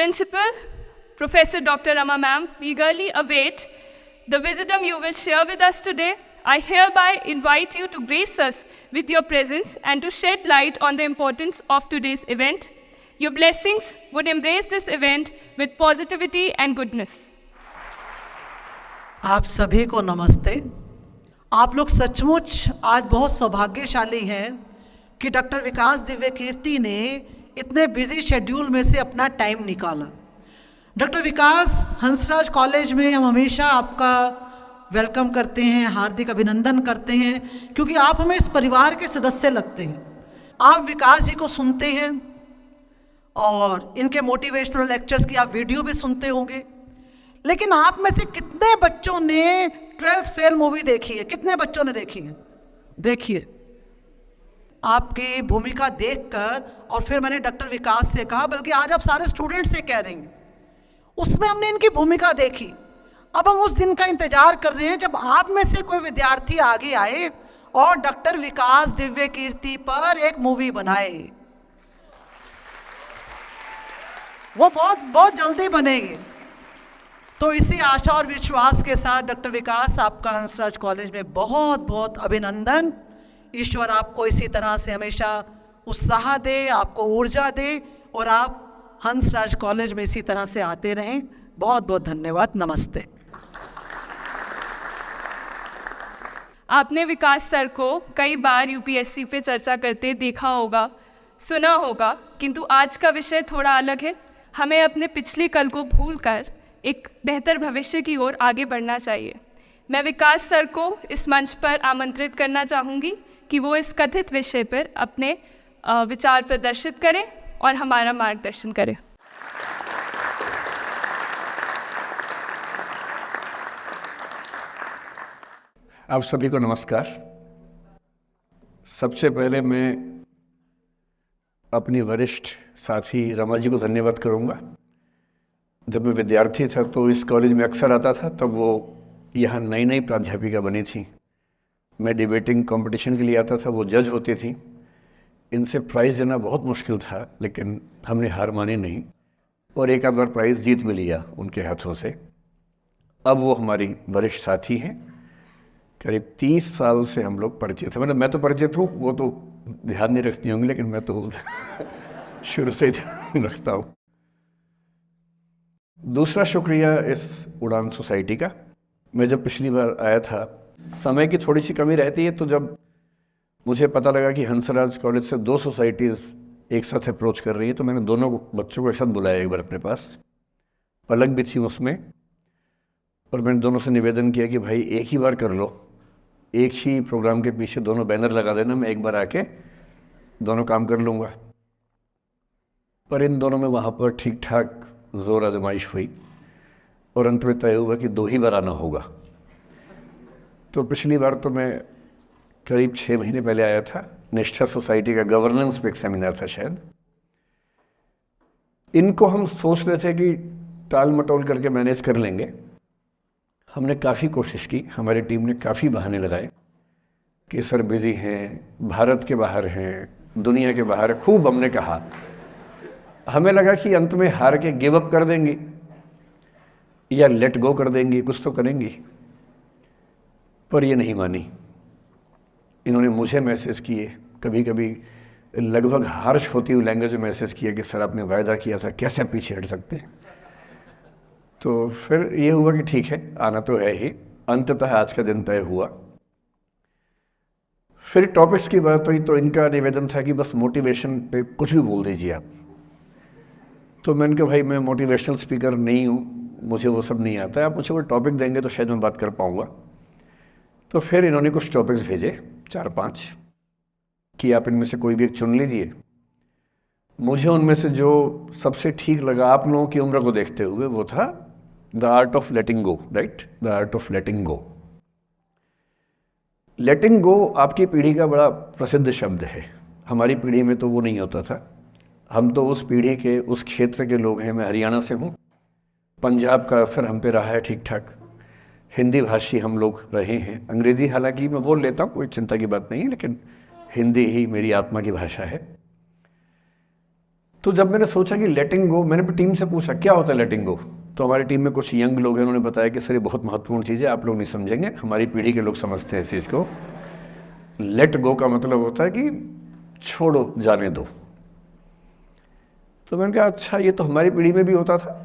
Principal, Professor Dr. Rama ma'am, we eagerly await the wisdom you will share with us today. I hereby invite you to grace us with your presence and to shed light on the importance of today's event. Your blessings would embrace this event with positivity and goodness. आप सभी को नमस्ते। आप लोग सचमुच आज बहुत सौभाग्यशाली हैं कि डॉक्टर विकास दिव्य कीर्ति ने इतने बिजी शेड्यूल में से अपना टाइम निकाला। डॉक्टर विकास हंसराज कॉलेज में हम हमेशा आपका वेलकम करते हैं, हार्दिक अभिनंदन करते हैं, क्योंकि आप हमें इस परिवार के सदस्य लगते हैं। आप विकास जी को सुनते हैं और इनके मोटिवेशनल लेक्चर्स की आप वीडियो भी सुनते होंगे, लेकिन आप में से कितने बच्चों ने 12th फेल मूवी देखी है? कितने बच्चों ने देखी है? देखिए, आपकी भूमिका देखकर और फिर मैंने डॉक्टर विकास से कहा, बल्कि आज आप सारे स्टूडेंट से कह रहे हैं, उसमें हमने इनकी भूमिका देखी। अब हम उस दिन का इंतजार कर रहे हैं जब आप में से कोई विद्यार्थी आगे आए और डॉक्टर विकास दिव्य कीर्ति पर एक मूवी बनाए। वो बहुत जल्दी बनेगी। तो इसी आशा और विश्वास के साथ डॉक्टर विकास, आपका हंसराज कॉलेज में बहुत बहुत अभिनंदन। ईश्वर आपको इसी तरह से हमेशा उत्साह दे, आपको ऊर्जा दे और आप हंसराज कॉलेज में इसी तरह से आते रहें। बहुत बहुत धन्यवाद। नमस्ते। आपने विकास सर को कई बार यूपीएससी पे चर्चा करते देखा होगा, सुना होगा, किंतु आज का विषय थोड़ा अलग है। हमें अपने पिछले कल को भूलकर एक बेहतर भविष्य की ओर आगे बढ़ना चाहिए। मैं विकास सर को इस मंच पर आमंत्रित करना चाहूँगी कि वो इस कथित विषय पर अपने विचार प्रदर्शित करें और हमारा मार्गदर्शन करें। आप सभी को नमस्कार। सबसे पहले मैं अपनी वरिष्ठ साथी रमा जी को धन्यवाद करूंगा। जब मैं विद्यार्थी था तो इस कॉलेज में अक्सर आता था, तब वो यहाँ नई प्राध्यापिका बनी थी। मैं डिबेटिंग कंपटीशन के लिए आता था, वो जज होती थी। इनसे प्राइज़ देना बहुत मुश्किल था, लेकिन हमने हार मानी नहीं और एक आध बार प्राइज़ जीत भी लिया उनके हाथों से। अब वो हमारी वरिष्ठ साथी हैं। करीब 30 साल से हम लोग परिचित हैं। मतलब मैं तो परिचित हूँ, वो तो ध्यान नहीं रखती होंगी, लेकिन मैं तो शुरू से ही ध्यान रखता हूँ। दूसरा शुक्रिया इस उड़ान सोसाइटी का। मैं जब पिछली बार आया था, समय की थोड़ी सी कमी रहती है, तो जब मुझे पता लगा कि हंसराज कॉलेज से 2 सोसाइटीज़ एक साथ अप्रोच कर रही है, तो मैंने दोनों बच्चों को एक साथ बुलाया एक बार अपने पास। पलक भी थी उसमें, और मैंने दोनों से निवेदन किया कि भाई एक ही बार कर लो, एक ही प्रोग्राम के पीछे दोनों बैनर लगा देना, मैं एक बार आके दोनों काम कर लूँगा। पर इन दोनों में वहाँ पर ठीक ठाक जोर आजमाइश हुई और अंत में तय हुआ कि 2 ही बार आना होगा। तो पिछली बार तो मैं करीब 6 महीने पहले आया था। निष्ठा सोसाइटी का गवर्नेंस पे एक सेमिनार था शायद। इनको हम सोच रहे थे कि टाल मटोल करके मैनेज कर लेंगे। हमने काफ़ी कोशिश की, हमारी टीम ने काफ़ी बहाने लगाए कि सर बिज़ी हैं, भारत के बाहर हैं, दुनिया के बाहर है। खूब हमने कहा। हमें लगा कि अंत में हार के गिव अप कर देंगी या लेट गो कर देंगी, कुछ तो करेंगी। पर ये नहीं मानी। इन्होंने मुझे मैसेज किए, कभी कभी लगभग हार्श होती हुई लैंग्वेज में मैसेज किया कि सर आपने वायदा किया था, कैसे पीछे हट सकते हैं। तो फिर ये हुआ कि ठीक है, आना तो है ही। अंततः आज का दिन तय हुआ। फिर टॉपिक्स की बात हुई तो इनका निवेदन था कि बस मोटिवेशन पे कुछ भी बोल दीजिए आप। तो मैंने कहा भाई मैं मोटिवेशनल स्पीकर नहीं हूँ, मुझे वो सब नहीं आता है, आप मुझे वो टॉपिक देंगे तो शायद मैं बात कर पाऊँगा। तो फिर इन्होंने कुछ टॉपिक्स भेजे 4-5 कि आप इनमें से कोई भी एक चुन लीजिए। मुझे उनमें से जो सबसे ठीक लगा आप लोगों की उम्र को देखते हुए, वो था the art of letting go. Right, the art of letting go. Letting go आपकी पीढ़ी का बड़ा प्रसिद्ध शब्द है। हमारी पीढ़ी में तो वो नहीं होता था। हम तो उस पीढ़ी के, उस क्षेत्र के लोग हैं। मैं हरियाणा से हूँ। पंजाब का असर हम पे रहा है ठीक ठाक। हिंदी भाषी हम लोग रहे हैं। अंग्रेज़ी हालांकि मैं बोल लेता हूँ, कोई चिंता की बात नहीं है, लेकिन हिंदी ही मेरी आत्मा की भाषा है। तो जब मैंने सोचा कि लेटिंग गो, मैंने अपनी टीम से पूछा क्या होता है लेटिंग गो। तो हमारी टीम में कुछ यंग लोग हैं, उन्होंने बताया कि सर ये बहुत महत्वपूर्ण चीज़ है, आप लोग नहीं समझेंगे, हमारी पीढ़ी के लोग समझते हैं इस चीज़ को। लेट गो का मतलब होता है कि छोड़ो, जाने दो। तो मैंने कहा अच्छा, ये तो हमारी पीढ़ी में भी होता था,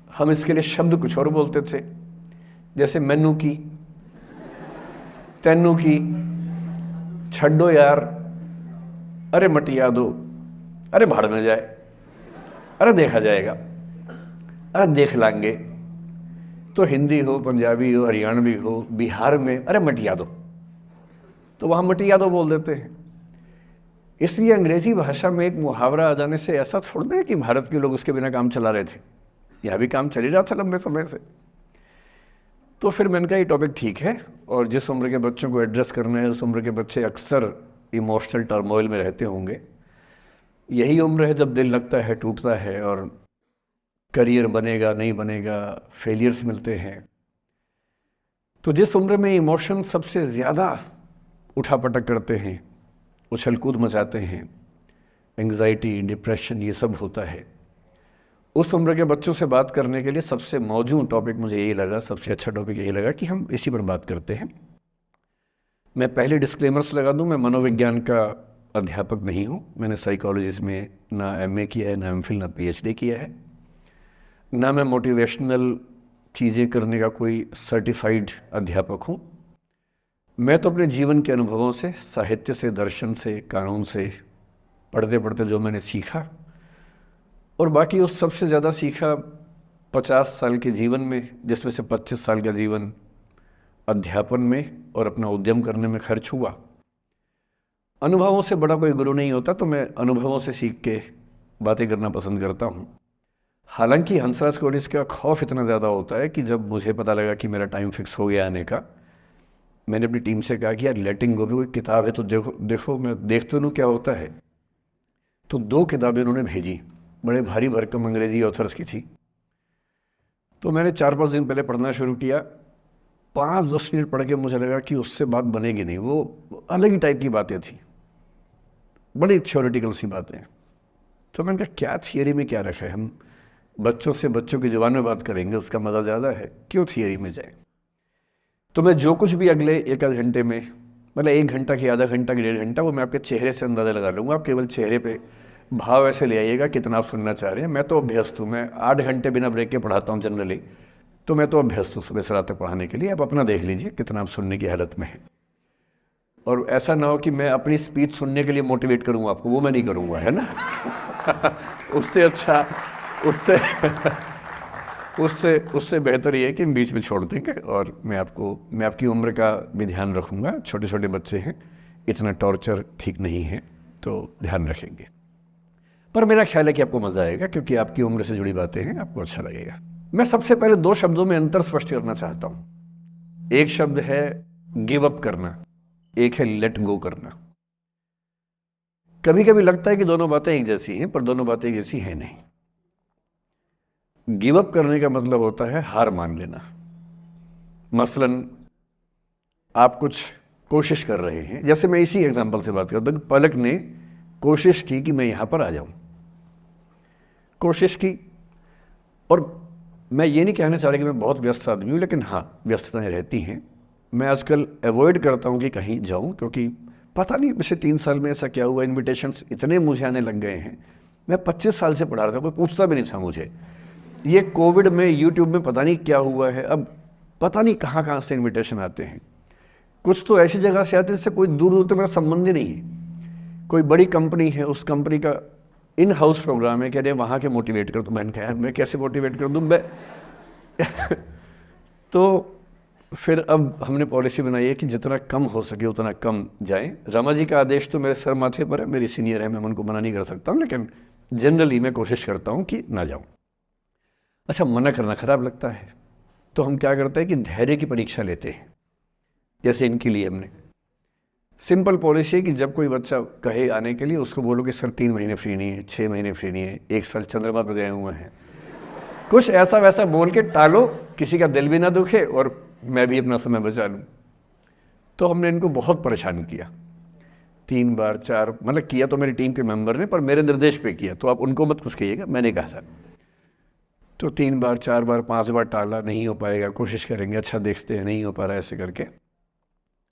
हम इसके लिए शब्द कुछ और बोलते थे, जैसे मैनू की, तैनू की, छड्डो यार, अरे मटिया दो, अरे भाड़ में जाए, अरे देखा जाएगा, अरे देख लांगे। तो हिंदी हो, पंजाबी हो, हरियाणवी हो, बिहार में अरे मटिया दो, तो वहाँ मटिया दो बोल देते हैं। इसलिए अंग्रेजी भाषा में एक मुहावरा आ जाने से ऐसा थोड़ा है कि भारत के लोग उसके बिना काम चला रहे थे, यहाँ भी काम चल ही रहा था लंबे समय से। तो फिर मैंने कहा ये टॉपिक ठीक है, और जिस उम्र के बच्चों को एड्रेस करना है उस उम्र के बच्चे अक्सर इमोशनल टर्मोइल में रहते होंगे। यही उम्र है जब दिल लगता है, टूटता है, और करियर बनेगा नहीं बनेगा, फेलियर्स मिलते हैं। तो जिस उम्र में इमोशन सबसे ज़्यादा उठापटक करते हैं, उछल कूद मचाते हैं, एंग्जाइटी, डिप्रेशन, ये सब होता है, उस उम्र के बच्चों से बात करने के लिए सबसे मौजूद टॉपिक मुझे यही लगा, सबसे अच्छा टॉपिक यही लगा कि हम इसी पर बात करते हैं। मैं पहले डिस्क्लेमर्स लगा दूं, मैं मनोविज्ञान का अध्यापक नहीं हूं, मैंने साइकोलॉजी में ना एमए किया है, ना एमफिल, ना पीएचडी किया है, ना मैं मोटिवेशनल चीज़ें करने का कोई सर्टिफाइड अध्यापक हूं। मैं तो अपने जीवन के अनुभवों से, साहित्य से, दर्शन से, कानून से, पढ़ते पढ़ते जो मैंने सीखा, और बाकी उस सबसे ज़्यादा सीखा 50 साल के जीवन में, जिसमें से 25 साल का जीवन अध्यापन में और अपना उद्यम करने में खर्च हुआ। अनुभवों से बड़ा कोई गुरु नहीं होता, तो मैं अनुभवों से सीख के बातें करना पसंद करता हूँ। हालांकि हंसराज कोडिस का खौफ इतना ज़्यादा होता है कि जब मुझे पता लगा कि मेरा टाइम फिक्स हो गया आने का, मैंने अपनी टीम से कहा कि यार लेटिंग गो भी कोई किताब है तो देखो मैं देख तो लूँ क्या होता है। तो 2 किताबें उन्होंने भेजी, बड़े भारी भरकम अंग्रेजी ऑथर्स की थी। तो मैंने 4-5 दिन पहले पढ़ना शुरू किया। 5-10 मिनट पढ़ के मुझे लगा कि उससे बात बनेगी नहीं, वो अलग ही टाइप की बातें थी, बड़ी थ्योरेटिकल सी बातें। तो मैंने कहा क्या थियरी में क्या रखा है, हम बच्चों से बच्चों की ज़ुबान में बात करेंगे, उसका मज़ा ज़्यादा है, क्यों थियरी में जाए। तो मैं जो कुछ भी अगले 1 घंटे में, मतलब 1 घंटा की, आधा घंटा की, 1.5 घंटा, वो मैं आपके चेहरे से अंदाज़ा लगा लूँगा। आप केवल चेहरे पे भाव ऐसे ले आइएगा कितना आप सुनना चाह रहे हैं। मैं तो अभ्यस्त हूँ, मैं 8 घंटे बिना ब्रेक के पढ़ाता हूँ जनरली, तो मैं तो अभ्यस्त हूँ सुबह से रात तक पढ़ाने के लिए। आप अपना देख लीजिए कितना आप सुनने की हालत में है। और ऐसा ना हो कि मैं अपनी स्पीच सुनने के लिए मोटिवेट करूँगा आपको, वो मैं नहीं करूँगा, है ना। उससे अच्छा, उससे बेहतर ये है कि हम बीच में छोड़ देंगे, और मैं आपकी उम्र का भी ध्यान रखूँगा। छोटे छोटे बच्चे हैं, इतना टॉर्चर ठीक नहीं है, तो ध्यान रखेंगे। पर मेरा ख्याल है कि आपको मज़ा आएगा, क्योंकि आपकी उम्र से जुड़ी बातें हैं, आपको अच्छा लगेगा। मैं सबसे पहले 2 शब्दों में अंतर स्पष्ट करना चाहता हूँ। एक शब्द है गिव अप करना, एक है लेट गो करना। कभी कभी लगता है कि दोनों बातें एक जैसी हैं, पर दोनों बातें एक जैसी हैं नहीं। गिव अप करने का मतलब होता है हार मान लेना। मसलन आप कुछ कोशिश कर रहे हैं, जैसे मैं इसी एग्जांपल से बात करता हूँ। पलक ने कोशिश की कि मैं यहाँ पर आ जाऊँ, कोशिश की, और मैं ये नहीं कहना चाह रहा कि मैं बहुत व्यस्त आदमी हूँ, लेकिन हाँ व्यस्तताएं रहती हैं। मैं आजकल अवॉइड करता हूँ कि कहीं जाऊँ, क्योंकि पता नहीं पिछले 3 साल में ऐसा क्या हुआ, इन्विटेशंस इतने मुझे आने लग गए हैं। मैं 25 साल से पढ़ा रहा था, कोई पूछता भी नहीं था मुझे। ये कोविड में यूट्यूब में पता नहीं क्या हुआ है, अब पता नहीं कहाँ कहाँ से इन्विटेशन आते हैं। कुछ तो ऐसी जगह से आते हैं जिससे कोई दूर दूर तक मेरा संबंध ही नहीं है। कोई बड़ी कंपनी है, उस कंपनी का इन हाउस प्रोग्राम है, कह रहे हैं वहाँ के मोटिवेट कर। तो मैंने कहा यार मैं कैसे मोटिवेट कर दूँ मैं तो फिर अब हमने पॉलिसी बनाई है कि जितना कम हो सके उतना कम जाएं। रमा जी का आदेश तो मेरे सर माथे पर है, मेरी सीनियर है, मैं उनको मना नहीं कर सकता हूँ, लेकिन जनरली मैं कोशिश करता हूँ कि ना जाऊँ। अच्छा, मना करना ख़राब लगता है, तो हम क्या करते हैं कि धैर्य की परीक्षा लेते हैं। जैसे इनके लिए हमने सिंपल पॉलिसी है कि जब कोई बच्चा कहे आने के लिए, उसको बोलो कि सर 3 महीने फ्री नहीं है, 6 महीने फ्री नहीं है, 1 साल चंद्रमा पर गए हुए हैं, कुछ ऐसा वैसा बोल के टालो, किसी का दिल भी ना दुखे और मैं भी अपना समय बचा लूँ। तो हमने इनको बहुत परेशान किया। 3 बार 4, मतलब किया तो मेरी टीम के मेंबर ने, पर मेरे निर्देश पे किया, तो आप उनको मत कुछ कहिएगा, मैंने कहा था। तो 3 बार 4 बार 5 बार टाला, नहीं हो पाएगा, कोशिश करेंगे, अच्छा देखते हैं, नहीं हो पा रहा है, ऐसे करके।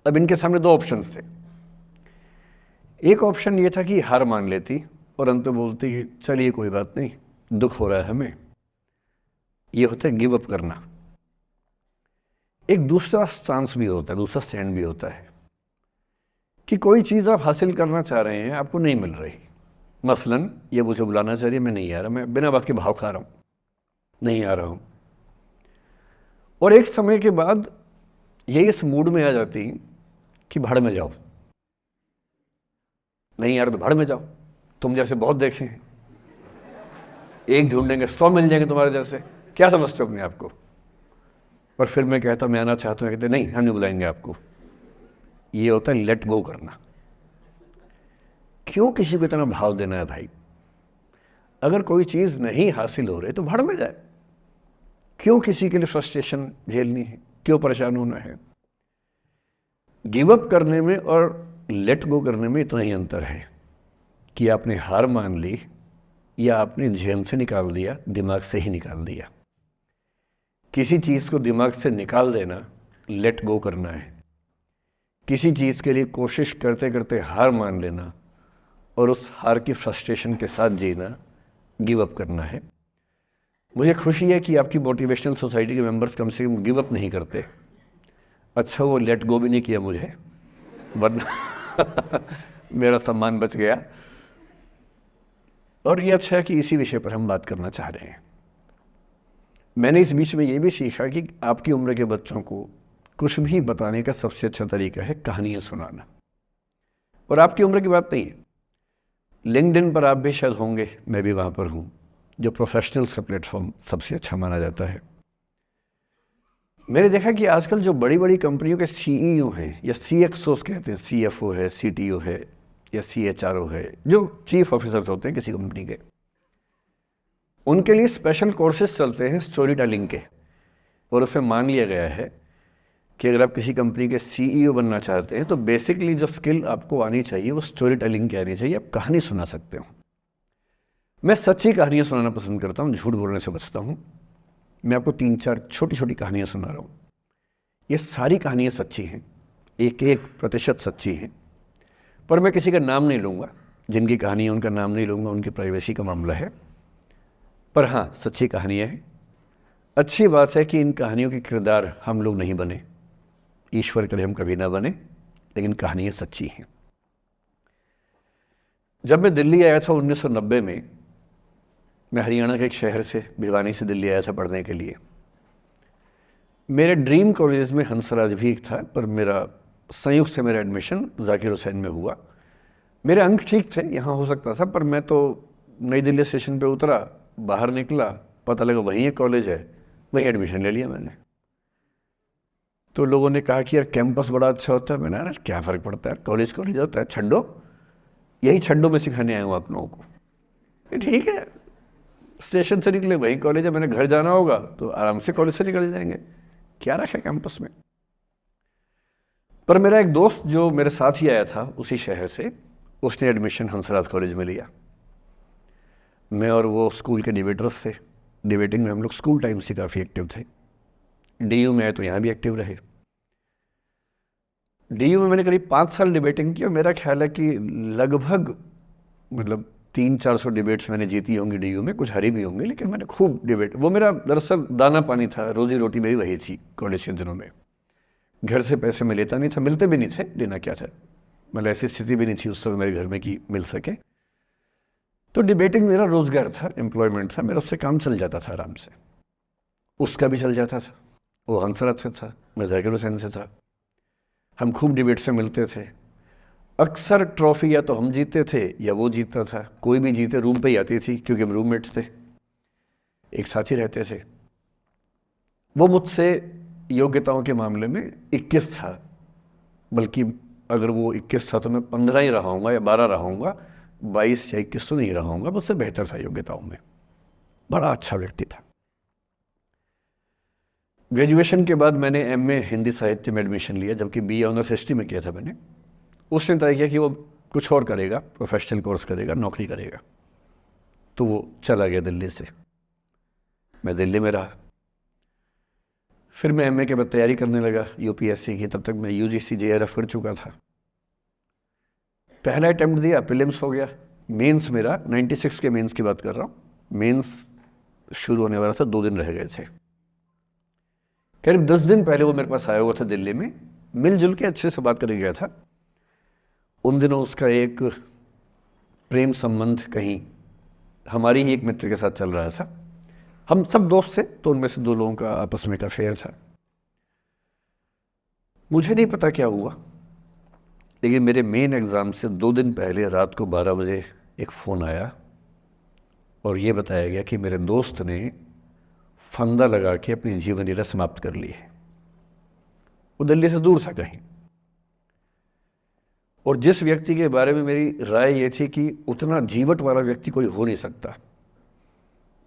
अब इनके सामने 2 ऑप्शंस थे। एक ऑप्शन ये था कि हार मान लेती और अंत में बोलती कि चलिए कोई बात नहीं, दुख हो रहा है हमें, ये होता है गिव अप करना। एक दूसरा स्टांस भी होता है, दूसरा स्टैंड भी होता है कि कोई चीज़ आप हासिल करना चाह रहे हैं, आपको नहीं मिल रही। मसलन ये मुझे बुलाना चाह रही है, मैं नहीं आ रहा, मैं बिना बात के भाव खा रहा हूँ, नहीं आ रहा हूँ। और एक समय के बाद ये इस मूड में आ जाती कि भाड़ में जाओ, नहीं यार तो भाड़ में जाओ, तुम जैसे बहुत देखे हैं, एक ढूंढेंगे 100 मिल जाएंगे तुम्हारे जैसे, क्या समझते हो अपने आप को। और फिर मैं कहता मैं आना चाहता हूँ, कहते नहीं हम नहीं बुलाएंगे आपको। ये होता है लेट गो करना। क्यों किसी को इतना भाव देना है भाई? अगर कोई चीज़ नहीं हासिल हो रही तो भाड़ में जाए। क्यों किसी के लिए फ्रस्ट्रेशन झेलनी है, क्यों परेशान होना है? गिव अप करने में और लेट गो करने में इतना ही अंतर है कि आपने हार मान ली या आपने जेहन से निकाल दिया, दिमाग से ही निकाल दिया। किसी चीज़ को दिमाग से निकाल देना लेट गो करना है। किसी चीज़ के लिए कोशिश करते करते हार मान लेना और उस हार की फ्रस्ट्रेशन के साथ जीना गिव अप करना है। मुझे खुशी है कि आपकी मोटिवेशनल सोसाइटी के मेंबर्स कम से कम गिव अप नहीं करते। अच्छा वो लेट गो भी नहीं किया मुझे, वरना मेरा सम्मान बच गया। और ये अच्छा है कि इसी विषय पर हम बात करना चाह रहे हैं। मैंने इस बीच में ये भी सीखा कि आपकी उम्र के बच्चों को कुछ भी बताने का सबसे अच्छा तरीका है कहानियाँ सुनाना। और आपकी उम्र की बात नहीं है, लिंक्डइन पर आप भी शायद होंगे, मैं भी वहाँ पर हूँ, जो प्रोफेशनल्स का प्लेटफॉर्म सबसे अच्छा माना जाता है। मैंने देखा कि आजकल जो बड़ी बड़ी कंपनियों के CEO हैं या CXOs कहते हैं, CFO है, CTO है या CHRO है, जो चीफ ऑफिसर्स होते हैं किसी कंपनी के, उनके लिए स्पेशल कोर्सेज चलते हैं स्टोरी टेलिंग के। और उसमें मान लिया गया है कि अगर आप किसी कंपनी के CEO बनना चाहते हैं तो बेसिकली जो स्किल आपको आनी चाहिए वो स्टोरी टेलिंग की आनी चाहिए। आप कहानी सुना सकते हो। मैं सच्ची कहानियाँ सुनाना पसंद करता हूँ, झूठ बोलने से बचता हूँ। मैं आपको 3-4 छोटी छोटी कहानियाँ सुना रहा हूँ। ये सारी कहानियाँ सच्ची हैं, 1-1% सच्ची हैं, पर मैं किसी का नाम नहीं लूँगा। जिनकी कहानी है उनका नाम नहीं लूँगा, उनकी प्राइवेसी का मामला है। पर हाँ, सच्ची कहानियाँ हैं। अच्छी बात है कि इन कहानियों के किरदार हम लोग नहीं बने, ईश्वर करे हम कभी ना बने, लेकिन कहानियाँ सच्ची हैं। जब मैं दिल्ली आया था 1990 में, मैं हरियाणा के एक शहर से, भिवानी से दिल्ली आया था पढ़ने के लिए। मेरे ड्रीम कॉलेज में हंसराज भी एक था, पर मेरा संयुक्त से मेरा एडमिशन जाकिर हुसैन में हुआ। मेरे अंक ठीक थे, यहाँ हो सकता था, पर मैं तो नई दिल्ली स्टेशन पे उतरा, बाहर निकला, पता लगा वहीं एक कॉलेज है, वहीं एडमिशन ले लिया मैंने। तो लोगों ने कहा कि यार कैंपस बड़ा अच्छा होता है। मैंने, अरे क्या फ़र्क पड़ता है, कॉलेज कॉलेज होता है, छड्डो, यही छड्डो में सिखाने आया हूँ आप लोगों को। ठीक है, स्टेशन से निकले वहीं कॉलेज है, मैंने घर जाना होगा तो आराम से कॉलेज से निकल जाएंगे, क्या रखा है कैंपस में। पर मेरा एक दोस्त जो मेरे साथ ही आया था उसी शहर से, उसने एडमिशन हंसराज कॉलेज में लिया। मैं और वो स्कूल के डिबेटर्स थे। डिबेटिंग में हम लोग स्कूल टाइम से काफ़ी एक्टिव थे। DU में आए तो यहाँ भी एक्टिव रहे। DU में मैंने करीब 5 साल डिबेटिंग की और मेरा ख्याल है कि लगभग मतलब 300-400 डिबेट्स मैंने जीती होंगी DU में, कुछ हारी भी होंगी, लेकिन मैंने खूब डिबेट, वो मेरा दरअसल दाना पानी था, रोजी रोटी मेरी वही थी कॉलेज के दिनों में। घर से पैसे मैं लेता नहीं था, मिलते भी नहीं थे, लेना क्या था, मतलब ऐसी स्थिति भी नहीं थी उस समय मेरे घर में कि मिल सके। तो डिबेटिंग मेरा रोज़गार था, एम्प्लॉयमेंट था, मेरा उससे काम चल जाता था आराम से। उसका भी चल जाता था, वो हंसराज से था, मैं जाकिर हुसैन से था। हम खूब डिबेट्स में मिलते थे। अक्सर ट्रॉफी या तो हम जीतते थे या वो जीतता था, कोई भी जीते रूम पे ही आती थी क्योंकि हम रूममेट्स थे, एक साथ ही रहते थे। वो मुझसे योग्यताओं के मामले में 21 था, बल्कि अगर वो 21 था तो मैं 15 ही रहा हूँगा या 12 रहा हूँगा, 22 या 21 तो नहीं रहा हूँगा, मुझसे बेहतर था योग्यताओं में। बड़ा अच्छा व्यक्ति था। ग्रेजुएशन के बाद मैंने MA हिंदी साहित्य में एडमिशन लिया, जबकि BA ऑनर्स हिस्ट्री में किया था मैंने। उसने तय किया कि वो कुछ और करेगा, प्रोफेशनल कोर्स करेगा, नौकरी करेगा। तो वो चला गया दिल्ली से, मैं दिल्ली में रहा। फिर मैं एमए के बाद तैयारी करने लगा यूपीएससी की। तब तक मैं यूजीसी जेआरएफ कर चुका था। पहला अटैम्प्ट दिया, प्रीलिम्स हो गया। मेंस मेरा 96 के मेंस की बात कर रहा हूँ, मेंस शुरू होने वाला था, 2 दिन रह गए थे। करीब 10 दिन पहले वो मेरे पास आया हुआ था दिल्ली में, मिलजुल के अच्छे से बात करके गया था। उन दिनों उसका एक प्रेम संबंध कहीं हमारी ही एक मित्र के साथ चल रहा था। हम सब दोस्त थे, तो उनमें से 2 लोगों का आपस में एक अफेयर था। मुझे नहीं पता क्या हुआ, लेकिन मेरे मेन एग्ज़ाम से 2 दिन पहले रात को 12 बजे एक फ़ोन आया और ये बताया गया कि मेरे दोस्त ने फंदा लगा के अपनी जीवन लीला समाप्त कर ली है। वो दिल्ली से दूर था कहीं, और जिस व्यक्ति के बारे में मेरी राय ये थी कि उतना जीवट वाला व्यक्ति कोई हो नहीं सकता,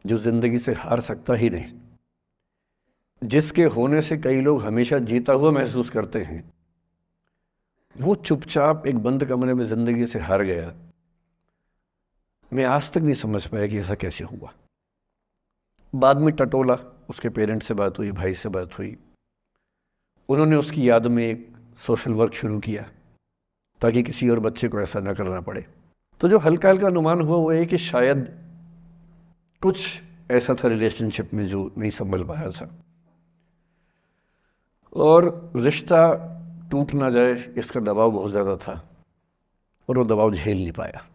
जो ज़िंदगी से हार सकता ही नहीं, जिसके होने से कई लोग हमेशा जीता हुआ महसूस करते हैं, वो चुपचाप एक बंद कमरे में ज़िंदगी से हार गया। मैं आज तक नहीं समझ पाया कि ऐसा कैसे हुआ। बाद में टटोला, उसके पेरेंट्स से बात हुई, भाई से बात हुई। उन्होंने उसकी याद में एक सोशल वर्क शुरू किया ताकि किसी और बच्चे को ऐसा ना करना पड़े। तो जो हल्का हल्का अनुमान हुआ वो है कि शायद कुछ ऐसा था रिलेशनशिप में जो नहीं संभल पाया था, और रिश्ता टूट ना जाए इसका दबाव बहुत ज़्यादा था, और वो दबाव झेल नहीं पाया।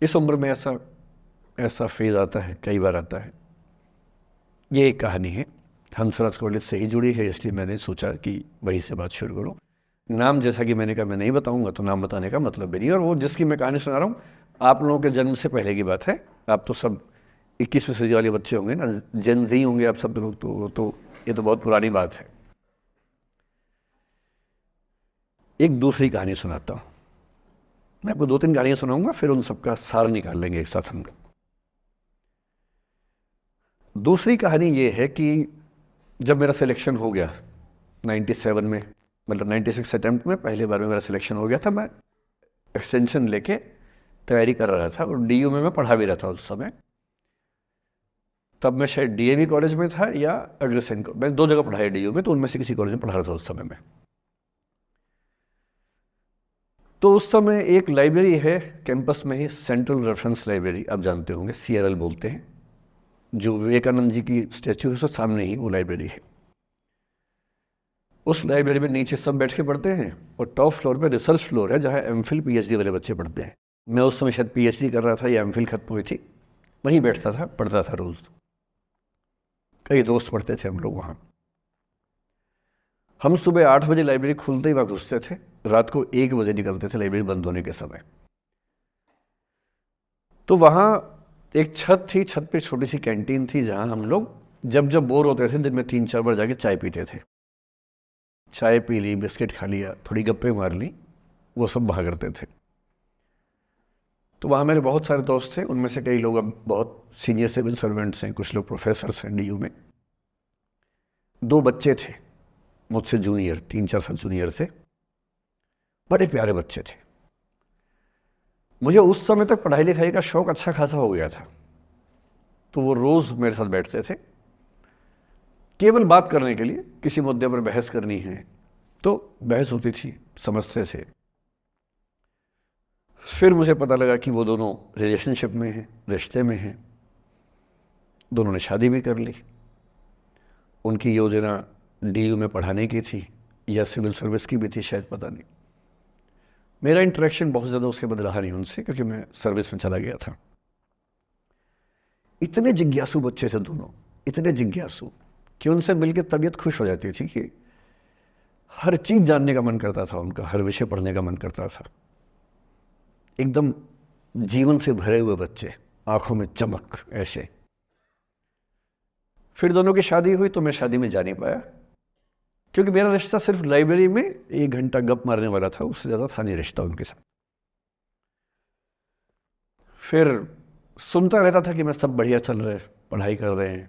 इस उम्र में ऐसा फेज़ आता है, कई बार आता है। ये एक कहानी है, हंसराज कॉलेज से ही जुड़ी है, इसलिए मैंने सोचा कि वहीं से बात शुरू करूँ। नाम जैसा कि मैंने कहा मैं नहीं बताऊंगा, तो नाम बताने का मतलब भी नहीं। और वो जिसकी मैं कहानी सुना रहा हूँ, आप लोगों के जन्म से पहले की बात है। आप तो सब 21वीं सदी वाले बच्चे होंगे ना, जेन ज़ी होंगे आप सब लोग, तो ये तो बहुत पुरानी बात है। एक दूसरी कहानी सुनाता हूँ। मैं आपको 2-3 कहानियाँ सुनाऊंगा, फिर उन सबका सार निकाल लेंगे एक साथ हम लोग। दूसरी कहानी ये है कि जब मेरा सिलेक्शन हो गया 97 में, मतलब 96 अटैम्प्ट में पहले बार में मेरा सिलेक्शन हो गया था, मैं एक्सटेंशन लेके तैयारी कर रहा था, और डीयू में मैं पढ़ा भी रहा था उस समय। तब मैं शायद डीएवी कॉलेज में था या अग्रसेन को, मैं 2 जगह पढ़ाया डीयू में, तो उनमें से किसी कॉलेज में पढ़ा रहा था उस समय में। तो उस समय एक लाइब्रेरी है कैंपस में ही, सेंट्रल रेफरेंस लाइब्रेरी, आप जानते होंगे, CRL बोलते हैं, जो विवेकानंद जी की स्टैचू है उसके सामने ही वो लाइब्रेरी है। उस लाइब्रेरी में नीचे सब बैठ के पढ़ते हैं, और टॉप फ्लोर पे रिसर्च फ्लोर है जहाँ MPhil PhD वाले बच्चे पढ़ते हैं। मैं उस समय शायद PhD कर रहा था या MPhil खत्म हुई थी, वहीं बैठता था, पढ़ता था रोज़। कई दोस्त पढ़ते थे हम लोग वहाँ। हम सुबह 8 बजे लाइब्रेरी खुलते ही वहाँ घुसते थे, रात को 1 बजे निकलते थे लाइब्रेरी बंद होने के समय। तो वहाँ एक छत थी, छत पे छोटी सी कैंटीन थी जहाँ हम लोग जब जब बोर होते थे दिन में 3-4 बार जाके चाय पीते थे। चाय पी ली, बिस्किट खा लिया, थोड़ी गप्पे मार ली, वो सब वहाँ करते थे। तो वहाँ मेरे बहुत सारे दोस्त थे, उनमें से कई लोग अब बहुत सीनियर सिविल सर्वेंट्स हैं, कुछ लोग प्रोफेसर्स हैं डीयू में। 2 बच्चे थे मुझसे जूनियर, 3-4 साल जूनियर थे, बड़े प्यारे बच्चे थे। मुझे उस समय तक पढ़ाई लिखाई का शौक अच्छा खासा हो गया था, तो वो रोज़ मेरे साथ बैठते थे केवल बात करने के लिए। किसी मुद्दे पर बहस करनी है तो बहस होती थी, समझते थे। फिर मुझे पता लगा कि वो दोनों रिलेशनशिप में हैं, रिश्ते में हैं, दोनों ने शादी भी कर ली। उनकी योजना डीयू में पढ़ाने की थी या सिविल सर्विस की भी थी, शायद पता नहीं। मेरा इंटरेक्शन बहुत ज़्यादा उसके बाद रहा नहीं उनसे, क्योंकि मैं सर्विस में चला गया था। इतने जिज्ञासु बच्चे थे दोनों, इतने जिज्ञासु कि उनसे मिलकर तबीयत खुश हो जाती थी, कि हर चीज़ जानने का मन करता था उनका, हर विषय पढ़ने का मन करता था। एकदम जीवन से भरे हुए बच्चे, आंखों में चमक ऐसे। फिर दोनों की शादी हुई तो मैं शादी में जा नहीं पाया, क्योंकि मेरा रिश्ता सिर्फ लाइब्रेरी में 1 घंटा गप मारने वाला था, उससे ज़्यादा था नहीं रिश्ता उनके साथ। फिर सुनता रहता था कि मैं सब बढ़िया चल रहे, पढ़ाई कर रहे हैं,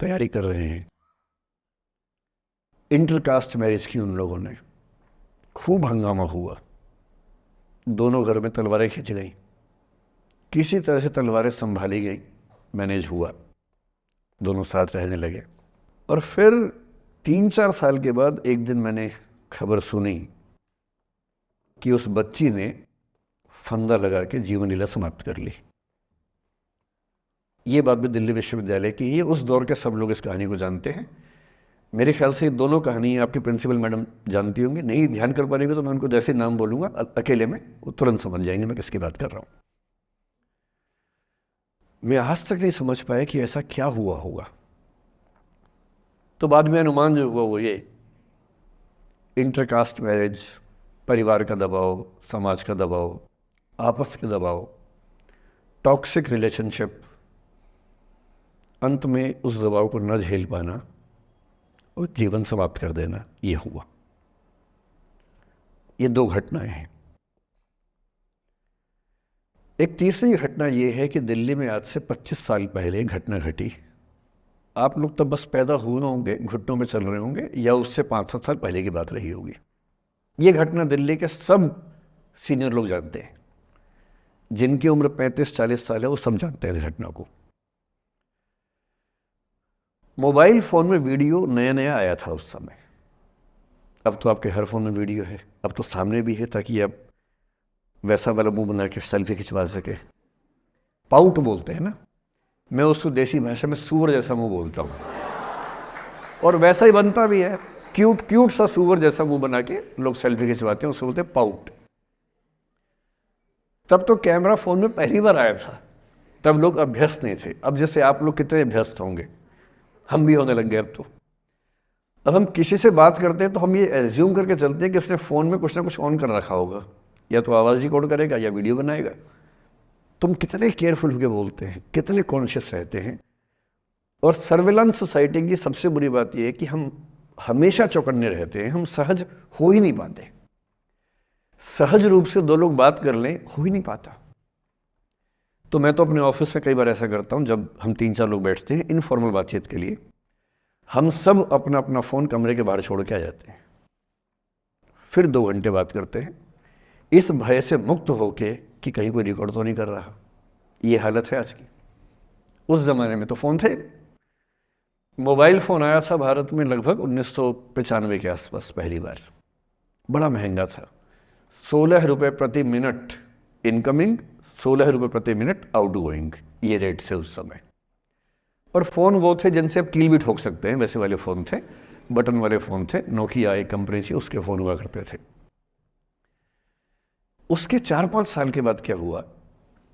तैयारी कर रहे हैं। इंटरकास्ट मैरिज की उन लोगों ने, खूब हंगामा हुआ, दोनों घर में तलवारें खिंच गई, किसी तरह से तलवारें संभाली गई, मैनेज हुआ, दोनों साथ रहने लगे। और फिर 3-4 साल के बाद एक दिन मैंने खबर सुनी कि उस बच्ची ने फंदा लगा के जीवन लीला समाप्त कर ली। ये बात भी दिल्ली विश्वविद्यालय की, ये उस दौर के सब लोग इस कहानी को जानते हैं। मेरे ख्याल से ये दोनों कहानी आपकी प्रिंसिपल मैडम जानती होंगी, नहीं ध्यान कर पाएंगे तो मैं उनको जैसे नाम बोलूँगा अकेले में वो तुरंत समझ जाएंगे मैं किसकी बात कर रहा हूँ। मैं आज तक नहीं समझ पाया कि ऐसा क्या हुआ होगा। तो बाद में अनुमान जो हुआ वो ये, इंटरकास्ट मैरिज, परिवार का दबाव, समाज का दबाव, आपस के दबाव, टॉक्सिक रिलेशनशिप, अंत में उस दबाव को न झेल पाना और जीवन समाप्त कर देना, ये हुआ। ये 2 घटनाएं हैं। एक तीसरी घटना ये है कि दिल्ली में आज से 25 साल पहले घटना घटी। आप लोग तब बस पैदा हुए होंगे, घुटनों में चल रहे होंगे, या उससे 5-7 साल पहले की बात रही होगी। ये घटना दिल्ली के सब सीनियर लोग जानते हैं, जिनकी उम्र 35-40 साल है वो सब जानते हैं इस घटना को। मोबाइल फ़ोन में वीडियो नया नया आया था उस समय। अब तो आपके हर फ़ोन में वीडियो है, अब तो सामने भी है, ताकि आप वैसा वाला मुंह बना के सेल्फी खिंचवा सके। पाउट बोलते हैं ना, मैं उसको देसी भाषा में सूअर जैसा मुंह बोलता हूँ, और वैसा ही बनता भी है, क्यूट क्यूट सा सूअर जैसा मुंह बना के लोग सेल्फी खिंचवाते हैं, उसको बोलते हैं पाउट। तब तो कैमरा फ़ोन में पहली बार आया था, तब लोग अभ्यस्त नहीं थे। अब जैसे आप लोग कितने अभ्यस्त होंगे, हम भी होने लग गए अब हम किसी से बात करते हैं तो हम ये एज्यूम करके चलते हैं कि उसने फ़ोन में कुछ ना कुछ ऑन कर रखा होगा, या तो आवाज़ रिकॉर्ड करेगा या वीडियो बनाएगा। तुम कितने केयरफुल होकर बोलते हैं, कितने कॉन्शियस रहते हैं। और सर्विलांस सोसाइटी की सबसे बुरी बात यह है कि हम हमेशा चौकन्ने रहते हैं, हम सहज हो ही नहीं पाते। सहज रूप से 2 लोग बात कर लें, हो ही नहीं पाता। तो मैं तो अपने ऑफिस में कई बार ऐसा करता हूँ, जब हम 3-4 लोग बैठते हैं इनफॉर्मल बातचीत के लिए, हम सब अपना अपना फ़ोन कमरे के बाहर छोड़ के आ जाते हैं, फिर 2 घंटे बात करते हैं, इस भय से मुक्त होके कि कहीं कोई रिकॉर्ड तो नहीं कर रहा। ये हालत है आज की। उस ज़माने में तो फ़ोन थे। मोबाइल फ़ोन आया था भारत में लगभग 1995 के आसपास पहली बार। बड़ा महंगा था, 16 रुपये प्रति मिनट इनकमिंग, 16 रुपये प्रति मिनट आउटगोइंग, ये रेट से उस समय। और फ़ोन वो थे जिनसे आप कील भी ठोक सकते हैं, वैसे वाले फ़ोन थे, बटन वाले फ़ोन थे। नोकिया एक कंपनी थी, उसके फ़ोन हुआ करते थे। उसके 4-5 साल के बाद क्या हुआ,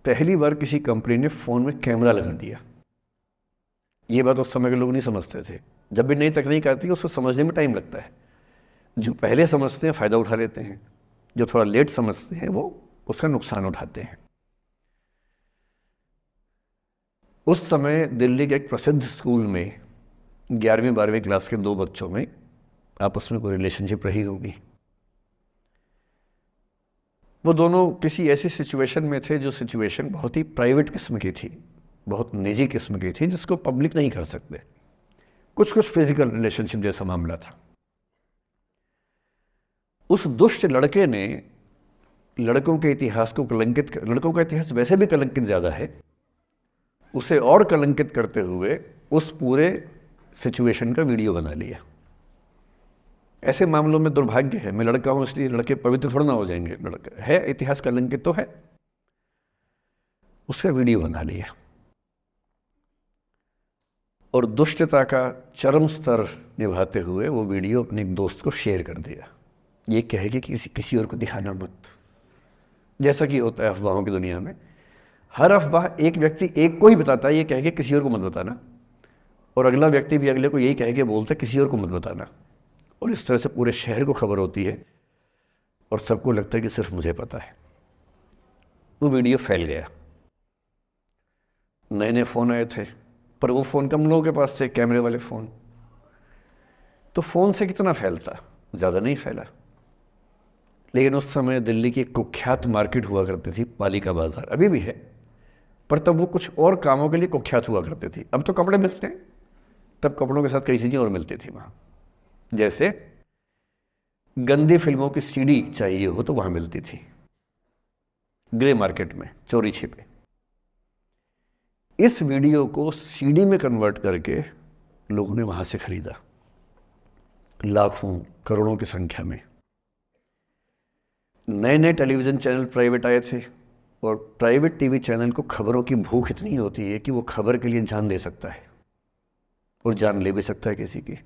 पहली बार किसी कंपनी ने फ़ोन में कैमरा लगा दिया। ये बात उस समय के लोग नहीं समझते थे। जब भी नई तकनीक आती है उसको समझने में टाइम लगता है। जो पहले समझते हैं फ़ायदा उठा लेते हैं, जो थोड़ा लेट समझते हैं वो उसका नुकसान उठाते हैं। उस समय दिल्ली के एक प्रसिद्ध स्कूल में 11वीं-12वीं क्लास के 2 बच्चों में आपस में कोई रिलेशनशिप रही होगी। वो दोनों किसी ऐसी सिचुएशन में थे जो सिचुएशन बहुत ही प्राइवेट किस्म की थी, बहुत निजी किस्म की थी, जिसको पब्लिक नहीं कर सकते। कुछ फिजिकल रिलेशनशिप जैसा मामला था। उस दुष्ट लड़के ने लड़कों के इतिहास को कलंकित कर, लड़कों का इतिहास वैसे भी कलंकित ज़्यादा है, उसे और कलंकित करते हुए उस पूरे सिचुएशन का वीडियो बना लिया। ऐसे मामलों में दुर्भाग्य है, मैं लड़का हूं इसलिए लड़के पवित्र थोड़ा ना हो जाएंगे। लड़का है, इतिहास कलंकित तो है, उसका वीडियो बना लिया और दुष्टता का चरम स्तर निभाते हुए वो वीडियो अपने एक दोस्त को शेयर कर दिया। ये कहे कि किसी और को दिखाना मत, जैसा कि होता है अफवाहों की दुनिया में। हर अफवाह एक व्यक्ति एक को ही बताता है, ये कह के किसी और को मत बताना, और अगला व्यक्ति भी अगले को यही कह के बोलता है किसी और को मत बताना। और इस तरह से पूरे शहर को खबर होती है और सबको लगता है कि सिर्फ मुझे पता है। वो वीडियो फैल गया। नए नए फ़ोन आए थे, पर वो फ़ोन कम लोगों के पास थे, कैमरे वाले फ़ोन। तो फ़ोन से कितना फैलता, ज़्यादा नहीं फैला। लेकिन उस समय दिल्ली की एक कुख्यात मार्केट हुआ करती थी, पालिका बाज़ार, अभी भी है, पर तब वो कुछ और कामों के लिए कुख्यात हुआ करती थी। अब तो कपड़े मिलते हैं, तब कपड़ों के साथ कई चीज़ें और मिलती थी वहाँ। जैसे गंदी फिल्मों की सीडी चाहिए हो तो वहाँ मिलती थी, ग्रे मार्केट में चोरी छिपे। इस वीडियो को सीडी में कन्वर्ट करके लोगों ने वहां से खरीदा, लाखों करोड़ों की संख्या में। नए नए टेलीविज़न चैनल प्राइवेट आए थे और प्राइवेट टीवी चैनल को खबरों की भूख इतनी होती है कि वो खबर के लिए जान दे सकता है और जान ले भी सकता है किसी की।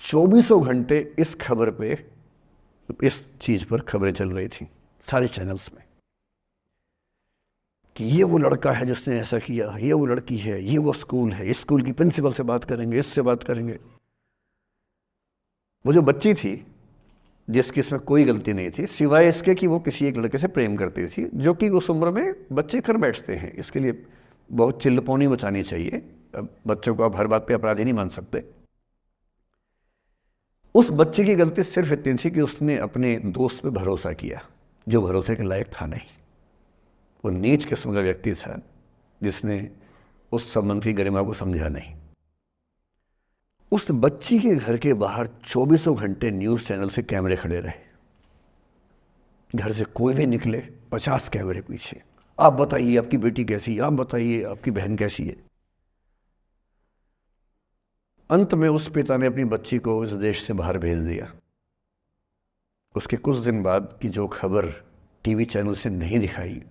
24 घंटे इस खबर पे, इस चीज़ पर खबरें चल रही थी सारे चैनल्स में कि ये वो लड़का है जिसने ऐसा किया, ये वो लड़की है, ये वो स्कूल है, इस स्कूल की प्रिंसिपल से बात करेंगे, इससे बात करेंगे। वो जो बच्ची थी जिसकी इसमें कोई गलती नहीं थी सिवाय इसके कि वो किसी एक लड़के से प्रेम करती थी, जो कि उस उम्र में बच्चे कर बैठते हैं। इसके लिए बहुत चिल्लपौनी मचानी चाहिए। बच्चों को आप हर बात पे अपराधी नहीं मान सकते। उस बच्चे की गलती सिर्फ इतनी थी कि उसने अपने दोस्त पे भरोसा किया जो भरोसे के लायक था नहीं। वो नीच किस्म का व्यक्ति था जिसने उस संबंध की गरिमा को समझा नहीं। उस बच्ची के घर के बाहर 24 घंटे न्यूज़ चैनल से कैमरे खड़े रहे। घर से कोई भी निकले 50 कैमरे पीछे, आप बताइए आपकी बेटी कैसी है, आप बताइए आपकी बहन कैसी है। अंत में उस पिता ने अपनी बच्ची को इस देश से बाहर भेज दिया। उसके कुछ दिन बाद की जो खबर टीवी चैनल से नहीं दिखाई,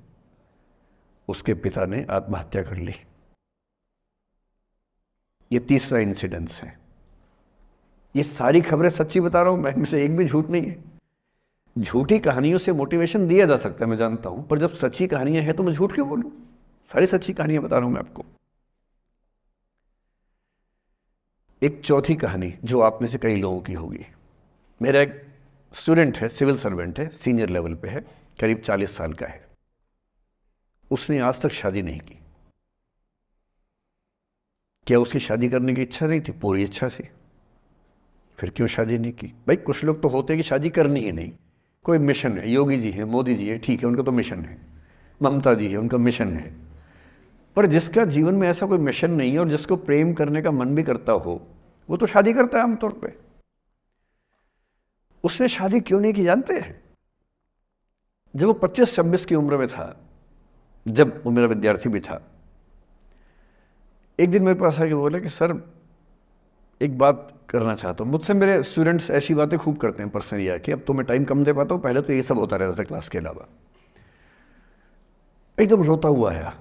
उसके पिता ने आत्महत्या कर ली। ये तीसरा इंसिडेंस है। ये सारी खबरें सच्ची बता रहा हूं मैं, इनमें से एक भी झूठ नहीं है। झूठी कहानियों से मोटिवेशन दिया जा सकता है, मैं जानता हूं, पर जब सच्ची कहानियां हैं तो मैं झूठ क्यों बोलूं? सारी सच्ची कहानियां बता रहा हूं मैं आपको। एक चौथी कहानी जो आप में से कई लोगों की होगी। मेरा एक स्टूडेंट है, सिविल सर्वेंट है, सीनियर लेवल पे है, करीब 40 साल का है। उसने आज तक शादी नहीं की। क्या उसकी शादी करने की इच्छा नहीं थी? पूरी इच्छा थी। फिर क्यों शादी नहीं की? भाई कुछ लोग तो होते हैं कि शादी करनी ही नहीं, कोई मिशन है। योगी जी है, मोदी जी है, ठीक है, उनका तो मिशन है। ममता जी है, उनका मिशन है। पर जिसका जीवन में ऐसा कोई मिशन नहीं है और जिसको प्रेम करने का मन भी करता हो, वो तो शादी करता है आमतौर पे। उसने शादी क्यों नहीं की जानते हैं? जब वो 25-26 की उम्र में था, जब वो मेरा विद्यार्थी भी था, एक दिन मेरे पास आके बोला कि सर एक बात करना चाहता हूँ। मुझसे मेरे स्टूडेंट्स ऐसी बातें खूब करते हैं पर्सनली आके, अब तो मैं टाइम कम दे पाता हूँ, पहले तो ये सब होता रहता था क्लास के अलावा। एकदम रोता हुआ आया,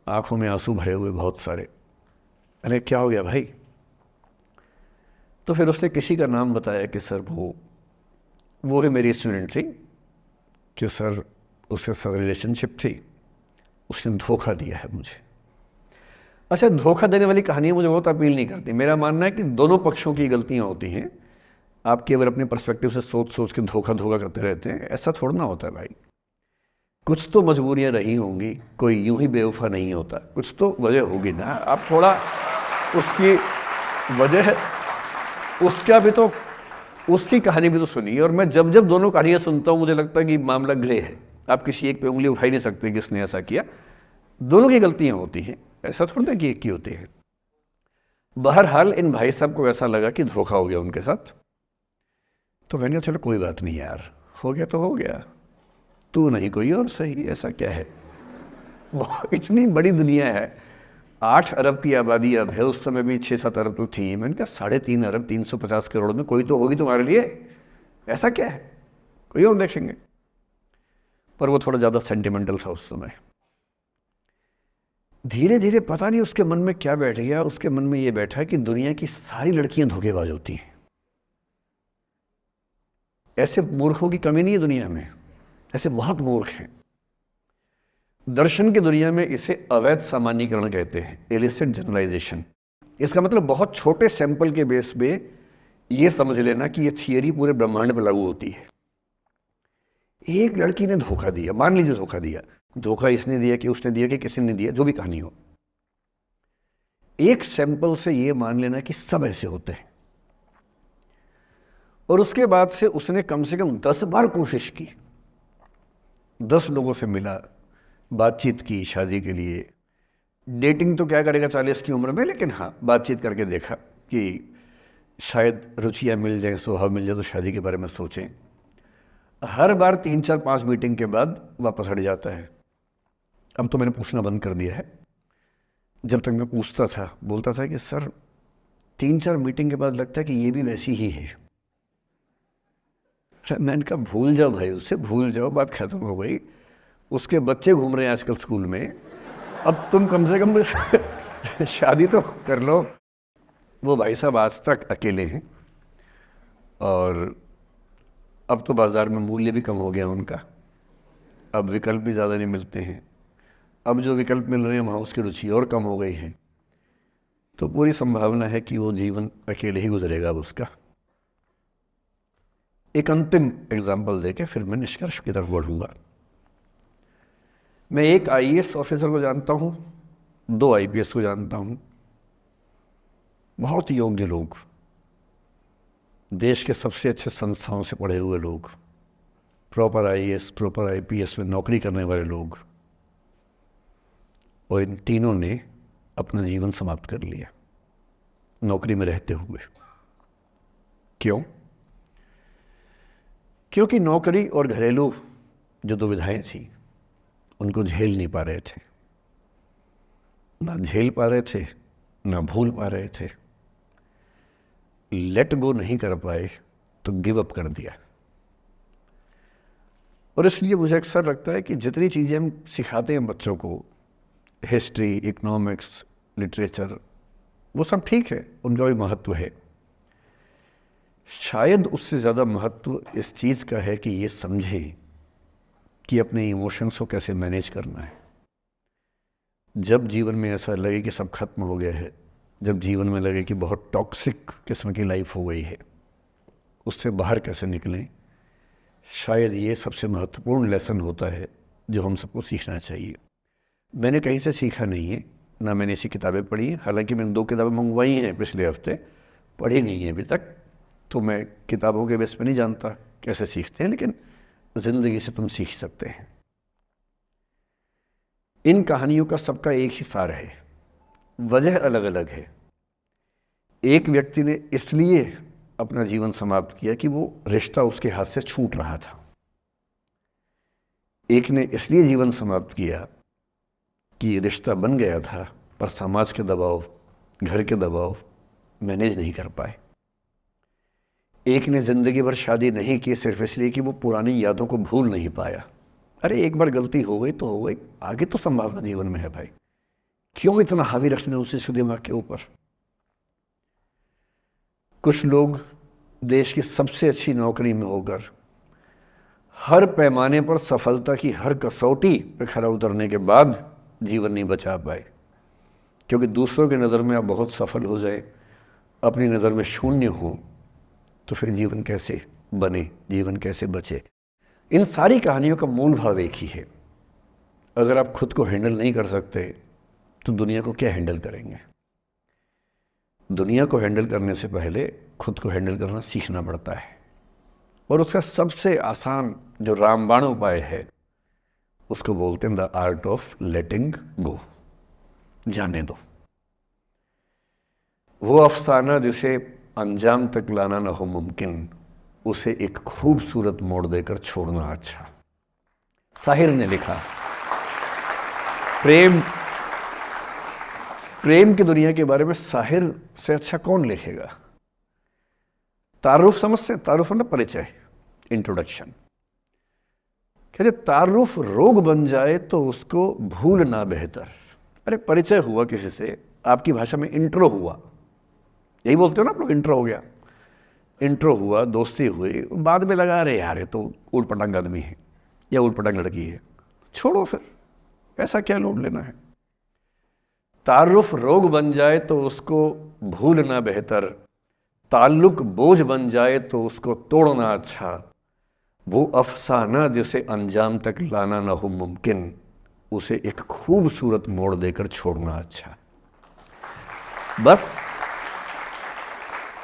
आंखों में आंसू भरे हुए बहुत सारे। मैंने क्या हो गया भाई? तो फिर उसने किसी का नाम बताया कि सर वो ही मेरी स्टूडेंट थी, कि सर उसके साथ रिलेशनशिप थी, उसने धोखा दिया है मुझे। अच्छा, धोखा देने वाली कहानियाँ मुझे बहुत अपील नहीं करती। मेरा मानना है कि दोनों पक्षों की गलतियाँ होती हैं। आप केवल अपने पर्सपेक्टिव से सोच के धोखा करते रहते हैं, ऐसा थोड़ा ना होता है भाई। कुछ तो मजबूरियाँ रही होंगी, कोई यूं ही बेवफा नहीं होता, कुछ तो वजह होगी ना। आप थोड़ा उसकी वजह, उसका भी तो, उसकी कहानी भी तो सुनिए। और मैं जब दोनों कहानियाँ सुनता हूँ मुझे लगता है कि मामला ग्रे है। आप किसी एक पे उंगली उठा ही नहीं सकते कि इसने ऐसा किया। दोनों की गलतियाँ होती हैं, ऐसा थोड़ा कि एक की होती है। बहरहाल इन भाई साहब को ऐसा लगा कि धोखा हो गया उनके साथ। तो मैंने कहा चलो कोई बात नहीं यार, हो गया तो हो गया, तू नहीं कोई और सही, ऐसा क्या है। इतनी बड़ी दुनिया है, 8 अरब की आबादी अब है, उस समय भी 6-7 अरब तो थी। मैंने कहा 3.5 अरब 350 करोड़ में कोई तो होगी तुम्हारे लिए, ऐसा क्या है, कोई और देखेंगे। पर वो थोड़ा ज़्यादा सेंटिमेंटल था उस समय। धीरे धीरे पता नहीं उसके मन में क्या बैठ गया, उसके मन में ये बैठा कि दुनिया की सारी लड़कियां धोखेबाज होती हैं। ऐसे मूर्खों की कमी नहीं है दुनिया में, ऐसे बहुत मूर्ख हैं। दर्शन की दुनिया में इसे अवैध सामान्यीकरण कहते हैं, इलिसिट जनरलाइजेशन। इसका मतलब बहुत छोटे सैंपल के बेस पे ये समझ लेना कि ये थियरी पूरे ब्रह्मांड पर लागू होती है। एक लड़की ने धोखा दिया, मान लीजिए धोखा दिया, धोखा इसने दिया कि उसने दिया कि किसी ने दिया, जो भी कहानी हो, एक सैंपल से ये मान लेना कि सब ऐसे होते हैं। और उसके बाद से उसने कम से कम 10 बार कोशिश की, 10 लोगों से मिला, बातचीत की शादी के लिए। डेटिंग तो क्या करेगा 40 की उम्र में, लेकिन हाँ बातचीत करके देखा कि शायद रुचियाँ मिल जाएं, स्वभाव मिल जाए तो शादी के बारे में सोचें। हर बार 3-4-5 मीटिंग के बाद वापस हट जाता है। अब तो मैंने पूछना बंद कर दिया है। जब तक मैं पूछता था, बोलता था कि सर 3-4 मीटिंग के बाद लगता है कि ये भी वैसी ही है। मैंने कहा भूल जाओ भाई, उससे भूल जाओ, बात खत्म हो गई। उसके बच्चे घूम रहे हैं आजकल स्कूल में, अब तुम कम से कम शादी तो कर लो। वो भाई साहब आज तक अकेले हैं और अब तो बाज़ार में मूल्य भी कम हो गया उनका, अब विकल्प भी ज़्यादा नहीं मिलते हैं। अब जो विकल्प मिल रहे हैं वहाँ उसकी रुचि और कम हो गई है, तो पूरी संभावना है कि वो जीवन अकेले ही गुजरेगा अब उसका। एक अंतिम एग्जाम्पल देके फिर मैं निष्कर्ष की तरफ बढ़ूँगा। मैं एक आईएएस ऑफिसर को जानता हूँ, 2 आईपीएस को जानता हूँ, बहुत योग्य लोग, देश के सबसे अच्छे संस्थाओं से पढ़े हुए लोग, प्रॉपर आईएएस प्रॉपर आईपीएस में नौकरी करने वाले लोग, और इन तीनों ने अपना जीवन समाप्त कर लिया नौकरी में रहते हुए। क्यों? क्योंकि नौकरी और घरेलू जो दुविधाएं थी उनको झेल नहीं पा रहे थे, ना झेल पा रहे थे ना भूल पा रहे थे, लेट गो नहीं कर पाए तो गिव अप कर दिया। और इसलिए मुझे अक्सर लगता है कि जितनी चीज़ें हम सिखाते हैं बच्चों को, हिस्ट्री, इकोनॉमिक्स, लिटरेचर, वो सब ठीक है, उनका भी महत्व है। शायद उससे ज़्यादा महत्व इस चीज़ का है कि ये समझें कि अपने इमोशंस को कैसे मैनेज करना है। जब जीवन में ऐसा लगे कि सब खत्म हो गया है, जब जीवन में लगे कि बहुत टॉक्सिक किस्म की लाइफ हो गई है, उससे बाहर कैसे निकलें, शायद ये सबसे महत्वपूर्ण लेसन होता है जो हम सबको सीखना चाहिए। मैंने कहीं से सीखा नहीं है, ना मैंने ऐसी किताबें पढ़ी हैं, हालांकि मैंने 2 किताबें मंगवाई हैं पिछले हफ्ते, पढ़ी नहीं है अभी तक, तो मैं किताबों के बेस पे नहीं जानता कैसे सीखते हैं, लेकिन ज़िंदगी से तुम सीख सकते हैं। इन कहानियों का सबका एक ही सार है, वजह अलग अलग है। एक व्यक्ति ने इसलिए अपना जीवन समाप्त किया कि वो रिश्ता उसके हाथ से छूट रहा था। एक ने इसलिए जीवन समाप्त किया कि रिश्ता बन गया था पर समाज के दबाव, घर के दबाव मैनेज नहीं कर पाए। एक ने ज़िंदगी भर शादी नहीं की सिर्फ इसलिए कि वो पुरानी यादों को भूल नहीं पाया। अरे एक बार गलती हो गई तो हो गई, आगे तो संभावना जीवन में है भाई, क्यों इतना हावी रखना है उसी दिमाग के ऊपर। कुछ लोग देश की सबसे अच्छी नौकरी में होकर हर पैमाने पर सफलता की हर कसौटी पर खरा उतरने के बाद जीवन नहीं बचा पाए, क्योंकि दूसरों की नज़र में आप बहुत सफल हो जाए, अपनी नज़र में शून्य हो, तो फिर जीवन कैसे बने, जीवन कैसे बचे। इन सारी कहानियों का मूल भाव एक ही है। अगर आप खुद को हैंडल नहीं कर सकते तो दुनिया को क्या हैंडल करेंगे। दुनिया को हैंडल करने से पहले खुद को हैंडल करना सीखना पड़ता है, और उसका सबसे आसान जो रामबाण उपाय है उसको बोलते हैं द आर्ट ऑफ लेटिंग गो, जाने दो। वो अफसाना जिसे अंजाम तक लाना न हो मुमकिन, उसे एक खूबसूरत मोड़ देकर छोड़ना अच्छा। साहिर ने लिखा। प्रेम की दुनिया के बारे में साहिर से अच्छा कौन लिखेगा। तारुफ समझते, तारुफ ना परिचय, इंट्रोडक्शन। कहते तारुफ रोग बन जाए तो उसको भूलना बेहतर। अरे परिचय हुआ किसी से, आपकी भाषा में इंट्रो हुआ, यही बोलते हो ना आप लोग, इंट्रो हो गया, इंट्रो हुआ, दोस्ती हुई, बाद में लगा रहे यार ये तो ऊट पटांग आदमी है या ऊट पटांग लड़की है, छोड़ो फिर, ऐसा क्या लोड लेना है। तारुफ रोग बन जाए तो उसको भूलना बेहतर, ताल्लुक बोझ बन जाए तो उसको तोड़ना अच्छा, वो अफसाना जिसे अंजाम तक लाना ना हो मुमकिन, उसे एक खूबसूरत मोड़ देकर छोड़ना अच्छा।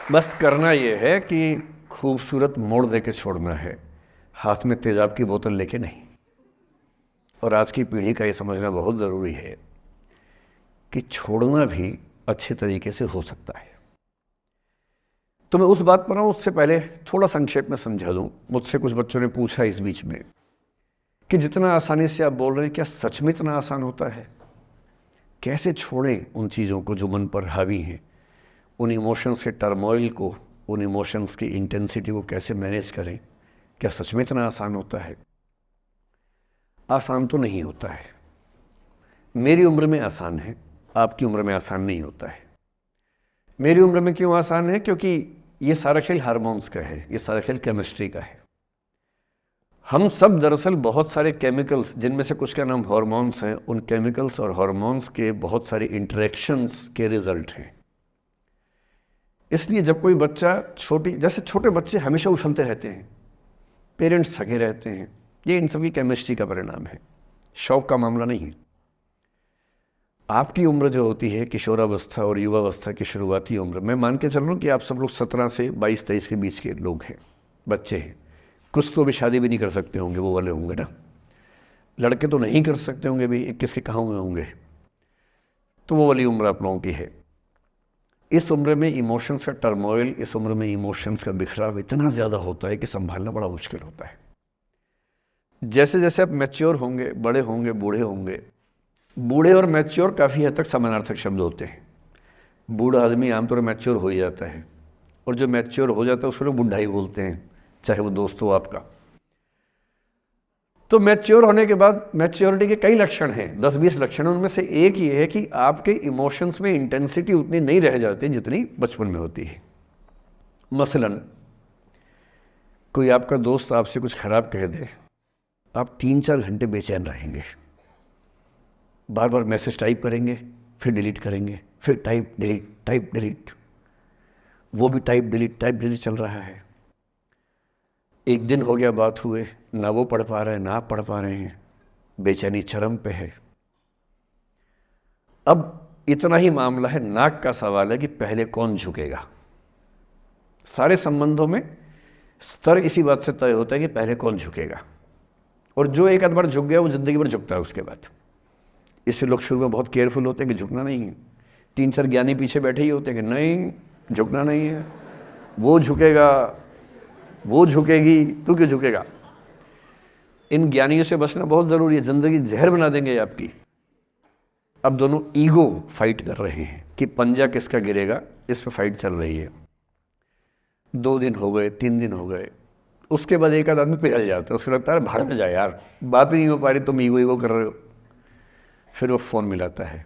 बस करना यह है कि खूबसूरत मोड़ देकर छोड़ना है, हाथ में तेजाब की बोतल लेके नहीं। और आज की पीढ़ी का ये समझना बहुत ज़रूरी है कि छोड़ना भी अच्छे तरीके से हो सकता है। तो मैं उस बात पर आऊँ उससे पहले थोड़ा संक्षेप में समझा दूँ। मुझसे कुछ बच्चों ने पूछा इस बीच में कि जितना आसानी से आप बोल रहे हैं क्या सच में इतना आसान होता है? कैसे छोड़ें उन चीज़ों को जो मन पर हावी हैं, उन इमोशंस के टर्मोइल को, उन इमोशंस की इंटेंसिटी को कैसे मैनेज करें? क्या सच में इतना आसान होता है? आसान तो नहीं होता है। मेरी उम्र में आसान है, आपकी उम्र में आसान नहीं होता है। मेरी उम्र में क्यों आसान है? क्योंकि ये सारा खेल हार्मोन्स का है, ये सारा खेल केमिस्ट्री का है। हम सब दरअसल बहुत सारे केमिकल्स, जिनमें से कुछ का नाम हार्मोन्स हैं, उन केमिकल्स और हार्मोन्स के बहुत सारे इंटरेक्शंस के रिजल्ट हैं। इसलिए जब कोई बच्चा जैसे छोटे बच्चे हमेशा उछलते रहते हैं, पेरेंट्स थके रहते हैं, ये इन सभी केमिस्ट्री का परिणाम है, शौक का मामला नहीं है। आपकी उम्र जो होती है किशोरावस्था और युवावस्था की शुरुआती उम्र, मैं मान के चल रहा हूँ कि आप सब लोग 17 से 22-23 के बीच के लोग हैं, बच्चे हैं। कुछ तो अभी शादी भी नहीं कर सकते होंगे, वो वाले होंगे ना। लड़के तो नहीं कर सकते होंगे भी, 21 के कहाँ हुए होंगे। तो वो वाली उम्र आप लोगों की है। इस उम्र में इमोशंस का टर्मोइल, इस उम्र में इमोशंस का बिखराव इतना ज़्यादा होता है कि संभालना बड़ा मुश्किल होता है। जैसे जैसे आप मैच्योर होंगे, बड़े होंगे, बूढ़े होंगे, बूढ़े और मैच्योर काफ़ी हद तक समानार्थक शब्द होते हैं। बूढ़ा आदमी आमतौर पर मैच्योर हो ही जाता है, और जो मैच्योर हो जाता है उसको लोग बुढ़ा ही बोलते हैं, चाहे वो दोस्त हो आपका। तो मैच्योर होने के बाद मैच्योरिटी के कई लक्षण हैं, 10-20 लक्षण। उनमें से एक ये है कि आपके इमोशंस में इंटेंसिटी उतनी नहीं रह जाती जितनी बचपन में होती है। मसलन कोई आपका दोस्त आपसे कुछ खराब कह दे, आप 3-4 घंटे बेचैन रहेंगे, बार बार मैसेज टाइप करेंगे, फिर डिलीट करेंगे, फिर टाइप डिलीट, वो भी टाइप डिलीट चल रहा है। एक दिन हो गया बात हुए, ना वो पढ़ पा रहे हैं, ना आप पढ़ पा रहे हैं, बेचैनी चरम पे है। अब इतना ही मामला है, नाक का सवाल है कि पहले कौन झुकेगा। सारे संबंधों में स्तर इसी बात से तय होता है कि पहले कौन झुकेगा, और जो एक आध बार झुक गया वो जिंदगी भर झुकता है उसके बाद। इससे लोग शुरू में बहुत केयरफुल होते हैं कि झुकना नहीं है। 3-4 ज्ञानी पीछे बैठे ही होते हैं कि नहीं झुकना नहीं है, वो झुकेगा, वो झुकेगी, तू क्यों झुकेगा। इन ज्ञानियों से बचना बहुत ज़रूरी है, ज़िंदगी जहर बना देंगे आपकी। अब दोनों ईगो फाइट कर रहे हैं कि पंजा किसका गिरेगा, इस पर फाइट चल रही है। 2 दिन हो गए, 3 दिन हो गए, उसके बाद एक आध आदमी पिघल जाता है, उसको लगता है भाड़ में जाए यार, बात ही नहीं हो पा रही, तुम ईगो कर रहे हो। फिर वो फ़ोन मिलाता है,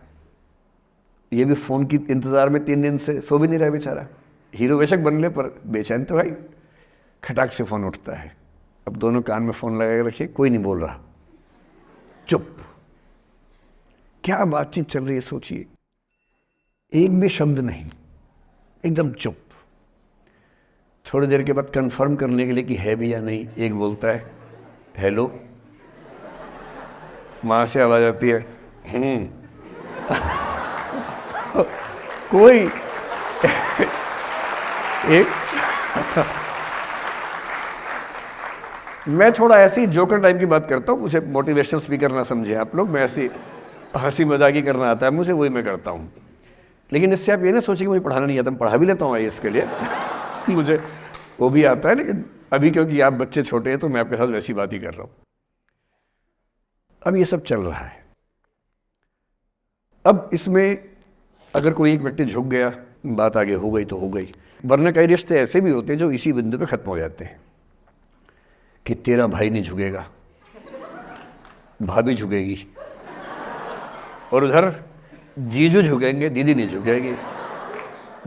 ये भी फ़ोन की इंतज़ार में 3 दिन से सो भी नहीं रहा बेचारा। हीरो बेशक बन ले पर बेचैन तो भाई। खटाक से फ़ोन उठता है, अब दोनों कान में फ़ोन लगा के रखिए, कोई नहीं बोल रहा, चुप। क्या बातचीत चल रही है सोचिए, एक भी शब्द नहीं, एकदम चुप। थोड़ी देर के बाद कंफर्म करने के लिए कि है भी या नहीं, एक बोलता है हेलो, वहाँ से आवाज़ आती है कोई एक मैं थोड़ा ऐसी जोकर टाइप की बात करता हूँ, मुझे मोटिवेशनल स्पीकर ना समझे आप लोग, मैं ऐसी हंसी मजाक ही करना आता है मुझे, वही मैं करता हूँ। लेकिन इससे आप ये ना सोचिए कि मुझे पढ़ाना नहीं आता, मैं पढ़ा भी लेता हूँ इसके लिए मुझे वो भी आता है, लेकिन अभी क्योंकि आप बच्चे छोटे हैं तो मैं आपके साथ वैसी बात ही कर रहा हूँ। अब ये सब चल रहा है। अब इसमें अगर कोई एक व्यक्ति झुक गया, बात आगे हो गई तो हो गई, वरना कई रिश्ते ऐसे भी होते हैं जो इसी बिंदु पे खत्म हो जाते हैं कि तेरा भाई नहीं झुकेगा, भाभी झुकेगी, और उधर जीजू झुकेंगे, दीदी नहीं झुकेगी।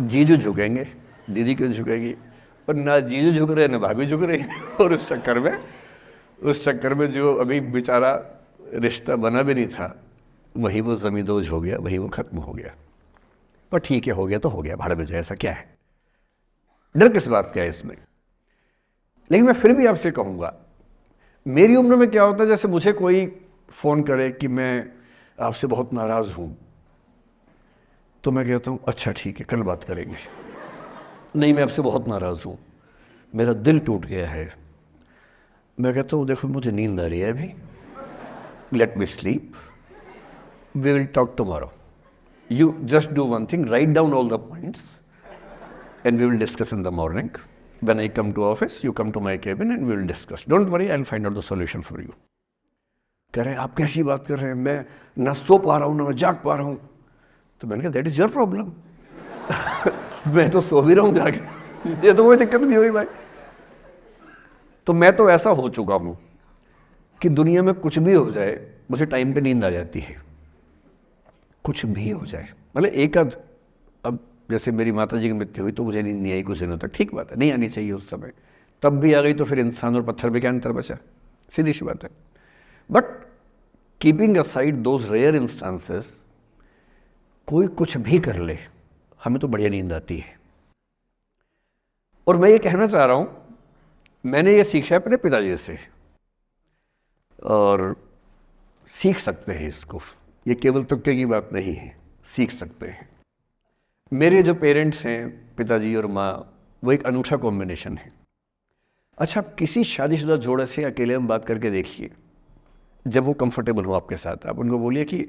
जीजू झुकेंगे, दीदी क्यों झुकेगी, और ना जीजू झुक रहे ना भाभी झुक रही और उस चक्कर में जो अभी बेचारा रिश्ता बना भी नहीं था, वही वो ज़मींदोज़ हो गया, वही वो ख़त्म हो गया। पर ठीक है, हो गया तो हो गया, भाड़ में जाए, ऐसा क्या है, डर किस बात का है इसमें। लेकिन मैं फिर भी आपसे कहूँगा, मेरी उम्र में क्या होता है, जैसे मुझे कोई फ़ोन करे कि मैं आपसे बहुत नाराज़ हूँ, तो मैं कहता हूँ अच्छा ठीक है, कल बात करेंगे। नहीं, मैं आपसे बहुत नाराज़ हूँ, मेरा दिल टूट गया है। मैं कहता हूँ देखो मुझे नींद आ रही है अभी, let me sleep, we will talk tomorrow. You just do one thing, write down all the points and we will discuss in the morning. When I come to office, you come to my cabin and we will discuss. Don't worry, I'll find out the solution for you. कह रहे हैं आप कैसी बात कर रहे हैं, मैं ना सो पा रहा हूँ ना मैं जाग पा रहा हूँ. तो मैंने कहा दैट इज योर प्रॉब्लम. मैं तो सो भी रहा हूँ जाके, ये तो कोई दिक्कत नहीं हुई भाई. तो मैं तो ऐसा हो चुका हूँ कि दुनिया में कुछ भी हो जाए मुझे टाइम पे नींद आ जाती है. कुछ भी हो जाए, मतलब एक आध, अब जैसे मेरी माता जी की मृत्यु हुई तो मुझे नींद नहीं आई कुछ दिनों तक, ठीक बात है, नहीं आनी चाहिए उस समय, तब भी आ गई तो फिर इंसान और पत्थर में क्या अंतर बचा, सीधी सी बात है. But keeping aside those rare instances, कोई कुछ भी कर ले हमें तो बढ़िया नींद आती है. और मैं ये कहना चाह रहा हूँ, मैंने ये सीखा है अपने पिताजी से, और सीख सकते हैं इसको, ये केवल तुक्के की बात नहीं है, सीख सकते हैं. मेरे जो पेरेंट्स हैं, पिताजी और माँ, वो एक अनूठा कॉम्बिनेशन है. अच्छा, आप किसी शादीशुदा जोड़े से अकेले में बात करके देखिए, जब वो कंफर्टेबल हो आपके साथ, आप उनको बोलिए कि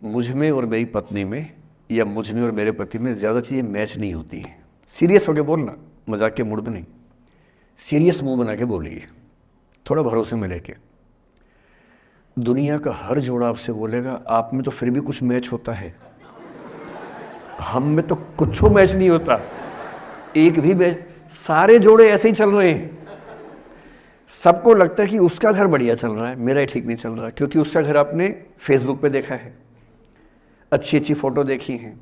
मुझ में और मेरी पत्नी में या मुझ में और मेरे पति में ज़्यादा चीज़ें मैच नहीं होती हैं. सीरियस होकर बोलना, मजाक के मूड में नहीं, सीरियस मुंह बना के बोलिए, थोड़ा भरोसे में लेके. दुनिया का हर जोड़ा आपसे बोलेगा आप में तो फिर भी कुछ मैच होता है, हम में तो कुछ मैच नहीं होता, एक भी मैच. सारे जोड़े ऐसे ही चल रहे हैं. सबको लगता है कि उसका घर बढ़िया चल रहा है, मेरा ही ठीक नहीं चल रहा, क्योंकि उसका घर आपने फेसबुक पे देखा है, अच्छी अच्छी फोटो देखी हैं.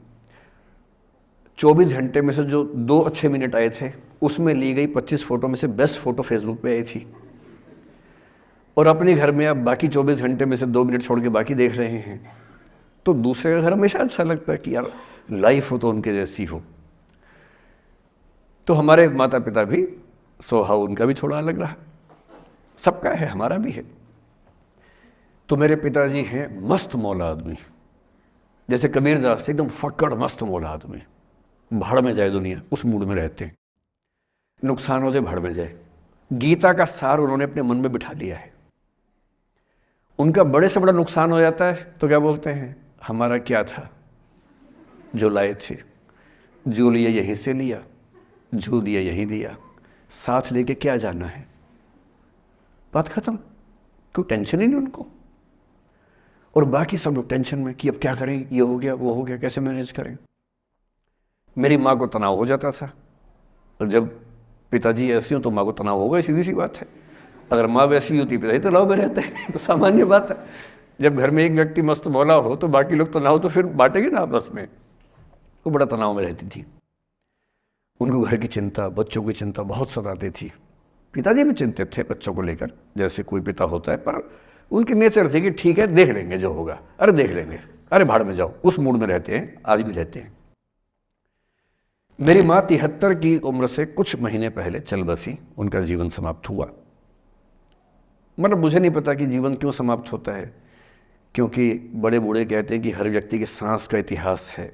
24 घंटे में से जो 2 अच्छे मिनट आए थे, उसमें ली गई 25 फोटो में से बेस्ट फोटो फेसबुक पे आई थी. और अपने घर में आप बाकी 24 घंटे में से 2 मिनट छोड़ के बाकी देख रहे हैं. तो दूसरे का घर हमेशा अच्छा लगता है कि यार लाइफ हो तो उनके जैसी हो. तो हमारे माता पिता भी स्वभाव उनका भी थोड़ा अलग रहा, सबका है, हमारा भी है. तो मेरे पिताजी हैं मस्त मौला आदमी, जैसे कबीरदास एकदम फक्कड़ मस्त मौला आदमी, भाड़ में जाए दुनिया उस मूड में रहते हैं, नुकसान हो जाए भाड़ में जाए. गीता का सार उन्होंने अपने मन में बिठा लिया है. उनका बड़े से बड़ा नुकसान हो जाता है तो क्या बोलते हैं, हमारा क्या था जो लाए थे, जो लिया यहीं से लिया, जो दिया यहीं दिया, साथ लेके क्या जाना है, बात खत्म. कोई टेंशन ही नहीं उनको. और बाकी सब लोग टेंशन में कि अब क्या करें, ये हो गया वो हो गया, कैसे मैनेज करें. मेरी माँ को तनाव हो जाता था, और जब पिताजी ऐसे हो तो माँ को तनाव होगा, सीधी सी बात है. अगर माँ वैसी होती पिताजी तनाव में रहते हैं, तो सामान्य बात है. जब घर में एक व्यक्ति मस्त मौला हो तो बाकी लोग तनाव तो फिर बांटेंगे ना आपस में. वो बड़ा तनाव में रहती थी. उनको घर की चिंता, बच्चों की चिंता बहुत सताती थी. पिताजी भी चिंतित थे बच्चों को लेकर, जैसे कोई पिता होता है, पर उनकी नेचर थी कि ठीक है देख लेंगे जो होगा, अरे देख लेंगे, अरे भाड़ में जाओ, उस मूड में रहते हैं, आज भी रहते हैं. मेरी माँ 73 की उम्र से कुछ महीने पहले चल बसी, उनका जीवन समाप्त हुआ. मतलब मुझे नहीं पता कि जीवन क्यों समाप्त होता है, क्योंकि बड़े बूढ़े कहते हैं कि हर व्यक्ति के सांस का इतिहास है,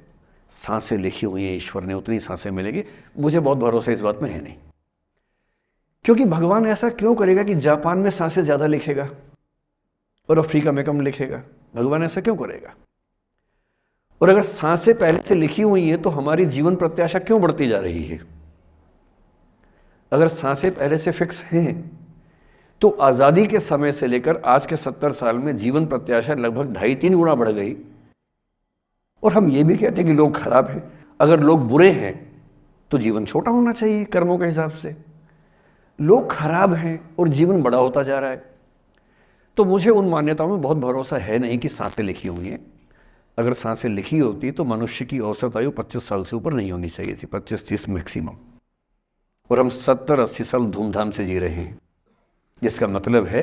सांसें लिखी हुई हैं ईश्वर ने, उतनी सांसें मिलेगी. मुझे बहुत भरोसा इस बात में है नहीं, क्योंकि भगवान ऐसा क्यों करेगा कि जापान में सांसें ज़्यादा लिखेगा और अफ्रीका में कम लिखेगा, भगवान ऐसा क्यों करेगा. और अगर सांसें पहले से लिखी हुई हैं तो हमारी जीवन प्रत्याशा क्यों बढ़ती जा रही है. अगर सांसें पहले से फिक्स हैं तो आज़ादी के समय से लेकर आज के 70 साल में जीवन प्रत्याशा लगभग 2.5-3 गुना बढ़ गई. और हम ये भी कहते हैं कि लोग खराब हैं. अगर लोग बुरे हैं तो जीवन छोटा होना चाहिए कर्मों के हिसाब से. लोग खराब हैं और जीवन बड़ा होता जा रहा है. तो मुझे उन मान्यताओं में बहुत भरोसा है नहीं कि सांसें लिखी हुई हैं. अगर सांसें लिखी होती तो मनुष्य की औसत आयु 25 साल से ऊपर नहीं होनी चाहिए थी, 25-30 मैक्सिमम. और हम 70-80 साल धूमधाम से जी रहे हैं, जिसका मतलब है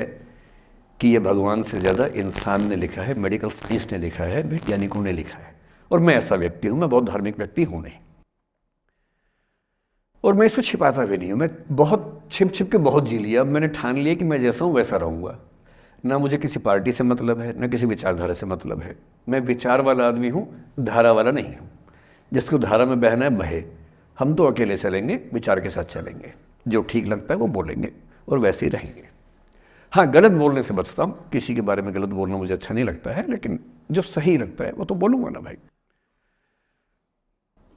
कि ये भगवान से ज़्यादा इंसान ने लिखा है, मेडिकल साइंस ने लिखा है, वैज्ञानिकों ने लिखा है. और मैं ऐसा व्यक्ति हूँ, मैं बहुत धार्मिक व्यक्ति हूँ नहीं, और मैं इसको छिपाता भी नहीं हूँ. मैं बहुत छिप छिप के बहुत जी लिया. अब मैंने ठान लिया कि मैं जैसा हूँ वैसा रहूँगा. ना मुझे किसी पार्टी से मतलब है, ना किसी विचारधारा से मतलब है. मैं विचार वाला आदमी हूँ, धारा वाला नहीं हूँ. जिसको धारा में बहना है बहे. हम तो अकेले चलेंगे, विचार के साथ चलेंगे, जो ठीक लगता है वो बोलेंगे और वैसे ही रहेंगे. हाँ, गलत बोलने से बचता हूँ, किसी के बारे में गलत बोलना मुझे अच्छा नहीं लगता है, लेकिन जो सही लगता है वो तो बोलूँगा ना भाई.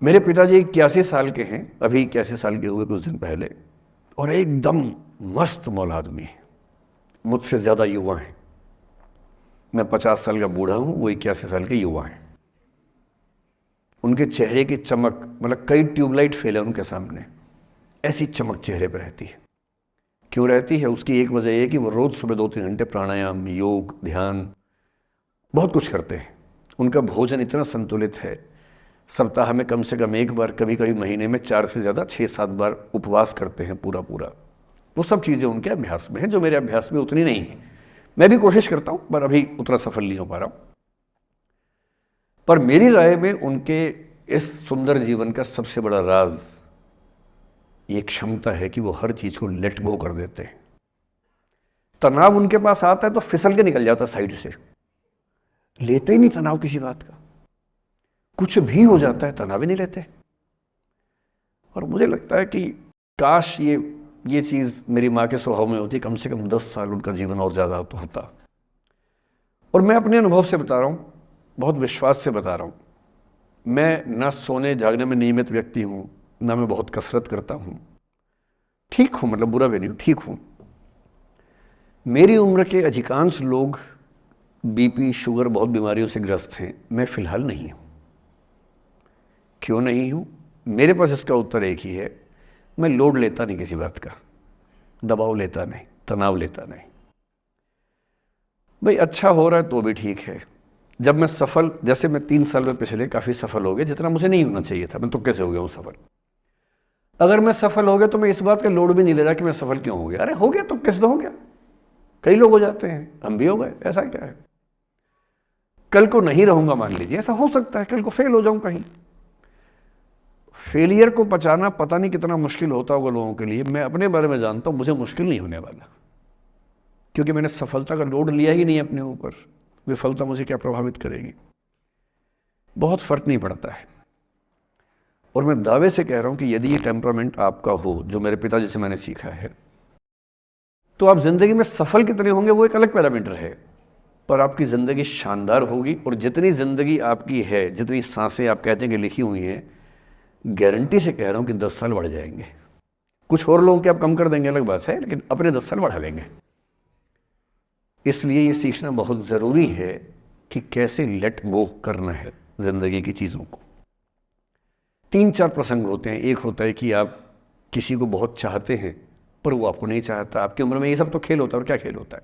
मेरे पिताजी 81 साल के हैं, अभी 81 साल के हुए कुछ दिन पहले, और एकदम मस्त मौला आदमी है, मुझसे ज़्यादा युवा हैं। मैं 50 साल का बूढ़ा हूँ, वो 81 साल के युवा हैं। उनके चेहरे की चमक, मतलब कई ट्यूबलाइट फेल है उनके सामने, ऐसी चमक चेहरे पर रहती है। क्यों रहती है? उसकी एक वजह यह है कि वो रोज़ सुबह 2-3 घंटे प्राणायाम, योग, ध्यान, बहुत कुछ करते हैं। उनका भोजन इतना संतुलित है, सप्ताह में कम से कम एक बार, कभी कभी महीने में 4 से ज़्यादा 6-7 बार उपवास करते हैं पूरा। वो सब चीज़ें उनके अभ्यास में हैं जो मेरे अभ्यास में उतनी नहीं है। मैं भी कोशिश करता हूँ पर अभी उतना सफल नहीं हो पा रहा हूँ। पर मेरी राय में उनके इस सुंदर जीवन का सबसे बड़ा राज ये क्षमता है कि वो हर चीज़ को लेट गो कर देते हैं। तनाव उनके पास आता है तो फिसल के निकल जाता साइड से, लेते ही नहीं तनाव किसी बात का। कुछ भी हो जाता है तनाव ही नहीं लेते। और मुझे लगता है कि काश ये चीज़ मेरी माँ के स्वभाव में होती, कम से कम 10 साल उनका जीवन और ज़्यादा तो होता। और मैं अपने अनुभव से बता रहा हूँ, बहुत विश्वास से बता रहा हूँ। मैं ना सोने जागने में नियमित व्यक्ति हूँ, ना मैं बहुत कसरत करता हूँ। ठीक हूँ, मतलब बुरा भी नहीं हूँ, ठीक हूँ। मेरी उम्र के अधिकांश लोग बीपी, शुगर, बहुत बीमारियों से ग्रस्त हैं। मैं फिलहाल नहीं हूँ। क्यों नहीं हूँ? मेरे पास इसका उत्तर एक ही है, मैं लोड लेता नहीं किसी बात का, दबाव लेता नहीं, तनाव लेता नहीं। भाई अच्छा हो रहा है तो भी ठीक है। जब मैं सफल, जैसे मैं 3 साल में पिछले काफ़ी सफल हो गया, जितना मुझे नहीं होना चाहिए था, मैं तो कैसे हो गया हूँ सफल। अगर मैं सफल हो गया तो मैं इस बात का लोड भी नहीं ले रहा कि मैं सफल क्यों हो गया। अरे हो गया तो कैसे हो गया, कई लोग हो जाते हैं, हम भी हो गए, ऐसा क्या है। कल को नहीं रहूंगा, मान लीजिए, ऐसा हो सकता है, कल को फेल हो जाऊं कहीं। फेलियर को पचाना पता नहीं कितना मुश्किल होता होगा लोगों के लिए। मैं अपने बारे में जानता हूं, मुझे मुश्किल नहीं होने वाला, क्योंकि मैंने सफलता का लोड लिया ही नहीं अपने ऊपर। विफलता मुझे क्या प्रभावित करेगी, बहुत फर्क नहीं पड़ता है। और मैं दावे से कह रहा हूं कि यदि ये टेम्परामेंट आपका हो, जो मेरे पिताजी से मैंने सीखा है, तो आप जिंदगी में सफल कितने होंगे वो एक अलग पैरामीटर है, पर आपकी ज़िंदगी शानदार होगी। और जितनी ज़िंदगी आपकी है, जितनी सांसें आप कहते हैं कि लिखी हुई हैं, गारंटी से कह रहा हूँ कि 10 साल बढ़ जाएंगे। कुछ और लोगों के आप कम कर देंगे अलग बात है, लेकिन अपने 10 साल बढ़ा लेंगे। इसलिए ये सीखना बहुत ज़रूरी है कि कैसे लेट गो करना है ज़िंदगी की चीज़ों को। 3-4 प्रसंग होते हैं। एक होता है कि आप किसी को बहुत चाहते हैं पर वो आपको नहीं चाहता। आपकी उम्र में ये सब तो खेल होता है, और क्या खेल होता है।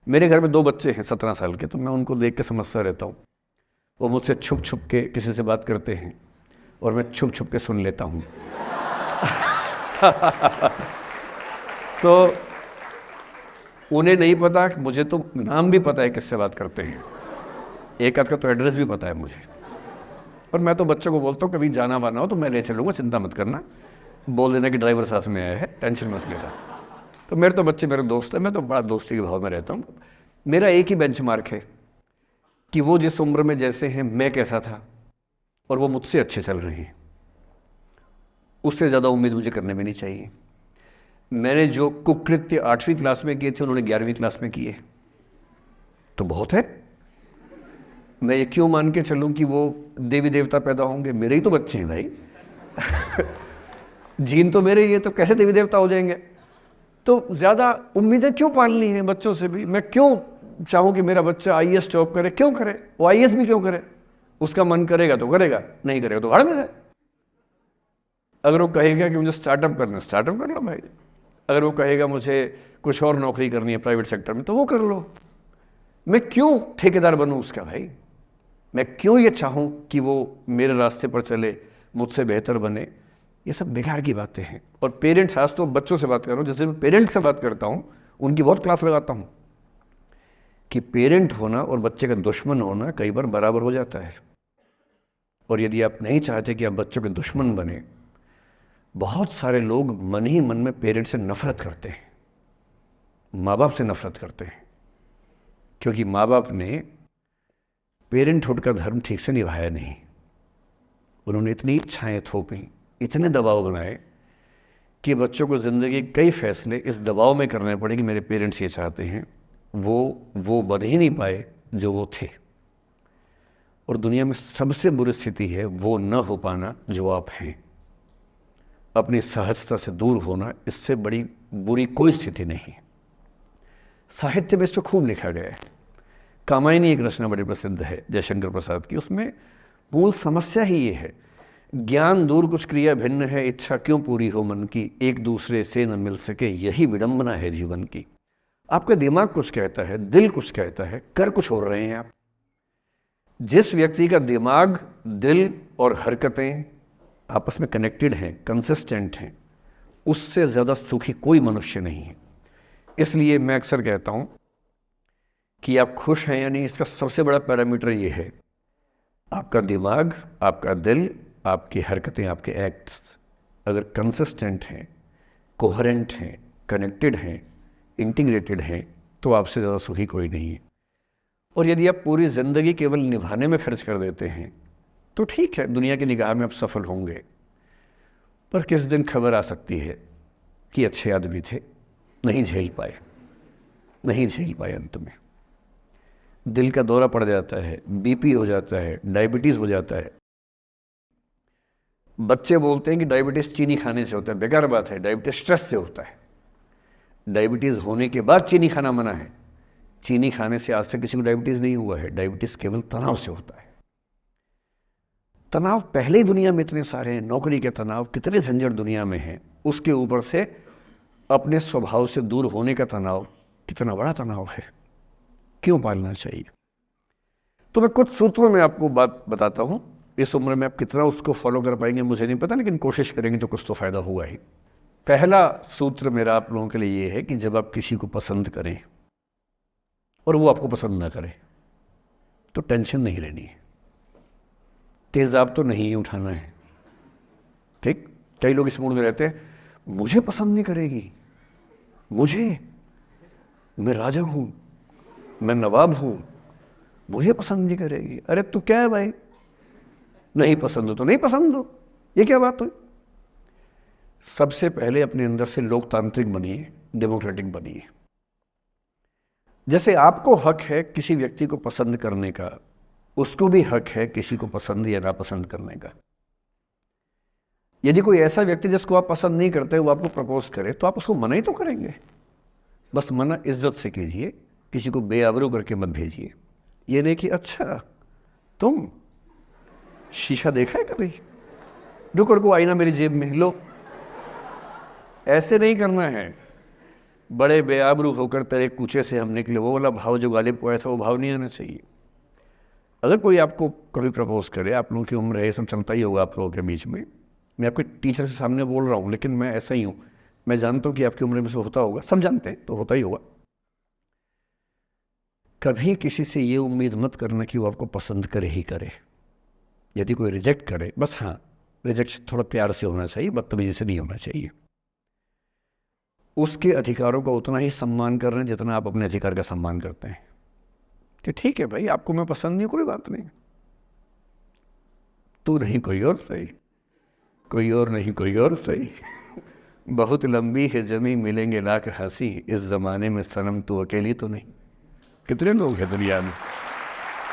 मेरे घर में 2 बच्चे हैं 17 साल के, तो मैं उनको देख के समझता रहता हूँ। वो मुझसे छुप छुप के किसी से बात करते हैं और मैं छुप छुप के सुन लेता हूँ। तो उन्हें नहीं पता, मुझे तो नाम भी पता है किससे बात करते हैं, एक आध का तो एड्रेस भी पता है मुझे। और मैं तो बच्चों को बोलता हूँ कभी जाना वाना हो तो मैं ले चलूँगा, चिंता मत करना, बोल देना कि ड्राइवर साथ में आया है, टेंशन मत लेना। तो मेरे तो बच्चे मेरे दोस्त हैं, मैं तो बड़ा दोस्ती के भाव में रहता हूँ। मेरा एक ही बेंचमार्क है कि वो जिस उम्र में जैसे हैं मैं कैसा था, और वो मुझसे अच्छे चल रहे हैं। उससे ज़्यादा उम्मीद मुझे करने में नहीं चाहिए। मैंने जो कुकृत्य 8वीं क्लास में किए थे उन्होंने 11वीं क्लास में किए, तो बहुत है। मैं ये क्यों मान के चलूँ कि वो देवी देवता पैदा होंगे? मेरे ही तो बच्चे हैं भाई। जीन तो मेरे ही है, तो कैसे देवी देवता हो जाएंगे? तो ज़्यादा उम्मीदें क्यों पालनी है बच्चों से भी? मैं क्यों चाहूँ कि मेरा बच्चा IAS जॉब करे? क्यों करे? वो IAS भी क्यों करे? उसका मन करेगा तो करेगा, नहीं करेगा तो भाड़ में जाए। अगर वो कहेगा कि मुझे स्टार्टअप करना है, स्टार्टअप कर लो भाई। अगर वो कहेगा मुझे कुछ और नौकरी करनी है प्राइवेट सेक्टर में, तो वो कर लो। मैं क्यों ठेकेदार बनूं उसका भाई? मैं क्यों ये चाहूँ कि वो मेरे रास्ते पर चले, मुझसे बेहतर बने? ये सब बेकार की बातें हैं। और पेरेंट्स, आज तो बच्चों से बात कर रहा हूँ, जैसे मैं पेरेंट्स से बात करता हूँ उनकी बहुत क्लास लगाता हूँ कि पेरेंट होना और बच्चे का दुश्मन होना कई बार बराबर हो जाता है। और यदि आप नहीं चाहते कि आप बच्चों के दुश्मन बने, बहुत सारे लोग मन ही मन में पेरेंट से नफरत करते हैं, माँ बाप से नफरत करते हैं, क्योंकि माँ बाप ने पेरेंटहुड का धर्म ठीक से निभाया नहीं। उन्होंने इतनी इच्छाएं थोपी, इतने दबाव बनाए कि बच्चों को ज़िंदगी कई फैसले इस दबाव में करने पड़े कि मेरे पेरेंट्स ये चाहते हैं, वो बन ही नहीं पाए जो वो थे। और दुनिया में सबसे बुरी स्थिति है वो न हो पाना जो आप हैं। अपनी सहजता से दूर होना, इससे बड़ी बुरी कोई स्थिति नहीं। साहित्य में इस पर खूब लिखा गया है। कामायनी एक रचना बड़ी प्रसिद्ध है जयशंकर प्रसाद की, उसमें मूल समस्या ही ये है, ज्ञान दूर कुछ क्रिया भिन्न है, इच्छा क्यों पूरी हो मन की, एक दूसरे से न मिल सके यही विडंबना है जीवन की। आपका दिमाग कुछ कहता है, दिल कुछ कहता है, कर कुछ हो रहे हैं आप। जिस व्यक्ति का दिमाग, दिल और हरकतें आपस में कनेक्टेड हैं, कंसिस्टेंट हैं, उससे ज़्यादा सुखी कोई मनुष्य नहीं है। इसलिए मैं अक्सर कहता हूँ कि आप खुश हैं या नहीं, इसका सबसे बड़ा पैरामीटर ये है, आपका दिमाग, आपका दिल, आपकी हरकतें, आपके एक्ट्स अगर कंसिस्टेंट हैं, कोहेरेंट हैं, कनेक्टेड हैं, इंटीग्रेटेड हैं, तो आपसे ज़्यादा सुखी कोई नहीं है। और यदि आप पूरी ज़िंदगी केवल निभाने में खर्च कर देते हैं तो ठीक है, दुनिया की निगाह में आप सफल होंगे, पर किस दिन खबर आ सकती है कि अच्छे आदमी थे, नहीं झेल पाए, नहीं झेल पाए, अंत में दिल का दौरा पड़ जाता है, बीपी हो जाता है, डायबिटीज़ हो जाता है। बच्चे बोलते हैं कि डायबिटीज़ चीनी खाने से होता है, बेकार बात है, डायबिटीज़ स्ट्रेस से होता है। डायबिटीज़ होने के बाद चीनी खाना मना है। चीनी खाने से आज तक किसी को डायबिटीज़ नहीं हुआ है। डायबिटीज़ केवल तनाव से होता है। तनाव पहले ही दुनिया में इतने सारे हैं, नौकरी के तनाव, कितने झंझट दुनिया में हैं, उसके ऊपर से अपने स्वभाव से दूर होने का तनाव, कितना बड़ा तनाव है, क्यों पालना चाहिए। तो मैं कुछ सूत्रों में आपको बात बताता हूँ। इस उम्र में आप कितना उसको फॉलो कर पाएंगे मुझे नहीं पता, लेकिन कोशिश करेंगे तो कुछ तो फ़ायदा होगा ही। पहला सूत्र मेरा आप लोगों के लिए ये है कि जब आप किसी को पसंद करें और वो आपको पसंद ना करे तो टेंशन नहीं लेनी है, तेज़ाब तो नहीं उठाना है। ठीक, कई लोग इस मूड में रहते हैं, मुझे पसंद नहीं करेगी, मुझे, मैं राजा हूँ, मैं नवाब हूँ, मुझे पसंद नहीं करेगी। अरे तू क्या है भाई, नहीं पसंद हो तो नहीं पसंद हो, ये क्या बात हुई। सबसे पहले अपने अंदर से लोकतांत्रिक बनिए, डेमोक्रेटिक बनिए। जैसे आपको हक है किसी व्यक्ति को पसंद करने का, उसको भी हक है किसी को पसंद या नापसंद करने का। यदि कोई ऐसा व्यक्ति जिसको आप पसंद नहीं करते वो आपको प्रपोज करे तो आप उसको मना ही तो करेंगे। बस मना इज्जत से कीजिए, किसी को बेआबरू करके मत भेजिए। ये नहीं कि अच्छा तुम शीशा देखा है कभी, रुको आईना मेरी जेब में लो, ऐसे नहीं करना है। बड़े बेआबरू होकर तेरे कूचे से हम निकले, वो वाला भाव जो गालिब को आया था वो भाव नहीं आना चाहिए। अगर कोई आपको कभी प्रपोज करे, आप लोगों की उम्र है, ये सब चलता ही होगा आप लोगों के बीच में, मैं आपके टीचर से सामने बोल रहा हूँ, लेकिन मैं ऐसा ही हूँ, मैं जानता हूँ कि आपकी उम्र में से होता होगा, सब जानते हैं तो होता ही होगा। कभी किसी से ये उम्मीद मत करना कि वो आपको पसंद करे ही करे। यदि कोई रिजेक्ट करे, बस हाँ, रिजेक्शन थोड़ा प्यार से होना चाहिए, बदतमीजी से नहीं होना चाहिए। उसके अधिकारों का उतना ही सम्मान कर रहे हैं जितना आप अपने अधिकार का सम्मान करते हैं। कि ठीक है भाई, आपको मैं पसंद नहीं, कोई बात नहीं, तू नहीं कोई और सही, कोई और नहीं कोई और सही, बहुत लंबी है जमी मिलेंगे लाख हंसी, इस ज़माने में सनम तू अकेली तो नहीं। कितने लोग हैं दुनिया में,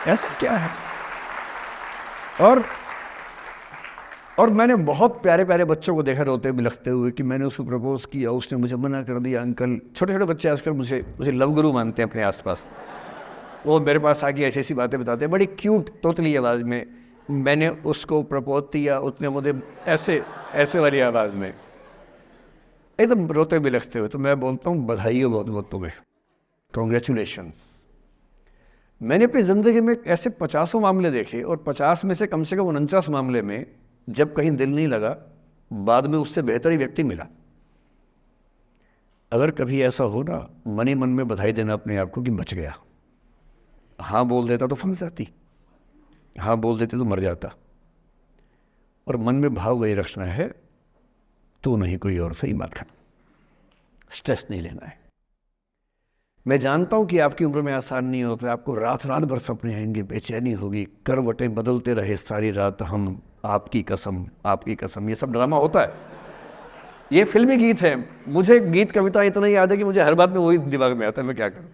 ऐसा क्या है। और मैंने बहुत प्यारे प्यारे बच्चों को देखा रोते बिलखते हुए कि मैंने उसको प्रपोज किया, उसने मुझे मना कर दिया। अंकल, छोटे छोटे बच्चे आजकल मुझे लव गुरु मानते हैं अपने आसपास। वो मेरे पास आके ऐसी ऐसी बातें बताते हैं, बड़ी क्यूट तोतली आवाज़ में, मैंने उसको प्रपोज किया, उसने मुझे ऐसे वाली आवाज़ में एकदम रोते बिलखते हुए। तो मैं बोलता हूँ बधाई हो बहुत बहुत तुम्हें, कॉन्ग्रेचुलेशन। मैंने अपनी ज़िंदगी में ऐसे 50 मामले देखे और 50 में से कम 49 मामले में जब कहीं दिल नहीं लगा, बाद में उससे बेहतर ही व्यक्ति मिला। अगर कभी ऐसा हो ना, मन ही मन में बधाई देना अपने आप को कि बच गया। हाँ बोल देता तो फंस जाती, हाँ बोल देते तो मर जाता। और मन में भाव वही रखना है, तू नहीं कोई और सही बात खाना, स्ट्रेस नहीं लेना है। मैं जानता हूँ कि आपकी उम्र में आसान नहीं होता, आपको रात रात भर सपने आएंगे, बेचैनी होगी, करवटें बदलते रहे सारी रात हम, आपकी कसम आपकी कसम, ये सब ड्रामा होता है। ये फिल्मी गीत है, मुझे गीत कविता इतना याद है कि मुझे हर बात में वही दिमाग में आता है, मैं क्या करूँ।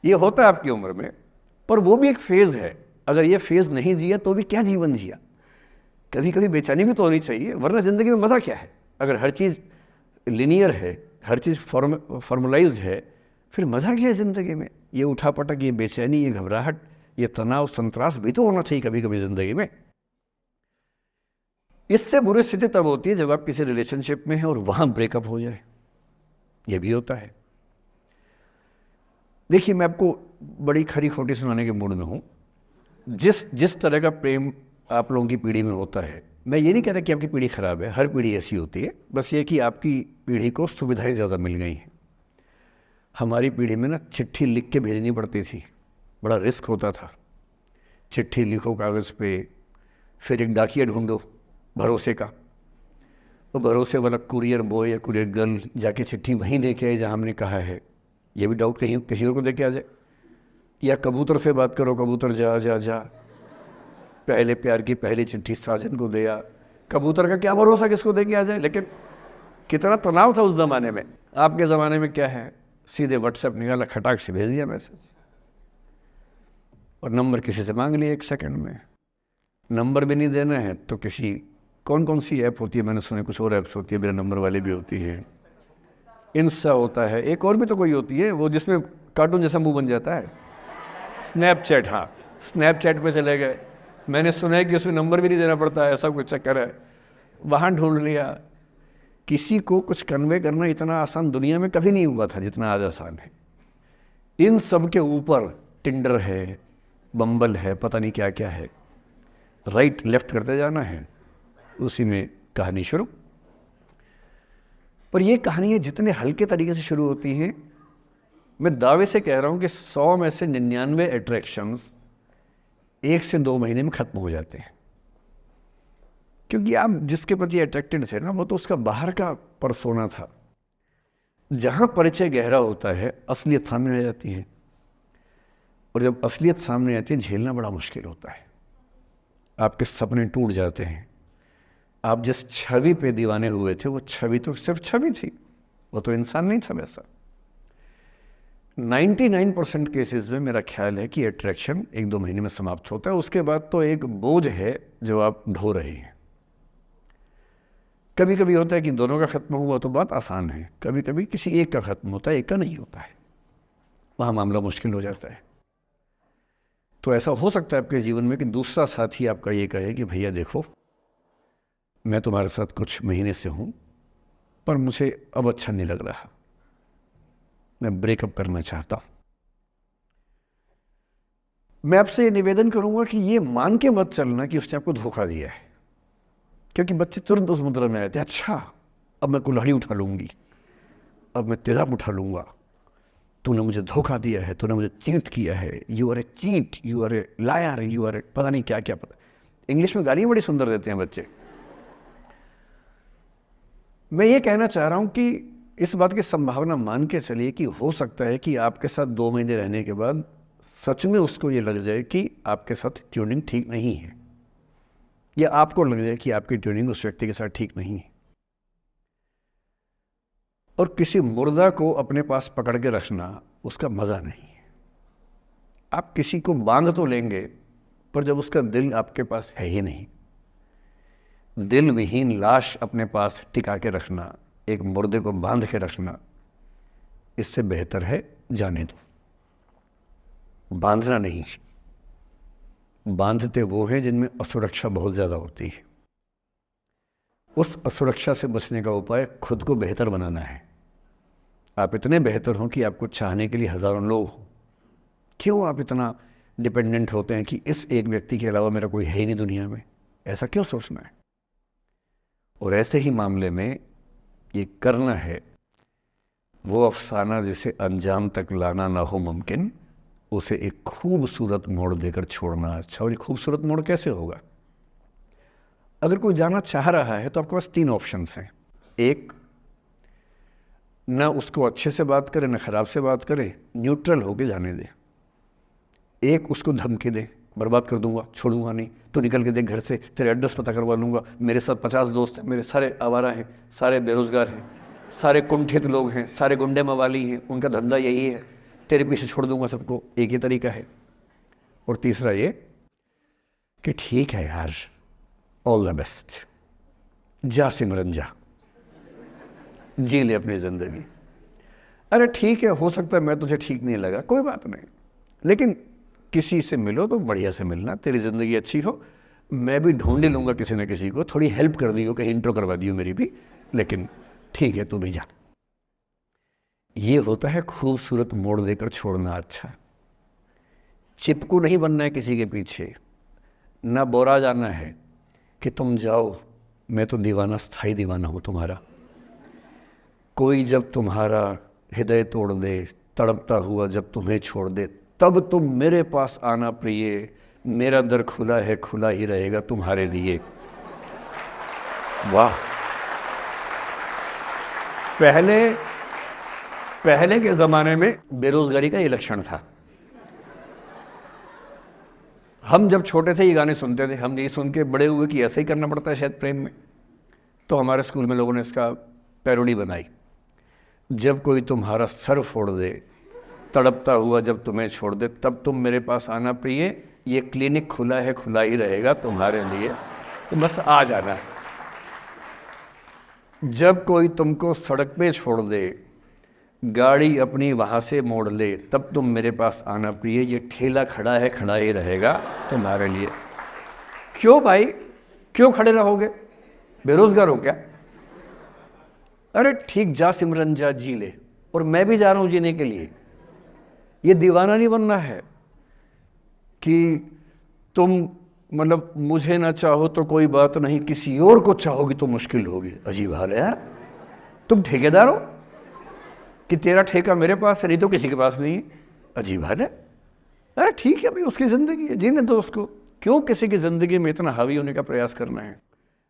ये होता है आपकी उम्र में, पर वो भी एक फेज़ है। अगर ये फेज़ नहीं जिया तो भी क्या जीवन जिया। कभी कभी बेचैनी भी तो होनी चाहिए, वरना ज़िंदगी में मज़ा क्या है। अगर हर चीज़ लिनियर है, हर चीज़ फॉर्मलाइज्ड है, फिर मज़ा क्या है ज़िंदगी में। ये उठापटक, ये बेचैनी, ये घबराहट, ये तनाव, संतरास भी तो होना चाहिए कभी कभी ज़िंदगी में। इससे बुरी स्थिति तब होती है जब आप किसी रिलेशनशिप में हैं और वहाँ ब्रेकअप हो जाए, ये भी होता है। देखिए, मैं आपको बड़ी खरी खोटी सुनाने के मूड में हूँ। जिस तरह का प्रेम आप लोगों की पीढ़ी में होता है, मैं ये नहीं कह रहा कि आपकी पीढ़ी ख़राब है, हर पीढ़ी ऐसी होती है, बस ये कि आपकी पीढ़ी को सुविधाएं ज़्यादा मिल गई हैं। हमारी पीढ़ी में ना चिट्ठी लिख के भेजनी पड़ती थी, बड़ा रिस्क होता था। चिट्ठी लिखो कागज़ पे, फिर एक डाकिया ढूंढो भरोसे का, तो भरोसे वाला कुरियर बॉय या कुरियर गर्ल जाके चिट्ठी वहीं दे के आए जहाँ हमने कहा है। ये भी डाउट कहीं किसी और को दे के आ जाए। या कबूतर से बात करो, कबूतर जा जा जा, पहले प्यार की पहली चिट्ठी साजन को दिया। कबूतर का क्या भरोसा किसको दे के आ जाए। लेकिन कितना तनाव था उस ज़माने में। आपके ज़माने में क्या है, सीधे व्हाट्सएप निकाला, खटाक से भेज दिया मैसेज, और नंबर किसी से मांग लिया 1 सेकंड में। नंबर भी नहीं देना है तो किसी कौन सी ऐप होती है, मैंने सुना कुछ और ऐप्स होती है, मेरे नंबर वाली भी होती है, इंस्टा होता है, एक और भी तो कोई होती है वो जिसमें कार्टून जैसा मुंह बन जाता है, स्नैपचैट। हाँ, स्नैपचैट पे चले गए। मैंने सुना है कि उसमें नंबर भी नहीं देना पड़ता है, ऐसा कुछ चक्कर है। वहाँ ढूंढ लिया। किसी को कुछ कन्वे करना इतना आसान दुनिया में कभी नहीं हुआ था जितना आज आसान है। इन सब के ऊपर टिंडर है, बम्बल है, पता नहीं क्या क्या है, राइट लेफ्ट करते जाना है, उसी में कहानी शुरू। पर ये कहानियाँ जितने हल्के तरीके से शुरू होती हैं, मैं दावे से कह रहा हूँ कि 100 में से 99 अट्रैक्शंस 1 से 2 महीने में ख़त्म हो जाते हैं। क्योंकि आप जिसके प्रति अट्रैक्टेड थे ना, वो तो उसका बाहर का परसोना था। जहाँ परिचय गहरा होता है, असलियत सामने आ जाती है, और जब असलियत सामने आती है झेलना बड़ा मुश्किल होता है। आपके सपने टूट जाते हैं। आप जिस छवि पे दीवाने हुए थे, वो छवि तो सिर्फ छवि थी, वो तो इंसान नहीं था वैसा। 99% केसेस में मेरा ख्याल है कि अट्रैक्शन 1-2 महीने में समाप्त होता है। उसके बाद तो एक बोझ है जो आप ढो रहे हैं। कभी कभी होता है कि दोनों का ख़त्म हुआ तो बात आसान है, कभी कभी किसी एक का ख़त्म होता है, एक का नहीं होता है, वहाँ मामला मुश्किल हो जाता है। तो ऐसा हो सकता है आपके जीवन में कि दूसरा साथी आपका ये कहे कि भैया देखो, मैं तुम्हारे साथ कुछ महीने से हूँ, पर मुझे अब अच्छा नहीं लग रहा, मैं ब्रेकअप करना चाहता हूँ। मैं आपसे ये निवेदन करूँगा कि ये मान के मत चलना कि उसने आपको धोखा दिया है, क्योंकि बच्चे तुरंत उस मुद्रा में आए थे, अच्छा अब मैं कुल्हाड़ी उठा लूँगी, अब मैं तेज़ाब उठा लूँगा, तूने मुझे धोखा दिया है, तूने मुझे चीट किया है, you are a cheat, you are a liar, you are a पता नहीं क्या क्या। पता इंग्लिश में गालियाँ बड़ी सुंदर देते हैं बच्चे। मैं ये कहना चाह रहा हूँ कि इस बात की संभावना मान के चलिए कि हो सकता है कि आपके साथ 2 महीने रहने के बाद सच में उसको ये लग जाए कि आपके साथ ट्यूनिंग ठीक नहीं है, या आपको लग जाए कि आपकी ट्यूनिंग उस व्यक्ति के साथ ठीक नहीं है। और किसी मुर्दा को अपने पास पकड़ के रखना उसका मज़ा नहीं है। आप किसी को बांध तो लेंगे, पर जब उसका दिल आपके पास है ही नहीं, दिल विहीन लाश अपने पास टिका के रखना, एक मुर्दे को बांध के रखना, इससे बेहतर है जाने दो। बांधना नहीं, बांधते वो हैं जिनमें असुरक्षा बहुत ज़्यादा होती है। उस असुरक्षा से बचने का उपाय खुद को बेहतर बनाना है। आप इतने बेहतर हों कि आपको चाहने के लिए हज़ारों लोग हों। क्यों आप इतना डिपेंडेंट होते हैं कि इस एक व्यक्ति के अलावा मेरा कोई है ही नहीं दुनिया में, ऐसा क्यों सोचना है। और ऐसे ही मामले में ये करना है वो अफसाना जिसे अंजाम तक लाना ना हो मुमकिन, उसे एक खूबसूरत मोड़ देकर छोड़ना अच्छा। और ये खूबसूरत मोड़ कैसे होगा? अगर कोई जाना चाह रहा है तो आपके पास 3 ऑप्शंस हैं। एक, ना उसको अच्छे से बात करे, ना ख़राब से बात करे, न्यूट्रल होके जाने दे। एक, उसको धमकी दे, बर्बाद कर दूंगा, छोड़ूंगा नहीं, तो निकल के देख घर से, तेरे एड्रेस पता करवा लूँगा, मेरे साथ 50 दोस्त हैं, मेरे सारे आवारा हैं, सारे बेरोज़गार हैं, सारे कुंठित लोग हैं, सारे गुंडे मवाली हैं, उनका धंधा यही है, तेरे पीछे छोड़ दूंगा सबको। एक ये तरीका है। और तीसरा ये कि ठीक है यार, ऑल द बेस्ट, जा सिमरन जा, जी ले अपनी ज़िंदगी। अरे ठीक है, हो सकता है मैं तुझे ठीक नहीं लगा, कोई बात नहीं, लेकिन किसी से मिलो तो बढ़िया से मिलना, तेरी ज़िंदगी अच्छी हो। मैं भी ढूंढ ही लूँगा किसी न किसी को, थोड़ी हेल्प कर दियो, कहीं इंट्रो करवा दियो मेरी भी, लेकिन ठीक है तू भी जा। ये होता है खूबसूरत मोड़ देकर छोड़ना। अच्छा, चिपकू नहीं बनना है किसी के पीछे, ना बोरा जाना है कि तुम जाओ, मैं तो दीवाना, स्थाई दीवाना हूँ तुम्हारा। कोई जब तुम्हारा हृदय तोड़ दे, तड़पता हुआ जब तुम्हें छोड़ दे, तब तुम मेरे पास आना प्रिय, मेरा दर खुला है, खुला ही रहेगा तुम्हारे लिए। वाह। पहले के ज़माने में बेरोज़गारी का ये लक्षण था। हम जब छोटे थे ये गाने सुनते थे, हम ये सुन के बड़े हुए कि ऐसे ही करना पड़ता है शायद प्रेम में। तो हमारे स्कूल में लोगों ने इसका पैरोडी बनाई, जब कोई तुम्हारा सर फोड़ दे, तड़पता हुआ जब तुम्हें छोड़ दे, तब तुम मेरे पास आना प्रिय, ये क्लिनिक खुला है, खुला ही रहेगा तुम्हारे लिए, तो बस आ जाना। जब कोई तुमको सड़क पे छोड़ दे, गाड़ी अपनी वहाँ से मोड़ ले, तब तुम मेरे पास आना प्रिय, ये ठेला खड़ा है, खड़ा ही रहेगा तुम्हारे लिए। क्यों भाई, क्यों खड़े रहोगे, बेरोजगार हो क्या? अरे ठीक, जा सिमरन जा, जी ले, और मैं भी जा रहा हूँ जीने के लिए। ये दीवाना नहीं बनना है कि तुम मतलब मुझे ना चाहो तो कोई बात नहीं, किसी और को चाहोगी तो मुश्किल होगी। अजीब हाल है यार, तुम ठेकेदार हो कि तेरा ठेका मेरे पास है, नहीं तो किसी के पास नहीं है। अजीब हाल है। अरे ठीक है भाई, उसकी ज़िंदगी है, जीने दो उसको। क्यों किसी की ज़िंदगी में इतना हावी होने का प्रयास करना है?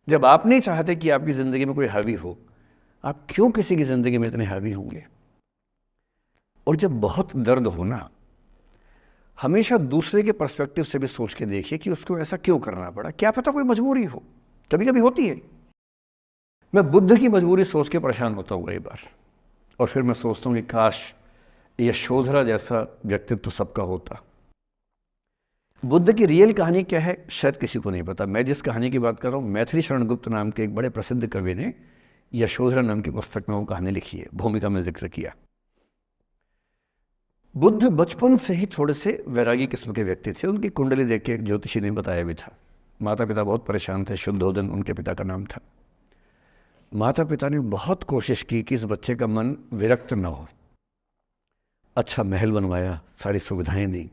जब आप नहीं चाहते कि आपकी ज़िंदगी में कोई हावी हो, आप क्यों किसी की ज़िंदगी में इतने हावी होंगे? और जब बहुत दर्द हो ना, हमेशा दूसरे के पर्सपेक्टिव से भी सोच के देखिए कि उसको ऐसा क्यों करना पड़ा। क्या पता कोई मजबूरी हो, कभी कभी होती है। मैं बुद्ध की मजबूरी सोच के परेशान होता हूँ कई बार, और फिर मैं सोचता हूँ कि काश यशोधरा जैसा व्यक्तित्व सबका होता। बुद्ध की रियल कहानी क्या है शायद किसी को नहीं पता। मैं जिस कहानी की बात कर रहा हूँ, मैथिली शरण गुप्त नाम के एक बड़े प्रसिद्ध कवि ने यशोधरा नाम की पुस्तक में वो कहानी लिखी है, भूमिका में जिक्र किया। बुद्ध बचपन से ही थोड़े से वैरागी किस्म के व्यक्ति थे। उनकी कुंडली देख के एक ज्योतिषी ने बताया भी था। माता पिता बहुत परेशान थे, शुद्धोदन उनके पिता का नाम था। माता पिता ने बहुत कोशिश की कि इस बच्चे का मन विरक्त न हो। अच्छा महल बनवाया, सारी सुविधाएं दी।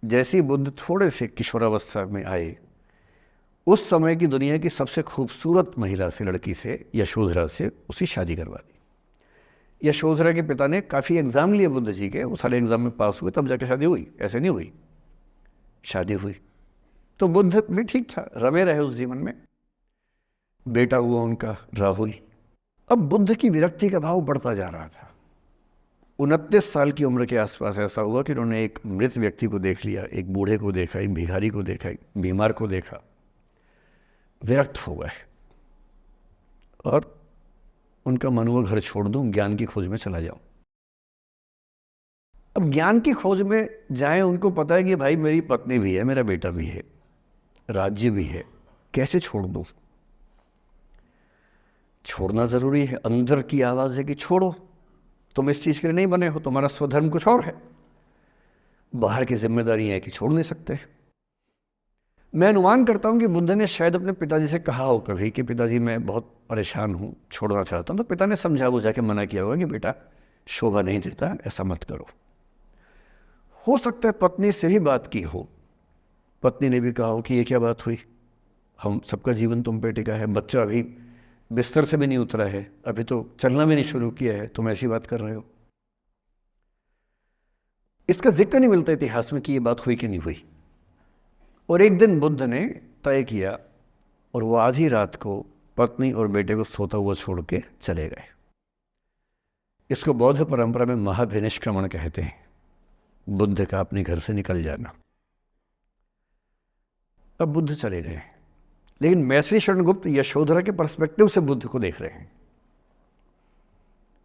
जैसे ही बुद्ध थोड़े से किशोरावस्था में आए, उस समय की दुनिया की सबसे खूबसूरत महिला से, लड़की से, यशोधरा से उसकी शादी करवा दी। यशोधरा के पिता ने काफ़ी एग्ज़ाम लिए बुद्ध जी के, वो सारे एग्ज़ाम में पास हुए, तब जाके शादी हुई, ऐसे नहीं हुई। शादी हुई तो बुद्ध भी ठीक था, रमे रहे उस जीवन में। बेटा हुआ उनका राहुल। अब बुद्ध की विरक्ति का भाव बढ़ता जा रहा था। 29 साल की उम्र के आसपास ऐसा हुआ कि उन्होंने एक मृत व्यक्ति को देख लिया, एक बूढ़े को देखा, एक भिखारी को देखा, एक बीमार को देखा। विरक्त हो गए और उनका मन हुआ घर छोड़ दूं, ज्ञान की खोज में चला जाऊं। अब ज्ञान की खोज में जाएं, उनको पता है कि भाई मेरी पत्नी भी है, मेरा बेटा भी है, राज्य भी है, कैसे छोड़ दूं? छोड़ना जरूरी है। अंदर की आवाज़ है कि छोड़ो, तुम इस चीज़ के लिए नहीं बने हो, तुम्हारा स्वधर्म कुछ और है। बाहर की जिम्मेदारी है कि छोड़ नहीं सकते। मैं अनुमान करता हूँ कि बुद्ध ने शायद अपने पिताजी से कहा हो कभी कि पिताजी मैं बहुत परेशान हूँ, छोड़ना चाहता हूँ। तो पिता ने समझा बुझा के मना किया होगा कि बेटा शोभा नहीं देता, ऐसा मत करो। हो सकता है पत्नी से भी बात की हो, पत्नी ने भी कहा हो कि ये क्या बात हुई, हम सबका जीवन तुम पे टिका है, बच्चा अभी बिस्तर से भी नहीं उतरा है, अभी तो चलना भी नहीं शुरू किया है, तुम ऐसी बात कर रहे हो। इसका जिक्र नहीं मिलता इतिहास में कि ये बात हुई कि नहीं हुई। और एक दिन बुद्ध ने तय किया और वो आधी रात को पत्नी और बेटे को सोता हुआ छोड़ के चले गए। इसको बौद्ध परंपरा में महाभिनिष्क्रमण कहते हैं। बुद्ध का अपने घर से निकल जाना। अब बुद्ध चले गए, लेकिन मैथिली शरण गुप्त यशोधरा के पर्सपेक्टिव से बुद्ध को देख रहे हैं।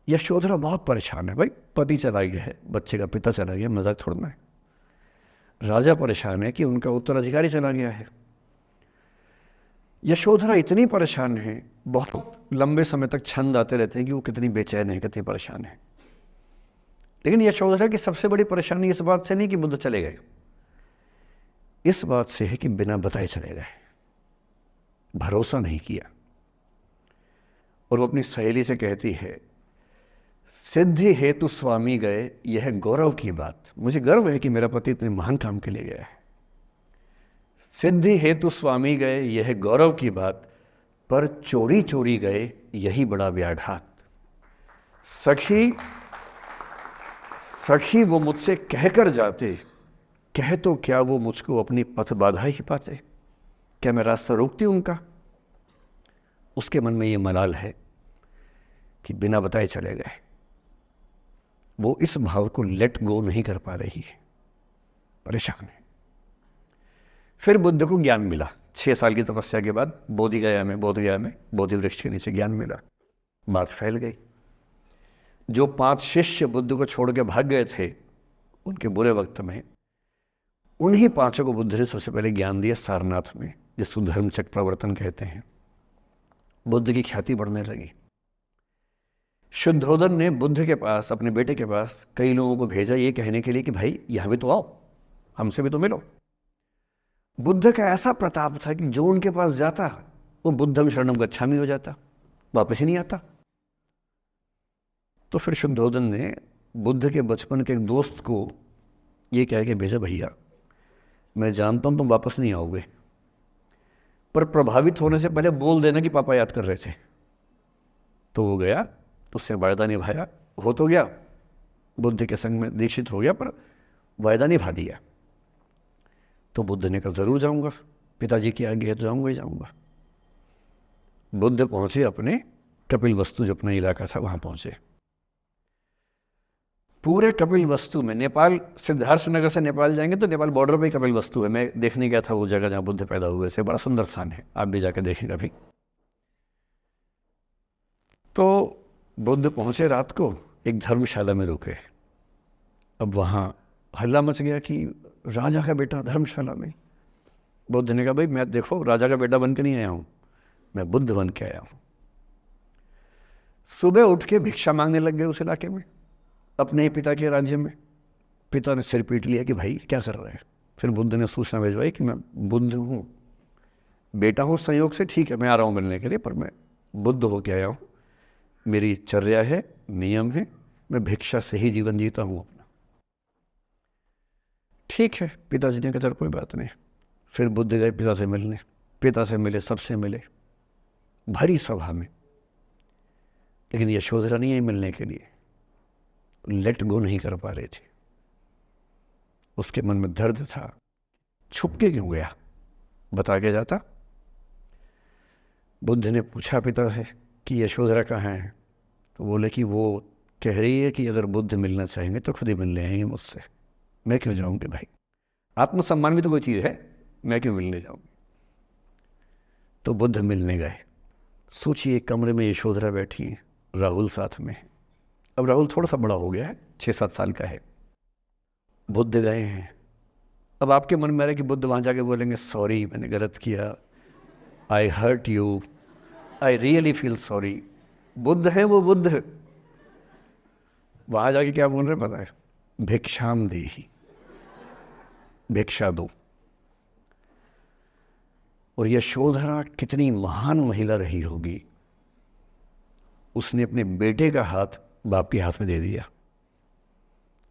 यशोधरा बहुत परेशान है, भाई पति चला गया है, बच्चे का पिता चला गया, मजाक थोड़ना है। राजा परेशान है कि उनका उत्तराधिकारी चला गया है। यशोधरा इतनी परेशान है, बहुत लंबे समय तक छंद आते रहते हैं कि वो कितनी बेचैन है, कितनी परेशान है। लेकिन यशोधरा की सबसे बड़ी परेशानी इस बात से नहीं कि बुद्ध चले गए, इस बात से है कि बिना बताए चले गए, भरोसा नहीं किया। और वो अपनी सहेली से कहती है, सिद्धि हेतु स्वामी गए, यह गौरव की बात। मुझे गर्व है कि मेरा पति इतने महान काम के लिए गया है। सिद्धि हेतु स्वामी गए, यह गौरव की बात, पर चोरी चोरी गए, यही बड़ा व्याघात। सखी वो मुझसे कहकर जाते, कह तो क्या वो मुझको अपनी पथ बाधा ही पाते। क्या मैं रास्ता रोकती उनका? उसके मन में ये मलाल है कि बिना बताए चले गए। वो इस भाव को लेट गो नहीं कर पा रही है, परेशान है। फिर बुद्ध को ज्ञान मिला। 6 साल की तपस्या के बाद बोधगया में बोधि वृक्ष के नीचे ज्ञान मिला। बात फैल गई। जो 5 शिष्य बुद्ध को छोड़ के भाग गए थे उनके बुरे वक्त में, उन्हीं 5 को बुद्ध ने सबसे पहले ज्ञान दिया सारनाथ में, जिसको धर्मचक्र प्रवर्तन कहते हैं। बुद्ध की ख्याति बढ़ने लगी। शुद्धोदन ने बुद्ध के पास, अपने बेटे के पास कई लोगों को भेजा ये कहने के लिए कि भाई यहाँ भी तो आओ, हमसे भी तो मिलो। बुद्ध का ऐसा प्रताप था कि जो उनके पास जाता वो बुद्धम शरणम गच्छामि हो जाता, वापस ही नहीं आता। तो फिर शुद्धोदन ने बुद्ध के बचपन के एक दोस्त को ये कह के भेजा, भैया मैं जानता हूँ तुम वापस नहीं आओगे, पर प्रभावित होने से पहले बोल देना कि पापा याद कर रहे थे। तो वो गया, उससे वायदा निभाया, हो तो गया, बुद्ध के संग में दीक्षित हो गया, पर वायदा निभा दिया। तो बुद्ध ने कहा ज़रूर जाऊंगा, पिताजी की आज्ञा है तो जाऊंगा ही जाऊंगा। बुद्ध पहुंचे अपने कपिलवस्तु, जो अपना इलाका था वहां पहुंचे। पूरे कपिलवस्तु में, नेपाल सिद्धार्थनगर से नेपाल जाएंगे तो नेपाल बॉर्डर पे ही कपिलवस्तु है। मैं देखने गया था वो जगह जहाँ बुद्ध पैदा हुए थे, बड़ा सुंदर स्थान है, आप भी जाकर देखें कभी। तो बुद्ध पहुंचे रात को, एक धर्मशाला में रुके। अब वहाँ हल्ला मच गया कि राजा का बेटा धर्मशाला में। बुद्ध ने कहा भाई मैं देखो राजा का बेटा बन के नहीं आया हूँ, मैं बुद्ध बन के आया हूँ। सुबह उठ के भिक्षा मांगने लग गए उस इलाके में, अपने ही पिता के राज्य में। पिता ने सिर पीट लिया कि भाई क्या कर रहे हैं। फिर बुद्ध ने सूचना भिजवाई कि मैं बुद्ध हूँ, बेटा हूँ संयोग से, ठीक है मैं आ रहा हूँ मिलने के लिए, पर मैं बुद्ध होके आया हूँ, मेरी चर्या है, नियम है, मैं भिक्षा से ही जीवन जीता हूँ अपना। ठीक है, पिताजी ने कहा चल कोई बात नहीं। फिर बुद्ध गए पिता से मिलने, पिता से मिले, सबसे मिले, भरी सभा में। लेकिन यशोधरा नहीं आई मिलने के लिए, लेट गो नहीं कर पा रहे थे। उसके मन में दर्द था, छुप के क्यों गया, बता के जाता। बुद्ध ने पूछा पिता से कि यशोधरा कहाँ है, तो बोले कि वो कह रही है कि अगर बुद्ध मिलना चाहेंगे तो खुद ही मिलने आएंगे मुझसे, मैं क्यों जाऊंगी भाई, आत्मसम्मान भी तो कोई चीज़ है, मैं क्यों मिलने जाऊंगी। तो बुद्ध मिलने गए। सोचिए कमरे में यशोधरा बैठी है, राहुल साथ में। अब राहुल थोड़ा सा बड़ा हो गया है, 6-7 साल का है। बुद्ध गए हैं। अब आपके मन में आ रहा है कि बुद्ध वहाँ जाके बोलेंगे सॉरी मैंने गलत किया, I hurt you, I really feel sorry. बुद्ध है वो बुद्ध, वहाँ जाके क्या बोल रहे पता है, भिक्षाम देहि, भिक्षा दो। और यशोधरा कितनी महान महिला रही होगी, उसने अपने बेटे का हाथ बाप के हाथ में दे दिया।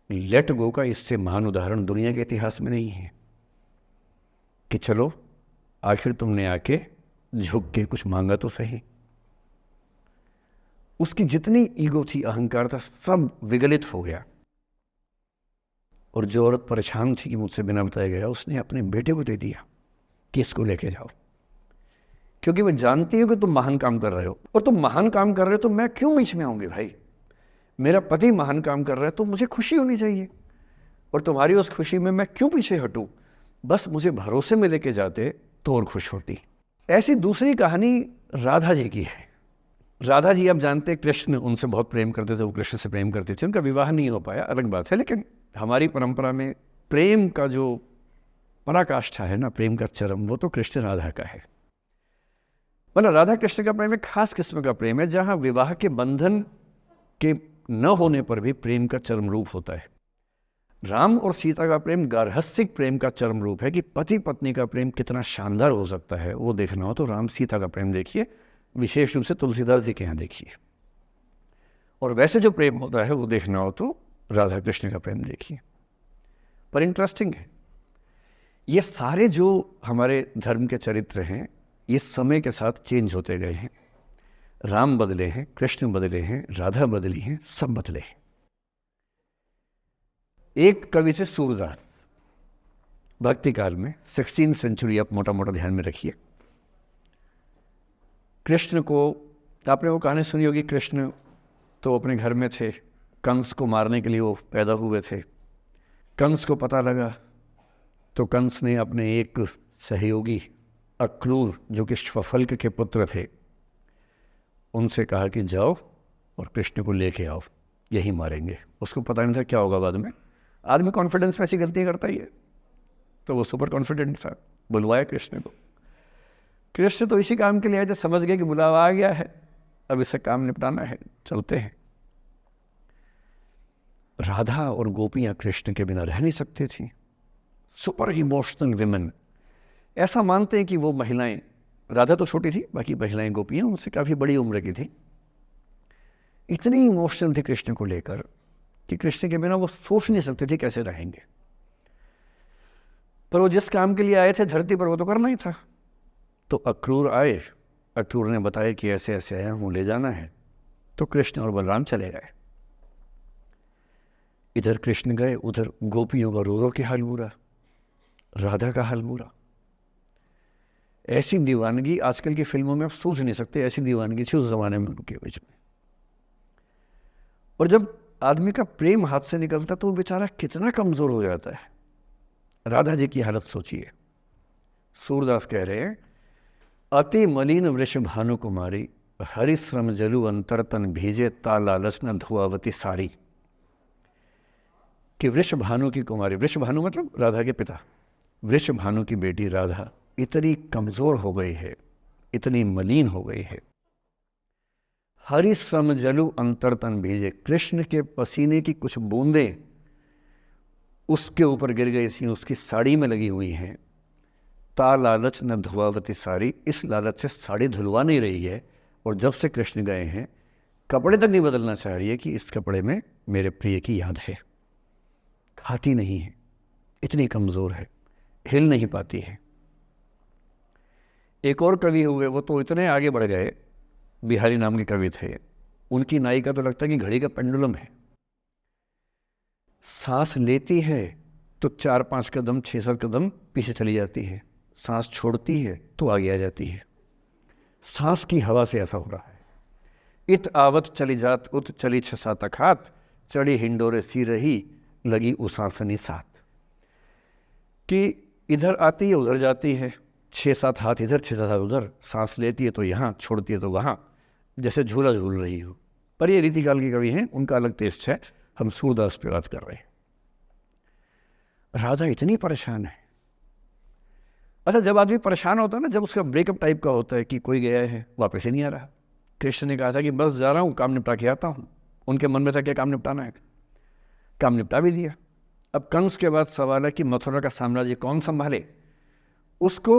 लेट गो का इससे महान उदाहरण दुनिया के इतिहास में नहीं है कि चलो आखिर तुमने आके झुक के कुछ मांगा तो सही। उसकी जितनी ईगो थी, अहंकार था, सब विगलित हो गया। और जो औरत परेशान थी कि मुझसे बिना बताया गया, उसने अपने बेटे को दे दिया कि इसको लेके जाओ, क्योंकि मैं जानती हूँ कि तुम महान काम कर रहे हो, और तुम महान काम कर रहे हो तो मैं क्यों बीच में आऊँगी भाई। मेरा पति महान काम कर रहा है तो मुझे खुशी होनी चाहिए, और तुम्हारी उस खुशी में मैं क्यों पीछे हटूँ। बस मुझे भरोसे में लेके जाते तो और खुश होती। ऐसी दूसरी कहानी राधा जी की है। राधा जी आप जानते हैं कृष्ण उनसे बहुत प्रेम करते थे, वो कृष्ण से प्रेम करते थे, उनका विवाह नहीं हो पाया, अलग बात है। लेकिन हमारी परंपरा में प्रेम का जो पराकाष्ठा है ना प्रेम का चरम, वो तो कृष्ण राधा का है। मतलब राधा कृष्ण का प्रेम एक खास किस्म का प्रेम है, जहाँ विवाह के बंधन के न होने पर भी प्रेम का चरम रूप होता है। राम और सीता का प्रेम गार्हस्थ्यिक प्रेम का चरम रूप है कि पति पत्नी का प्रेम कितना शानदार हो सकता है। वो देखना हो तो राम सीता का प्रेम देखिए, विशेष रूप से तुलसीदास जी के यहाँ देखिए। और वैसे जो प्रेम होता है वो देखना हो तो राधा कृष्ण का प्रेम देखिए। पर इंटरेस्टिंग है, ये सारे जो हमारे धर्म के चरित्र हैं ये समय के साथ चेंज होते गए हैं। राम बदले हैं, कृष्ण बदले हैं, राधा बदली हैं, सब बदले हैं। एक कवि थे सूरदास, भक्ति काल में 16वीं सेंचुरी, आप मोटा मोटा ध्यान में रखिए। कृष्ण को, आपने वो कहानी सुनी होगी, कृष्ण तो अपने घर में थे, कंस को मारने के लिए वो पैदा हुए थे। कंस को पता लगा तो कंस ने अपने एक सहयोगी अक्रूर, जो कि श्वफल्क के पुत्र थे, उनसे कहा कि जाओ और कृष्ण को लेके आओ, यही मारेंगे। उसको पता नहीं था क्या होगा बाद में। आदमी कॉन्फिडेंस में ऐसी गलतियाँ करता ही है, तो वो सुपर कॉन्फिडेंट था, बुलवाया कृष्ण को। कृष्ण तो इसी काम के लिए आए थे, समझ गए कि बुलावा आ गया है, अब इससे काम निपटाना है, चलते हैं। राधा और गोपियाँ कृष्ण के बिना रह नहीं सकती थी। सुपर इमोशनल विमेन, ऐसा मानते हैं कि वो महिलाएं, राधा तो छोटी थी, बाकी महिलाएं गोपियाँ उनसे काफ़ी बड़ी उम्र की थी, इतनी इमोशनल थी कृष्ण को लेकर कि कृष्ण के बिना वो सोच नहीं सकते थे कैसे रहेंगे। पर वो जिस काम के लिए आए थे धरती पर, वो तो करना ही था। तो अक्रूर आए, अक्रूर ने बताया कि ऐसे ऐसे आया हूँ, ले जाना है। तो कृष्ण और बलराम चले गए। इधर कृष्ण गए, उधर गोपियों का रो रो के हाल बुरा, राधा का हाल बुरा। ऐसी दीवानगी आजकल की फिल्मों में आप सोच नहीं सकते, ऐसी दीवानगी थी उस जमाने में उनके बीच में। और जब आदमी का प्रेम हाथ से निकलता तो वो बेचारा कितना कमजोर हो जाता है। राधा जी की हालत सोचिए। सूरदास कह रहे हैं, अति मलिन वृष भानु कुमारी, हरिश्रम जलु अंतरतन भीजे, ता लालच न धुआवती सारी। कि वृष भानु की कुमारी, वृष भानु मतलब राधा के पिता, वृष भानु की बेटी राधा इतनी कमजोर हो गई है, इतनी मलिन हो गई है। हरिश्रम जलु अंतरतन भीजे, कृष्ण के पसीने की कुछ बूंदें उसके ऊपर गिर गई थी, उसकी साड़ी में लगी हुई हैं। ता लालच न धुआवती साड़ी, इस लालच से साड़ी धुलवा नहीं रही है। और जब से कृष्ण गए हैं कपड़े तक नहीं बदलना चाह रही है कि इस कपड़े में मेरे प्रिय की याद है। खाती नहीं है, इतनी कमज़ोर है, हिल नहीं पाती है। एक और कवि हुए, वो तो इतने आगे बढ़ गए, बिहारी नाम के कवि थे। उनकी नायिका तो लगता है कि घड़ी का पेंडुलम है। सांस लेती है तो 4-5 कदम 6-7 कदम पीछे चली जाती है, सांस छोड़ती है तो आगे आ जाती है। सांस की हवा से ऐसा हो रहा है। इत आवत चली जात उत चली 6-7 अखात, चढ़ी हिंडोरे सी रही लगी उसासनी साथ। कि इधर आती है उधर जाती है, 6-7 हाथ इधर 6-7 हाथ उधर, सांस लेती है तो यहाँ, छोड़ती है तो वहाँ, जैसे झूला झूल रही हो। पर ये रीतिकाल के कवि हैं, उनका अलग टेस्ट है, हम सूरदास पे बात कर रहे हैं। राधा इतनी परेशान है। अच्छा, जब आदमी परेशान होता है ना, जब उसका ब्रेकअप टाइप का होता है कि कोई गया है वापस ही नहीं आ रहा, कृष्ण ने कहा था कि बस जा रहा हूँ, काम निपटा के आता हूँ। उनके मन में था क्या काम निपटाना है, काम निपटा भी दिया। अब कंस के बाद सवाल है कि मथुरा का साम्राज्य कौन संभाले। उसको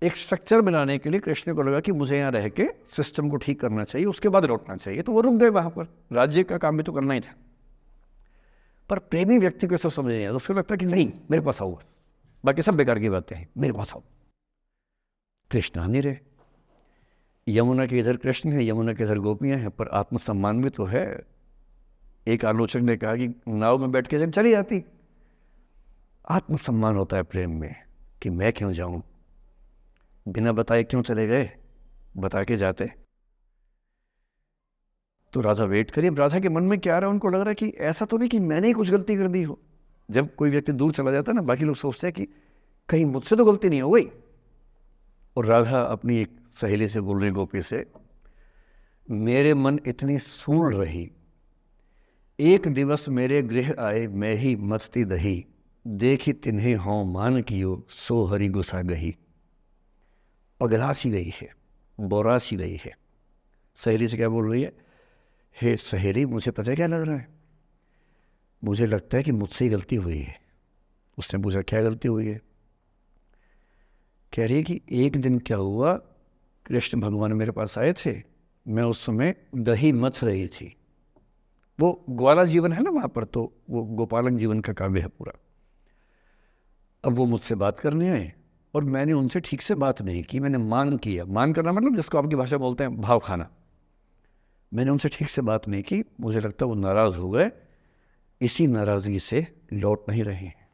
एक स्ट्रक्चर बनाने के लिए कृष्ण को लगा कि मुझे यहाँ रह के सिस्टम को ठीक करना चाहिए, उसके बाद लौटना चाहिए। तो वो रुक गए वहाँ पर, राज्य का काम भी तो करना ही था। पर प्रेमी व्यक्ति को सब समझ नहीं आया, तो फिर लगता कि नहीं मेरे पास आओ, बाकी सब बेकार की बातें हैं, मेरे पास आओ। कृष्ण आ नहीं रहे। यमुना के इधर कृष्ण है, यमुना के इधर गोपियाँ हैं, पर आत्मसम्मान भी तो है। एक आलोचक ने कहा कि नाव में बैठ के चली जाती। आत्मसम्मान होता है प्रेम में कि मैं क्यों जाऊं, बिना बताए क्यों चले गए, बता के जाते। तो राधा वेट करिए। राधा के मन में क्या आ रहा है, उनको लग रहा है कि ऐसा तो नहीं कि मैंने ही कुछ गलती कर दी हो। जब कोई व्यक्ति दूर चला जाता है ना, बाकी लोग सोचते हैं कि कहीं मुझसे तो गलती नहीं हो गई। और राधा अपनी एक सहेली से बोल रही, गोपी से, मेरे मन इतनी सूढ़ रही, एक दिवस मेरे गृह आए मैं ही मस्ती दही, देखी तिन्हें हों मान कियो सो हरि गुसा गही। पगला सी गई है, बोरा सी गई है। सहेली से क्या बोल रही है? हे सहेली, मुझे पता है क्या लग रहा है, मुझे लगता है कि मुझसे ही गलती हुई है। उसने पूछा क्या गलती हुई है? कह रही है कि एक दिन क्या हुआ, कृष्ण भगवान मेरे पास आए थे, मैं उस समय दही मथ रही थी। वो ग्वाला जीवन है ना वहाँ पर, तो वो गोपालन जीवन का काव्य है पूरा। अब वो मुझसे बात करने आए और मैंने उनसे ठीक से बात नहीं की, मैंने मान किया। मान करना मतलब जिसको आपकी भाषा बोलते हैं भाव खाना। मैंने उनसे ठीक से बात नहीं की, मुझे लगता है वो नाराज़ हो गए, इसी नाराज़गी से लौट नहीं रहे हैं।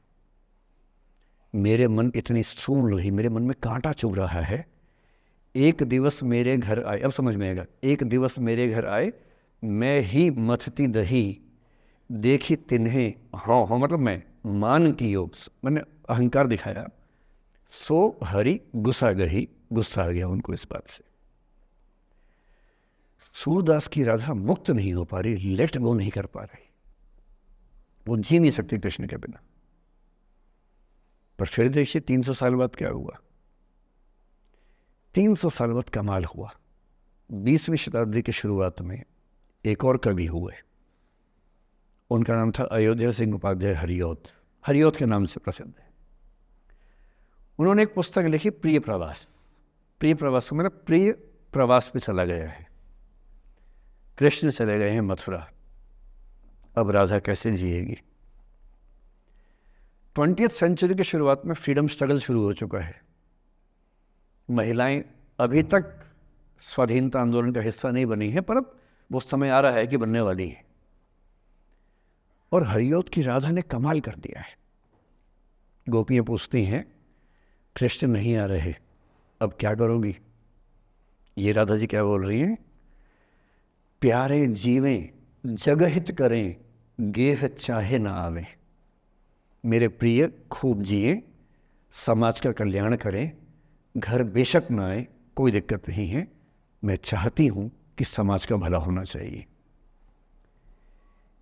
मेरे मन इतनी सून रही, मेरे मन में कांटा चुभ रहा है। एक दिवस मेरे घर आए, अब समझ में आएगा, एक दिवस मेरे घर आए, मैं ही मथती दही, देखी तिन्हें हाँ हाँ मतलब मैं मान की योग, मैंने अहंकार दिखाया, सो हरि गुस्सा गही, गुस्सा आ गया उनको इस बात से। सूरदास की राधा मुक्त नहीं हो पा रही, लेट गो नहीं कर पा रही, वो जी नहीं सकती कृष्ण के बिना। पर फिर देखिए 300 साल बाद क्या हुआ। 300 साल बाद कमाल हुआ। 20वीं शताब्दी की शुरुआत में एक और कवि हुए, उनका नाम था अयोध्या सिंह उपाध्याय हरिऔध। हरिऔध के नाम से प्रसिद्ध है। उन्होंने एक पुस्तक लिखी प्रिय प्रवास। प्रिय प्रवास मतलब प्रिय प्रवास पे चला गया है, कृष्ण चले गए हैं मथुरा, अब राधा कैसे जिएगी। 20वीं सेंचुरी की शुरुआत में फ्रीडम स्ट्रगल शुरू हो चुका है। महिलाएं अभी तक स्वाधीनता आंदोलन का हिस्सा नहीं बनी है, पर अब वो समय आ रहा है कि बनने वाली है। और हरिऔध की राधा ने कमाल कर दिया है। गोपियां पूछती हैं कृष्ण नहीं आ रहे, अब क्या करोगी? ये राधा जी क्या बोल रही हैं? प्यारे जीवें जगहित करें, गेह चाहे ना आवे। मेरे प्रिय खूब जिए, समाज का कल्याण करें, घर बेशक ना आए, कोई दिक्कत नहीं है, मैं चाहती हूँ कि समाज का भला होना चाहिए।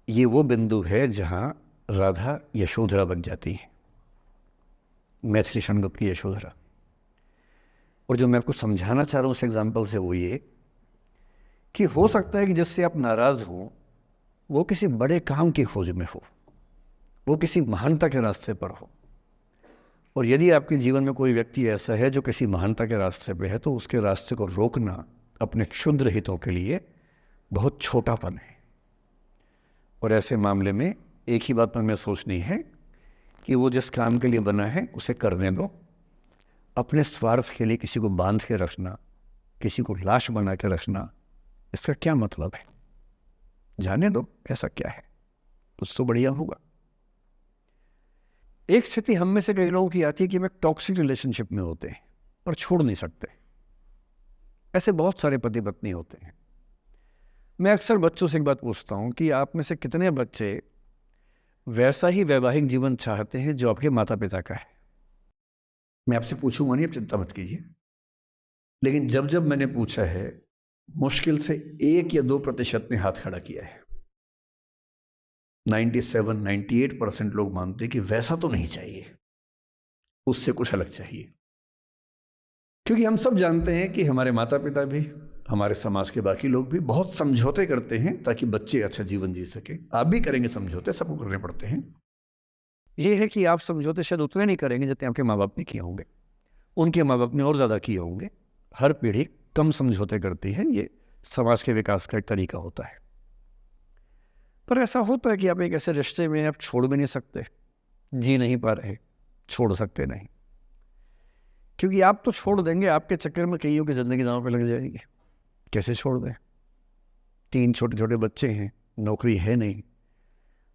ये वो बिंदु है जहाँ राधा यशोधरा बन जाती है, मैथिली शरणगुप्त की यशोधरा। और जो मैं आपको समझाना चाह रहा हूँ उस एग्जाम्पल से वो ये कि हो सकता है कि जिससे आप नाराज़ हो वो किसी बड़े काम की खोज में हो, वो किसी महानता के रास्ते पर हो। और यदि आपके जीवन में कोई व्यक्ति ऐसा है जो किसी महानता के रास्ते पे है, तो उसके रास्ते को रोकना अपने क्षुद्र हितों के लिए बहुत छोटापन है। और ऐसे मामले में एक ही बात हमें सोचनी है कि वो जिस काम के लिए बना है उसे करने दो। अपने स्वार्थ के लिए किसी को बांध के रखना, किसी को लाश बना के रखना, इसका क्या मतलब है? जाने दो, ऐसा क्या है, कुछ तो बढ़िया होगा। एक स्थिति हम में से कई लोगों की आती है कि हम एक टॉक्सिक रिलेशनशिप में होते हैं पर छोड़ नहीं सकते। ऐसे बहुत सारे पति पत्नी होते हैं। मैं अक्सर बच्चों से एक बात पूछता हूं कि आप में से कितने बच्चे वैसा ही वैवाहिक जीवन चाहते हैं जो आपके माता पिता का है? मैं आपसे पूछूंगा नहीं, आप चिंता मत कीजिए, लेकिन जब जब मैंने पूछा है मुश्किल से 1 या 2% ने हाथ खड़ा किया है। 97-98% लोग मानते हैं कि वैसा तो नहीं चाहिए, उससे कुछ अलग चाहिए। क्योंकि हम सब जानते हैं कि हमारे माता पिता भी, हमारे समाज के बाकी लोग भी बहुत समझौते करते हैं ताकि बच्चे अच्छा जीवन जी सके। आप भी करेंगे समझौते, सबको करने पड़ते हैं। ये है कि आप समझौते शायद उतने नहीं करेंगे जितने आपके माँ बाप ने किए होंगे, उनके माँ बाप ने और ज़्यादा किए होंगे। हर पीढ़ी कम समझौते करती है, ये समाज के विकास का एक तरीका होता है। पर ऐसा होता है कि आप एक ऐसे रिश्ते में आप छोड़ भी नहीं सकते, जी नहीं पा रहे, छोड़ सकते नहीं, क्योंकि आप तो छोड़ देंगे, आपके चक्कर में कईयों की ज़िंदगी दांव पे लग जाएगी। कैसे छोड़ दें? 3 छोटे छोटे बच्चे हैं, नौकरी है नहीं,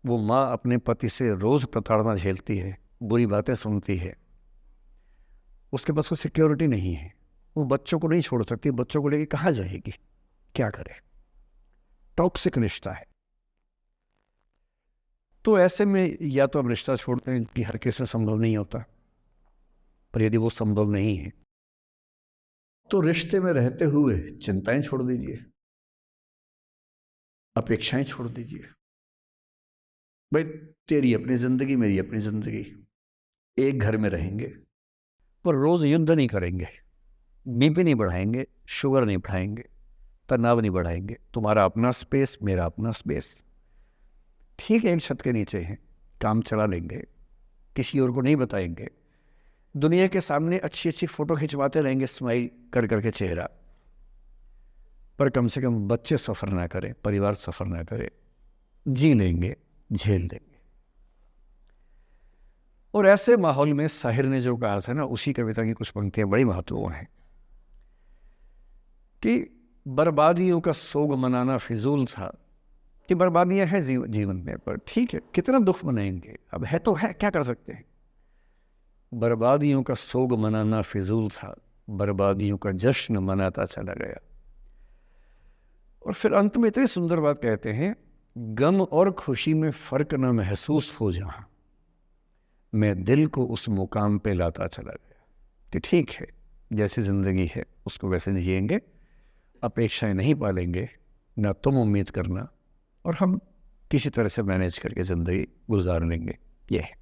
वो माँ अपने पति से रोज़ प्रताड़ना झेलती है, बुरी बातें सुनती है, उसके पास कोई सिक्योरिटी नहीं है, वो बच्चों को नहीं छोड़ सकती, बच्चों को लेके कहाँ जाएगी, क्या करे? टॉक्सिक रिश्ता है। तो ऐसे में या तो आप रिश्ता छोड़ते हैं कि हर केस में संभव नहीं होता, पर यदि वो संभव नहीं है तो रिश्ते में रहते हुए चिंताएं छोड़ दीजिए, अपेक्षाएं छोड़ दीजिए। भाई तेरी अपनी ज़िंदगी, मेरी अपनी ज़िंदगी, एक घर में रहेंगे पर रोज़ युद्ध नहीं करेंगे, बीपी नहीं बढ़ाएंगे, शुगर नहीं बढ़ाएंगे, तनाव नहीं बढ़ाएंगे। तुम्हारा अपना स्पेस, मेरा अपना स्पेस, ठीक है, एक छत के नीचे हैं, काम चला लेंगे, किसी और को नहीं बताएंगे, दुनिया के सामने अच्छी अच्छी फ़ोटो खिंचवाते रहेंगे स्माइल कर करके चेहरा, पर कम से कम बच्चे सफ़र ना करें, परिवार सफ़र ना करे, जी लेंगे, झेल लेंगे। और ऐसे माहौल में साहिर ने जो कहा था ना, उसी कविता की कुछ पंक्तियां बड़ी महत्वपूर्ण हैं कि बर्बादियों का सोग मनाना फिजूल था, कि बर्बादियां हैं जीवन में, पर ठीक है, कितना दुख मनाएंगे, अब है तो है, क्या कर सकते हैं। बर्बादियों का सोग मनाना फिजूल था, बर्बादियों का जश्न मनाता चला गया। और फिर अंत में इतनी सुंदर बात कहते हैं, गम और खुशी में फ़र्क न महसूस हो जहाँ, मैं दिल को उस मुकाम पे लाता चला गया। कि ठीक है, जैसी ज़िंदगी है उसको वैसे जिएंगे, अपेक्षाएं नहीं पालेंगे, ना तुम उम्मीद करना, और हम किसी तरह से मैनेज करके ज़िंदगी गुजार लेंगे। ये है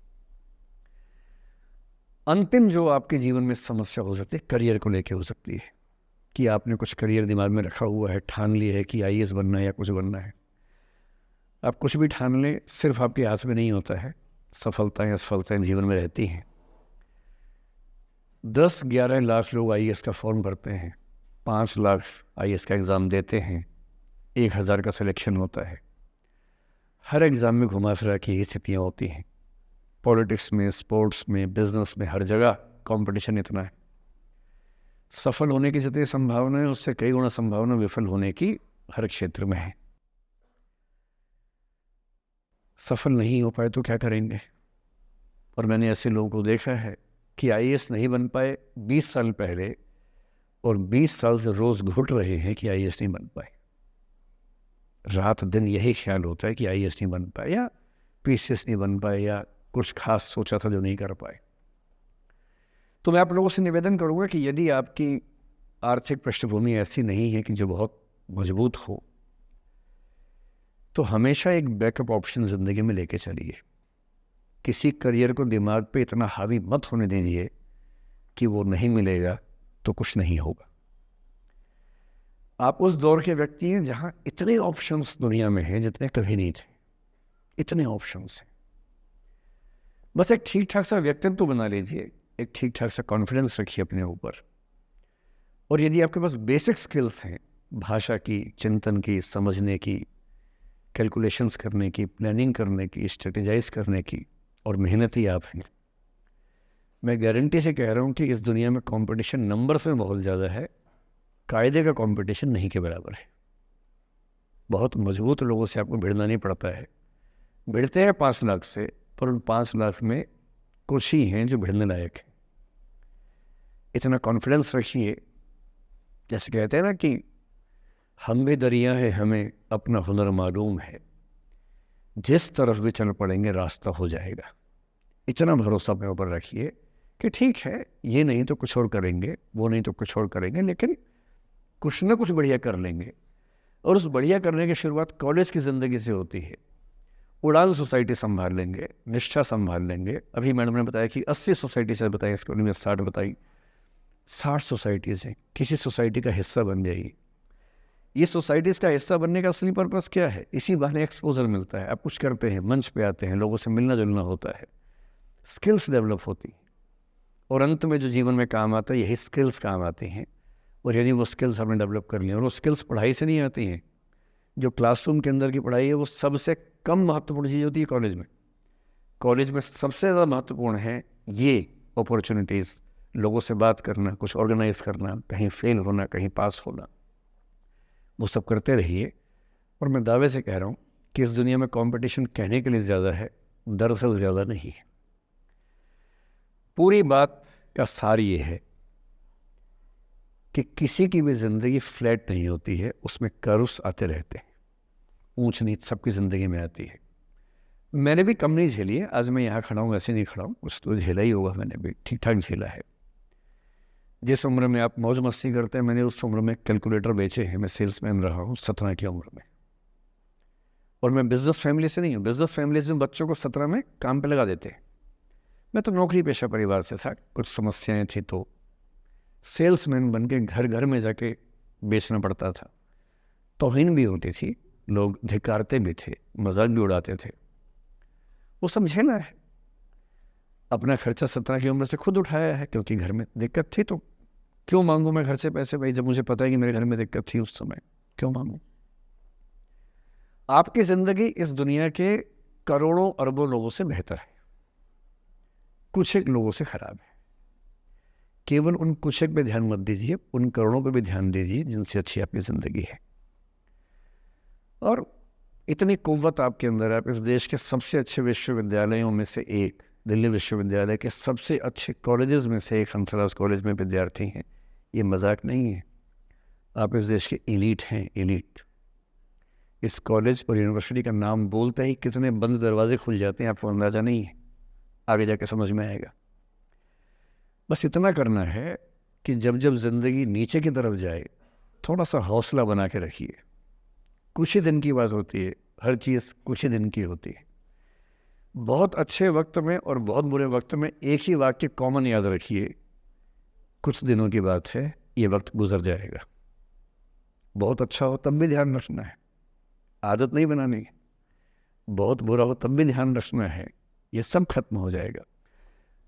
अंतिम जो आपके जीवन में समस्या हो सकती है, करियर को लेके हो सकती है, कि आपने कुछ करियर दिमाग में रखा हुआ है, ठान लिया है कि आईएएस बनना है या कुछ बनना है। आप कुछ भी ठान लें, सिर्फ आपके हाथ में नहीं होता है, सफलताएं असफलताएं जीवन में रहती हैं। 10-11 लाख लोग आईएएस का फॉर्म भरते हैं, 5 लाख आईएएस का एग्ज़ाम देते हैं, 1000 का सिलेक्शन होता है। हर एग्ज़ाम में घुमा फिरा की यही स्थितियाँ होती हैं। पॉलिटिक्स में, स्पोर्ट्स में, बिजनेस में, हर जगह कंपटीशन इतना है। सफल होने की जितनी संभावना है, उससे कई गुना संभावना विफल होने की हर क्षेत्र में है। सफल नहीं हो पाए तो क्या करेंगे। और मैंने ऐसे लोगों को देखा है कि आईएएस नहीं बन पाए 20 साल पहले, और 20 साल से रोज़ घुट रहे हैं कि आईएएस नहीं बन पाए। रात दिन यही ख्याल होता है कि आईएएस नहीं बन पाए, या पीसीएस नहीं बन पाए, या कुछ खास सोचा था जो नहीं कर पाए। तो मैं आप लोगों से निवेदन करूँगा कि यदि आपकी आर्थिक पृष्ठभूमि ऐसी नहीं है कि जो बहुत मजबूत हो, तो हमेशा एक बैकअप ऑप्शन ज़िंदगी में लेके चलिए। किसी करियर को दिमाग पे इतना हावी मत होने दीजिए कि वो नहीं मिलेगा तो कुछ नहीं होगा। आप उस दौर के व्यक्ति हैं जहाँ इतने ऑप्शंस दुनिया में हैं जितने कभी नहीं थे। इतने ऑप्शंस हैं, बस एक ठीक ठाक सा व्यक्तित्व बना लीजिए, एक ठीक ठाक सा कॉन्फिडेंस रखिए अपने ऊपर। और यदि आपके पास बेसिक स्किल्स हैं, भाषा की, चिंतन की, समझने की, कैलकुलेशंस करने की, प्लानिंग करने की, स्ट्रेटेजाइज करने की, और मेहनती आप हैं, मैं गारंटी से कह रहा हूँ कि इस दुनिया में कंपटीशन नंबर्स में बहुत ज़्यादा है, कायदे का कंपटीशन नहीं के बराबर है। बहुत मजबूत लोगों से आपको भिड़ना नहीं पड़ता है। भिड़ते हैं 5 लाख से, पर उन 5 लाख में कुछ ही हैं जो भिड़ने लायक हैं। इतना कॉन्फिडेंस रखिए, जैसे कहते हैं ना कि हम भी दरिया है, हमें अपना हुनर मालूम है, जिस तरफ भी चल पड़ेंगे रास्ता हो जाएगा। इतना भरोसा अपने ऊपर रखिए कि ठीक है, ये नहीं तो कुछ और करेंगे, वो नहीं तो कुछ और करेंगे, लेकिन कुछ ना कुछ बढ़िया कर लेंगे। और उस बढ़िया करने की शुरुआत कॉलेज की ज़िंदगी से होती है। उड़ान सोसाइटी संभाल लेंगे, निष्ठा संभाल लेंगे। अभी मैडम ने बताया कि 80 सोसाइटी से बताई, इसको में 60 बताई, 60 सोसाइटीज़ हैं। किसी सोसाइटी का हिस्सा बन जाइए। ये सोसाइटीज़ का हिस्सा बनने का असली पर्पस क्या है? इसी बहाने एक्सपोजर मिलता है, आप कुछ करते हैं, मंच पे आते हैं, लोगों से मिलना जुलना होता है, स्किल्स डेवलप होती हैं, और अंत में जो जीवन में काम आता है, यही स्किल्स काम आते हैं। और यदि वो स्किल्स हमने डेवलप कर लिए, और वो स्किल्स पढ़ाई से नहीं आती हैं, जो क्लासरूम के अंदर की पढ़ाई है वो सबसे कम महत्वपूर्ण चीज़ होती है कॉलेज में। कॉलेज में सबसे ज़्यादा महत्वपूर्ण है ये अपॉर्चुनिटीज़, लोगों से बात करना, कुछ ऑर्गेनाइज करना, कहीं फेल होना, कहीं पास होना, वो सब करते रहिए। और मैं दावे से कह रहा हूँ कि इस दुनिया में कंपटीशन कहने के लिए ज़्यादा है, दरअसल ज़्यादा नहीं है। पूरी बात का सार ये है कि किसी की भी ज़िंदगी फ्लैट नहीं होती है, उसमें कर्व्स आते रहते हैं, ऊंच नीच सबकी ज़िंदगी में आती है। मैंने भी कम नहीं झेली है, आज मैं यहाँ खड़ा हूँ ऐसे नहीं खड़ा हूँ, कुछ तो झेला ही होगा, मैंने भी ठीक ठाक झेला है। जिस उम्र में आप मौज मस्ती करते हैं, मैंने उस उम्र में कैलकुलेटर बेचे हैं, मैं सेल्समैन रहा हूँ 17 की उम्र में। और मैं बिजनेस फैमिली से नहीं हूँ। बिजनेस फैमिलीज में बच्चों को 17 में काम पे लगा देते हैं। मैं तो नौकरी पेशा परिवार से था, कुछ समस्याएं थी तो सेल्समैन बन के घर घर में जाके बेचना पड़ता था। तौहीन भी होती थी, लोग धिक्कारते भी थे, मजाक भी उड़ाते थे। वो समझे ना है, अपना खर्चा 17 की उम्र से खुद उठाया है, क्योंकि घर में दिक्कत थी। तो क्यों मांगू मैं घर से पैसे भाई, जब मुझे पता है कि मेरे घर में दिक्कत थी उस समय, क्यों मांगू? आपकी जिंदगी इस दुनिया के करोड़ों अरबों लोगों से बेहतर है, कुछ एक लोगों से खराब है। केवल उन कुछ एक पे ध्यान मत दीजिए, उन करोड़ों पे भी ध्यान दीजिए जिनसे अच्छी आपकी जिंदगी है। और इतनी कुव्वत आपके अंदर है, आप इस देश के सबसे अच्छे विश्वविद्यालयों में से एक, दिल्ली विश्वविद्यालय के सबसे अच्छे कॉलेजेस में से एक हंसराज कॉलेज में विद्यार्थी हैं। ये मजाक नहीं है, आप इस देश के एलीट हैं, एलीट। इस कॉलेज और यूनिवर्सिटी का नाम बोलते ही कितने बंद दरवाजे खुल जाते हैं आपको अंदाजा नहीं है, आगे जाके समझ में आएगा। बस इतना करना है कि जब जब जिंदगी नीचे की तरफ जाए थोड़ा सा हौसला बना के रखिए। कुछ ही दिन की बात होती है, हर चीज़ कुछ ही दिन की होती है। बहुत अच्छे वक्त में और बहुत बुरे वक्त में एक ही वाक्य कॉमन याद रखिए, कुछ दिनों की बात है, ये वक्त गुजर जाएगा। बहुत अच्छा हो तब भी ध्यान रखना है, आदत नहीं बनानी। बहुत बुरा हो तब भी ध्यान रखना है, ये सब खत्म हो जाएगा।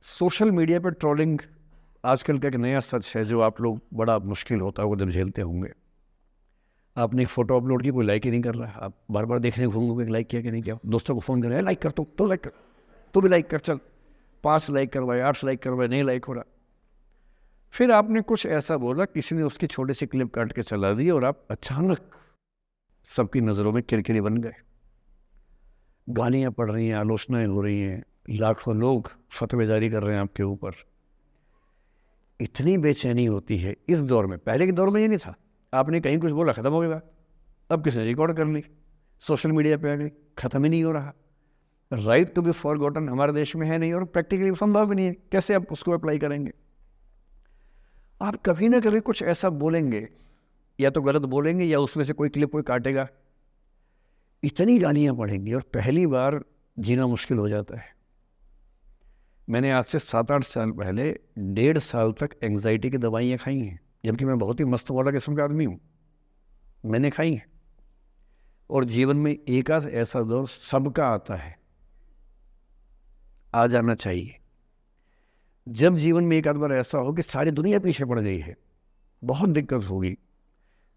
सोशल मीडिया पर ट्रोलिंग आजकल का एक नया सच है, जो आप लोग बड़ा मुश्किल होता है वो जब झेलते होंगे। आपने एक फ़ोटो अपलोड की, कोई लाइक ही नहीं कर रहा, आप बार बार देखने घूमोगे लाइक किया कि नहीं किया। दोस्तों को फ़ोन कर रहे हैं, लाइक कर तो लाइक कर, तो भी लाइक कर, चल 5 लाइक करवाए, 8 लाइक करवाए, नहीं लाइक हो रहा। फिर आपने कुछ ऐसा बोला, किसी ने उसकी छोटी सी क्लिप काट के चला दी और आप अचानक सबकी नज़रों में किरकिरी बन गए। गालियाँ पड़ रही हैं, आलोचनाएं हो रही हैं, लाखों लोग फतवे जारी कर रहे हैं आपके ऊपर। इतनी बेचैनी होती है इस दौर में। पहले के दौर में ये नहीं था, आपने कहीं कुछ बोला खत्म हो गई बात। अब किसी ने रिकॉर्ड कर ली, सोशल मीडिया पे आ गई, खत्म ही नहीं हो रहा। राइट टू बी फॉरगॉटन हमारे देश में है नहीं, और प्रैक्टिकली संभव भी नहीं है। कैसे आप उसको अप्लाई करेंगे? आप कभी ना कभी कुछ ऐसा बोलेंगे, या तो गलत बोलेंगे या उसमें से कोई क्लिप कोई काटेगा, इतनी गालियाँ पड़ेंगी और पहली बार जीना मुश्किल हो जाता है। मैंने आज से 7-8 साल पहले 1.5 साल तक एंग्जाइटी की दवाइयाँ खाई हैं, जबकि मैं बहुत ही मस्त वाला किस्म का आदमी हूँ, मैंने खाई हैं। और जीवन में एक आध ऐसा दौर सबका आता है, आ जाना चाहिए। जब जीवन में एक आध बार ऐसा हो कि सारी दुनिया पीछे पड़ गई है, बहुत दिक्कत होगी,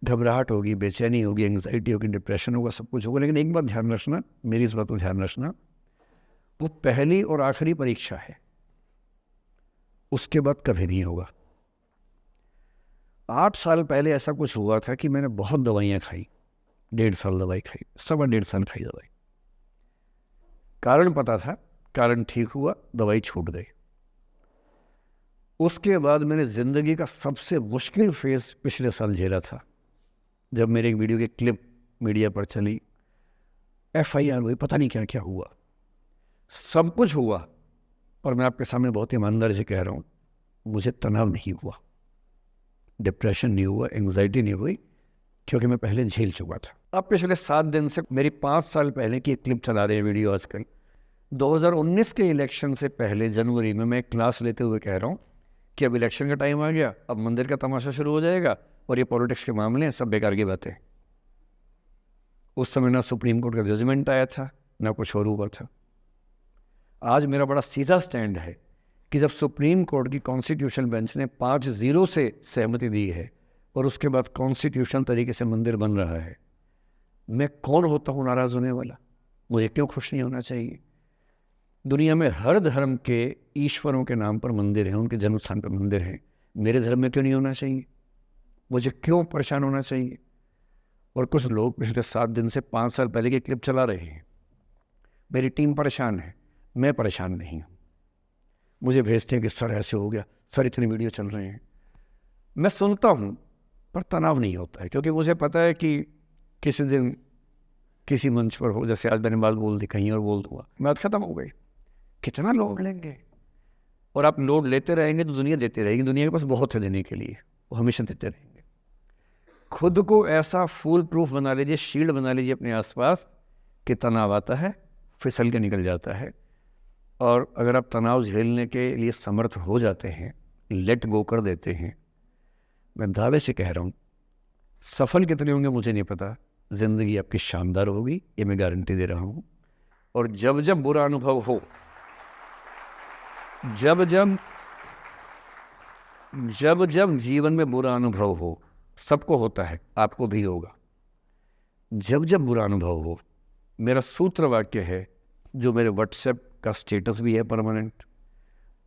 घबराहट होगी, बेचैनी होगी, एंग्जाइटी होगी, डिप्रेशन होगा, सब कुछ होगा। लेकिन एक बात ध्यान रखना, मेरी इस बात को ध्यान रखना, वो पहली और आखिरी परीक्षा है, उसके बाद कभी नहीं होगा। 8 साल पहले ऐसा कुछ हुआ था कि मैंने बहुत दवाइयाँ खाई, 1.5 साल दवाई खाई, 1.25 साल खाई दवाई। कारण पता था, कारण ठीक हुआ, दवाई छूट गई। उसके बाद मैंने ज़िंदगी का सबसे मुश्किल फेज़ पिछले साल झेला था, जब मेरे एक वीडियो की क्लिप मीडिया पर चली, FIR हुई, पता नहीं क्या क्या हुआ, सब कुछ हुआ। पर मैं आपके सामने बहुत ईमानदारी से कह रहा हूँ, मुझे तनाव नहीं हुआ, डिप्रेशन नहीं हुआ, एंग्जाइटी नहीं हुई, क्योंकि मैं पहले झेल चुका था। अब पिछले 7 दिन से मेरी 5 साल पहले की एक क्लिप चला रहे हैं वीडियो आजकल। 2019 के इलेक्शन से पहले जनवरी में मैं क्लास लेते हुए कह रहा हूँ कि अब इलेक्शन का टाइम आ गया, अब मंदिर का तमाशा शुरू हो जाएगा और ये पॉलिटिक्स के मामले हैं, सब बेकार की बातें। उस समय ना सुप्रीम कोर्ट का जजमेंट आया था, ना कुछ और हुआ था। आज मेरा बड़ा सीधा स्टैंड है कि जब सुप्रीम कोर्ट की कॉन्स्टिट्यूशन बेंच ने 5-0 से सहमति दी है और उसके बाद कॉन्स्टिट्यूशन तरीके से मंदिर बन रहा है, मैं कौन होता हूँ नाराज़ होने वाला? मुझे क्यों खुश नहीं होना चाहिए? दुनिया में हर धर्म के ईश्वरों के नाम पर मंदिर हैं, उनके जन्म स्थान पर मंदिर हैं, मेरे धर्म में क्यों नहीं होना चाहिए? मुझे क्यों परेशान होना चाहिए? और कुछ लोग पिछले 7 दिन से 5 साल पहले की क्लिप चला रहे हैं। मेरी टीम परेशान है, मैं परेशान नहीं हूँ। मुझे भेजते हैं कि सर ऐसे हो गया, सर इतनी वीडियो चल रहे हैं। मैं सुनता हूँ पर तनाव नहीं होता है, क्योंकि मुझे पता है कि किसी दिन किसी मंच पर हो, जैसे आज मैंने बात बोल दी, कहीं और बोल दूँगा, बात खत्म हो गई। कितना लोड लेंगे? और आप लोड लेते रहेंगे तो दुनिया देती रहेगी। दुनिया के पास बहुत है देने के लिए, वो हमेशा देते रहेंगे। खुद को ऐसा फूल प्रूफ बना लीजिए, शील्ड बना लीजिए अपने आसपास कि तनाव आता है, फिसल के निकल जाता है, और अगर आप तनाव झेलने के लिए समर्थ हो जाते हैं, लेट गो कर देते हैं, मैं दावे से कह रहा हूँ, सफल कितने होंगे मुझे नहीं पता, ज़िंदगी आपकी शानदार होगी, ये मैं गारंटी दे रहा हूँ। और जब जब बुरा अनुभव हो, जब जब जीवन में बुरा अनुभव हो, सबको होता है, आपको भी होगा, जब जब बुरा अनुभव हो, मेरा सूत्र वाक्य है, जो मेरे व्हाट्सएप का स्टेटस भी है परमानेंट,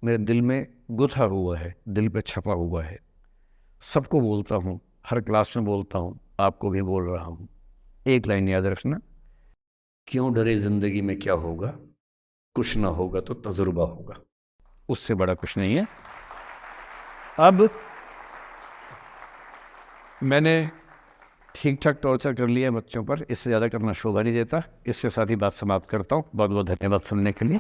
मेरे दिल में गुथा हुआ है, दिल पे छपा हुआ है, सबको बोलता हूँ, हर क्लास में बोलता हूँ, आपको भी बोल रहा हूँ, एक लाइन याद रखना, क्यों डरे जिंदगी में क्या होगा, कुछ ना होगा तो तजुर्बा होगा, उससे बड़ा कुछ नहीं है। अब मैंने ठीक ठाक टॉर्चर कर लिया है बच्चों पर, इससे ज़्यादा करना शोभा नहीं देता। इसके साथ ही बात समाप्त करता हूँ। बहुत बहुत धन्यवाद सुनने के लिए।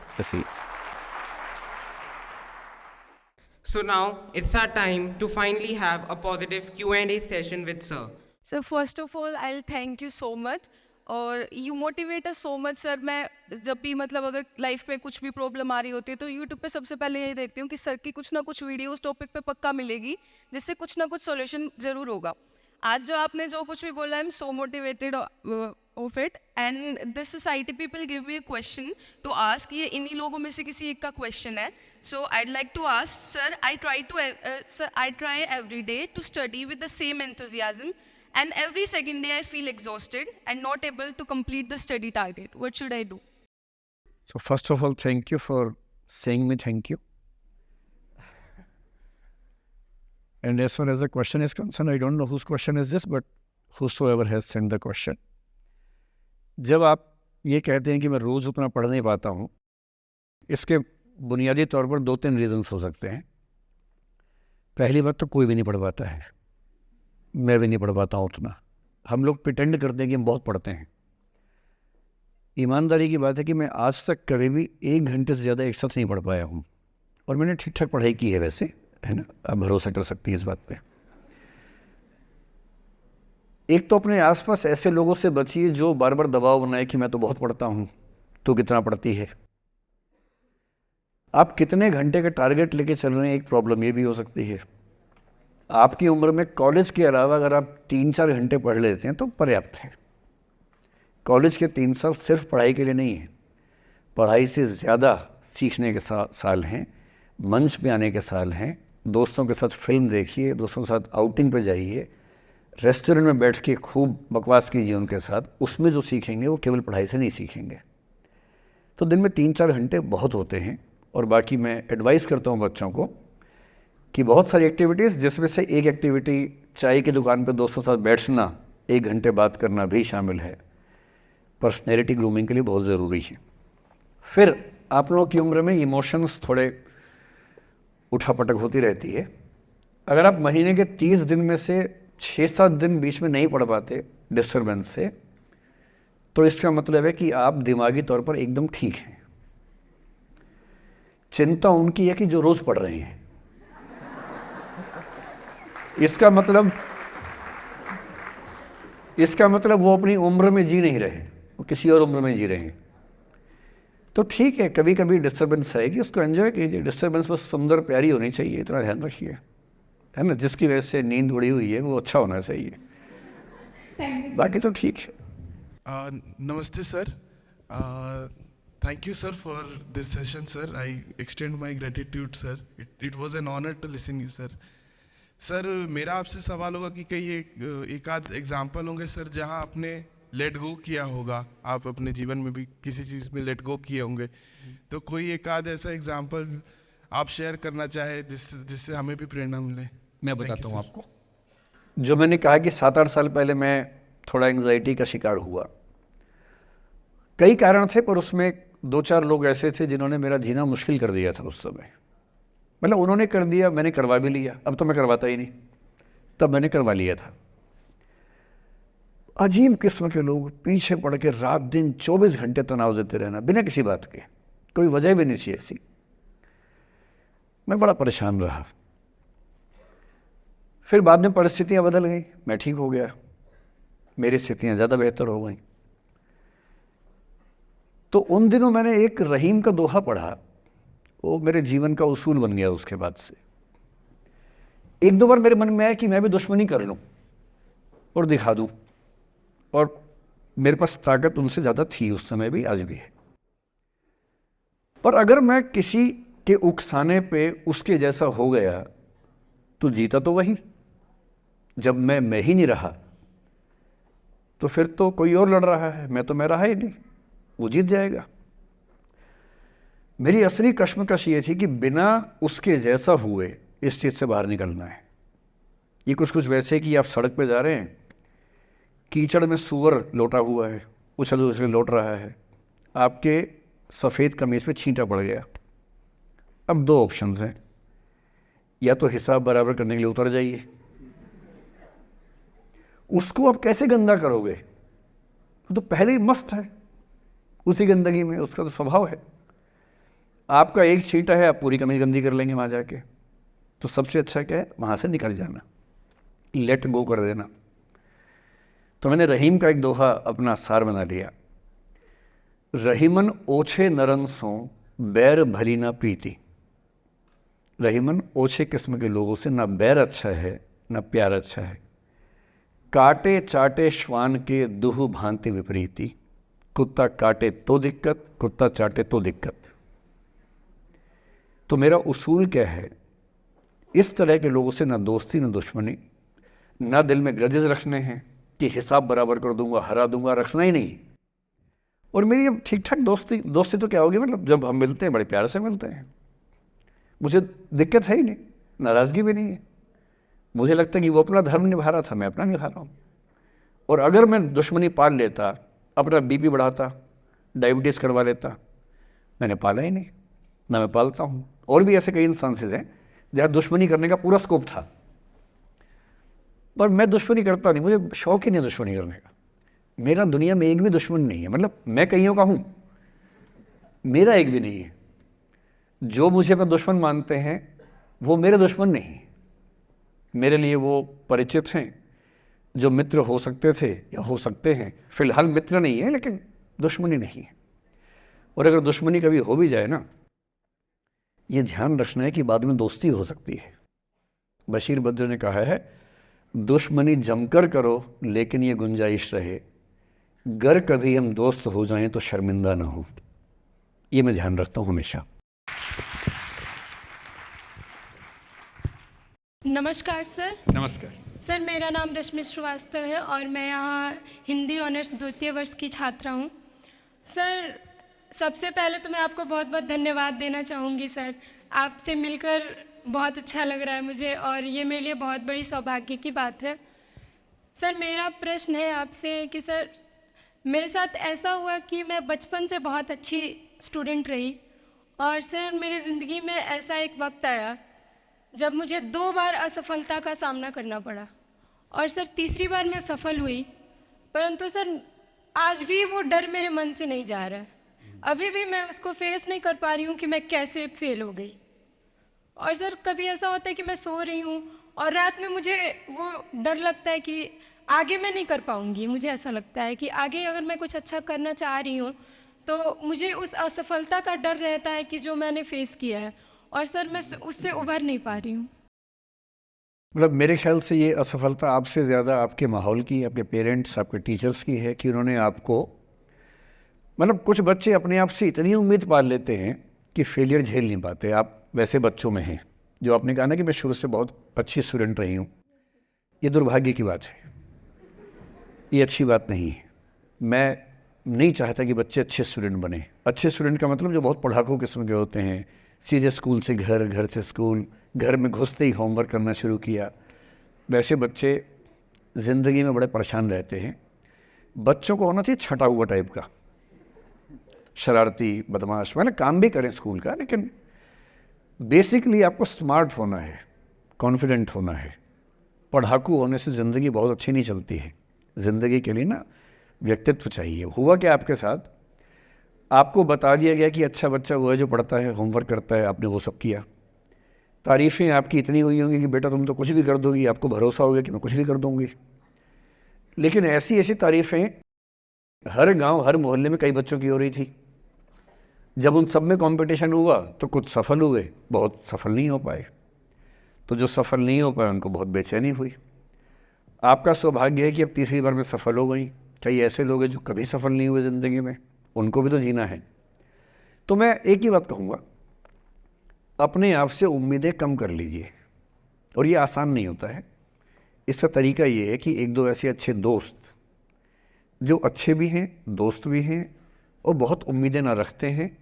So now it's our time to finally have a positive Q&A session with sir. Sir first of all I thank you so much, और you motivate us so much sir. मैं जब भी मतलब अगर लाइफ में कुछ भी प्रॉब्लम आ रही होती है तो यूट्यूब पे सबसे पहले यही देखती हूँ कि सर की कुछ ना कुछ वीडियो उस टॉपिक पे पक्का मिलेगी, जिससे कुछ ना कुछ सॉल्यूशन ज़रूर होगा। आज जो आपने जो कुछ भी बोला, I am so motivated of it, and this society people give me a question to ask, ये इन्हीं लोगों में से किसी एक का क्वेश्चन है। So I'd like to ask sir, I try every day to study with the same enthusiasm, and every second day I feel exhausted and not able to complete the study target. What should I do? So first of all, thank you for saying me thank you. And as far as the question is concerned, I don't know whose question is this, but whosoever has sent the question. जब आप ये कहते हैं कि मैं रोज़ उतना पढ़ नहीं पाता हूँ, इसके बुनियादी तौर पर 2-3 रीजंस हो सकते हैं। पहली बात तो कोई भी नहीं पढ़ पाता है, मैं भी नहीं पढ़ पाता हूँ उतना। हम लोग प्रिटेंड करते हैं कि हम बहुत पढ़ते हैं। ईमानदारी की बात है कि मैं आज तक कभी भी 1 घंटे से ज़्यादा एक साथ नहीं पढ़ पाया हूँ, और मैंने ठीक ठाक पढ़ाई की है वैसे, है ना, आप भरोसा कर सकती हैं इस बात पे। एक तो अपने आसपास ऐसे लोगों से बचिए जो बार बार दबाव बनाए कि मैं तो बहुत पढ़ता हूँ, तो कितना पढ़ती है। आप कितने घंटे का टारगेट लेके चल रहे हैं, एक प्रॉब्लम ये भी हो सकती है। आपकी उम्र में कॉलेज के अलावा अगर आप 3-4 घंटे पढ़ लेते हैं तो पर्याप्त है। कॉलेज के 3 साल सिर्फ पढ़ाई के लिए नहीं है, पढ़ाई से ज़्यादा सीखने के साल हैं, मंच पे आने के साल हैं। दोस्तों के साथ फिल्म देखिए, दोस्तों के साथ आउटिंग पे जाइए, रेस्टोरेंट में बैठ के खूब बकवास कीजिए उनके साथ। उसमें जो सीखेंगे वो केवल पढ़ाई से नहीं सीखेंगे। तो दिन में 3-4 घंटे बहुत होते हैं। और बाकी मैं एडवाइस करता हूँ बच्चों को कि बहुत सारी एक्टिविटीज़, जिसमें से एक एक्टिविटी चाय की दुकान पे दोस्तों के साथ बैठना, 1 घंटे बात करना भी शामिल है। पर्सनैलिटी ग्रूमिंग के लिए बहुत ज़रूरी है। फिर आप लोगों की उम्र में इमोशंस थोड़े उठापटक होती रहती है। अगर आप महीने के 30 दिन में से 6-7 दिन बीच में नहीं पढ़ पाते डिस्टर्बेंस से, तो इसका मतलब है कि आप दिमागी तौर पर एकदम ठीक हैं। चिंता उनकी है कि जो रोज़ पढ़ रहे हैं। इसका मतलब वो अपनी उम्र में जी नहीं रहे, वो किसी और उम्र में जी रहे हैं। तो ठीक है, कभी कभी डिस्टर्बेंस आएगी, उसको एंजॉय कीजिए। डिस्टर्बेंस बस सुंदर प्यारी होनी चाहिए, इतना ध्यान रखिए, है ना। जिसकी वजह से नींद उड़ी हुई है वो अच्छा होना चाहिए, बाकी तो ठीक है। नमस्ते sir, thank you sir for this session sir. I extend my gratitude sir, it was an honour to listen you sir. Sir मेरा आपसे सवाल होगा कि कई एक आध एग्जाम्पल होंगे सर जहां आपने लेट गो किया होगा, आप अपने जीवन में भी किसी चीज़ में लेट गो किए होंगे, तो कोई एक आध ऐसा एग्जाम्पल आप शेयर करना चाहे जिससे हमें भी प्रेरणा मिले। मैं बताता हूँ आपको। जो मैंने कहा कि 7-8 साल पहले मैं थोड़ा एंग्जाइटी का शिकार हुआ, कई कारण थे, पर उसमें 2-4 लोग ऐसे थे जिन्होंने मेरा जीना मुश्किल कर दिया था उस समय। मतलब उन्होंने कर दिया, मैंने करवा भी लिया। अब तो मैं करवाता ही नहीं, तब मैंने करवा लिया था। अजीब किस्म के लोग, पीछे पड़ के रात दिन 24 घंटे तनाव देते रहना बिना किसी बात के, कोई वजह भी नहीं थी ऐसी। मैं बड़ा परेशान रहा। फिर बाद में परिस्थितियाँ बदल गई, मैं ठीक हो गया, मेरी स्थितियाँ ज़्यादा बेहतर हो गई। तो उन दिनों मैंने एक रहीम का दोहा पढ़ा, वो मेरे जीवन का उसूल बन गया उसके बाद से। एक दो बार मेरे मन में आया कि मैं भी दुश्मनी कर लूं और दिखा दूं, और मेरे पास ताकत उनसे ज़्यादा थी उस समय भी, आज भी है। पर अगर मैं किसी के उकसाने पे उसके जैसा हो गया तो जीता तो वही। जब मैं ही नहीं रहा तो फिर तो कोई और लड़ रहा है, मैं रहा ही नहीं, वो जीत जाएगा। मेरी असली कश्मकश ये थी कि बिना उसके जैसा हुए इस चीज़ से बाहर निकलना है। ये कुछ वैसे कि आप सड़क पे जा रहे हैं, कीचड़ में सूअर लोटा हुआ है, उछल उछल लौट रहा है, आपके सफ़ेद कमीज पे छींटा पड़ गया। अब दो ऑप्शंस हैं, या तो हिसाब बराबर करने के लिए उतर जाइए, उसको आप कैसे गंदा करोगे, वो तो पहले ही मस्त है उसी गंदगी में, उसका तो स्वभाव है। आपका एक छींटा है, आप पूरी कमीज गंदी कर लेंगे वहाँ जाके। तो सबसे अच्छा क्या है, वहाँ से निकल जाना, लेट गो कर देना। तो मैंने रहीम का एक दोहा अपना सार बना लिया, रहीमन ओछे नरन सो बैर भली ना प्रीति। रहीमन ओछे किस्म के लोगों से ना बैर अच्छा है ना प्यार अच्छा है। काटे चाटे श्वान के दुह भांति विपरीति। कुत्ता काटे तो दिक्कत, कुत्ता चाटे तो दिक्कत। तो मेरा उसूल क्या है, इस तरह के लोगों से ना दोस्ती ना दुश्मनी, ना दिल में ग्रजेस रखने हैं कि हिसाब बराबर कर दूंगा, हरा दूंगा, रखना ही नहीं। और मेरी अब ठीक ठाक दोस्ती तो क्या होगी, मतलब जब हम मिलते हैं बड़े प्यार से मिलते हैं, मुझे दिक्कत है ही नहीं, नाराज़गी भी नहीं है। मुझे लगता है कि वो अपना धर्म निभा रहा था, मैं अपना निभा रहा हूँ। और अगर मैं दुश्मनी पाल लेता, अपना बीपी बढ़ाता, डायबिटीज़ करवा लेता, मैंने पाला ही नहीं, ना मैं पालता हूँ। और भी ऐसे कई इंस्टांसेस हैं जहाँ दुश्मनी करने का पूरा स्कोप था, पर मैं दुश्मनी करता नहीं, मुझे शौक ही नहीं दुश्मनी करने का। मेरा दुनिया में एक भी दुश्मन नहीं है, मतलब मैं कईयों का हूँ, मेरा एक भी नहीं है। जो मुझे अपना दुश्मन मानते हैं वो मेरे दुश्मन नहीं है, मेरे लिए वो परिचित हैं, जो मित्र हो सकते थे या हो सकते हैं। फिलहाल मित्र नहीं है, लेकिन दुश्मनी नहीं है। और अगर दुश्मनी कभी हो भी जाए ना, ये ध्यान रखना है कि बाद में दोस्ती हो सकती है। बशीर बद्र ने कहा है, दुश्मनी जमकर करो लेकिन ये गुंजाइश रहे, गर कभी हम दोस्त हो जाएं तो शर्मिंदा ना हो। ये मैं ध्यान रखता हूँ हमेशा। नमस्कार सर। नमस्कार सर, मेरा नाम रश्मि श्रीवास्तव है और मैं यहाँ हिंदी ऑनर्स द्वितीय वर्ष की छात्रा हूँ। सर, सबसे पहले तो मैं आपको बहुत बहुत धन्यवाद देना चाहूँगी सर। आपसे मिलकर बहुत अच्छा लग रहा है मुझे और ये मेरे लिए बहुत बड़ी सौभाग्य की बात है। सर, मेरा प्रश्न है आपसे कि सर, मेरे साथ ऐसा हुआ कि मैं बचपन से बहुत अच्छी स्टूडेंट रही और सर मेरी ज़िंदगी में ऐसा एक वक्त आया जब मुझे 2 बार असफलता का सामना करना पड़ा और सर तीसरी बार मैं सफल हुई, परंतु सर आज भी वो डर मेरे मन से नहीं जा रहा है। अभी भी मैं उसको फेस नहीं कर पा रही हूँ कि मैं कैसे फेल हो गई। और सर कभी ऐसा होता है कि मैं सो रही हूँ और रात में मुझे वो डर लगता है कि आगे मैं नहीं कर पाऊँगी। मुझे ऐसा लगता है कि आगे अगर मैं कुछ अच्छा करना चाह रही हूँ तो मुझे उस असफलता का डर रहता है कि जो मैंने फेस किया है, और सर मैं उससे उभर नहीं पा रही हूँ। मतलब मेरे ख्याल से ये असफलता आपसे ज़्यादा आपके माहौल की, आपके पेरेंट्स, आपके टीचर्स की है कि उन्होंने आपको, मतलब कुछ बच्चे अपने आप से इतनी उम्मीद पाल लेते हैं कि फेलियर झेल नहीं पाते। आप वैसे बच्चों में हैं। जो आपने कहा ना कि मैं शुरू से बहुत अच्छी स्टूडेंट रही हूँ, ये दुर्भाग्य की बात है, ये अच्छी बात नहीं है। मैं नहीं चाहता कि बच्चे अच्छे स्टूडेंट बने। अच्छे स्टूडेंट का मतलब जो बहुत पढ़ाकू किस्म के होते हैं, सीधे स्कूल से घर, घर से स्कूल, घर में घुसते ही होमवर्क करना शुरू किया, वैसे बच्चे ज़िंदगी में बड़े परेशान रहते हैं। बच्चों को होना चाहिए छटा हुआ टाइप का, शरारती, बदमाश, मतलब काम भी करें स्कूल का, लेकिन बेसिकली आपको स्मार्ट होना है, कॉन्फिडेंट होना है। पढ़ाकू होने से ज़िंदगी बहुत अच्छी नहीं चलती है। ज़िंदगी के लिए ना व्यक्तित्व चाहिए। हुआ क्या आपके साथ, आपको बता दिया गया कि अच्छा बच्चा वो है जो पढ़ता है, होमवर्क करता है, आपने वो सब किया। तारीफ़ें आपकी इतनी हुई होंगी कि बेटा तुम तो कुछ भी कर दोगी, आपको भरोसा हो गया कि मैं कुछ भी कर दूँगी। लेकिन ऐसी ऐसी तारीफ़ें हर गांव, हर मोहल्ले में कई बच्चों की हो रही थी जब उन सब में कंपटीशन हुआ तो कुछ सफल हुए, बहुत सफल नहीं हो पाए। तो जो सफल नहीं हो पाए उनको बहुत बेचैनी हुई। आपका सौभाग्य है कि अब तीसरी बार में सफल हो गई। कई ऐसे लोग हैं जो कभी सफल नहीं हुए ज़िंदगी में, उनको भी तो जीना है। तो मैं एक ही बात कहूँगा, अपने आप से उम्मीदें कम कर लीजिए। और ये आसान नहीं होता है। इसका तरीका ये है कि एक दो ऐसे अच्छे दोस्त जो अच्छे भी हैं, दोस्त भी हैं और बहुत उम्मीदें ना रखते हैं,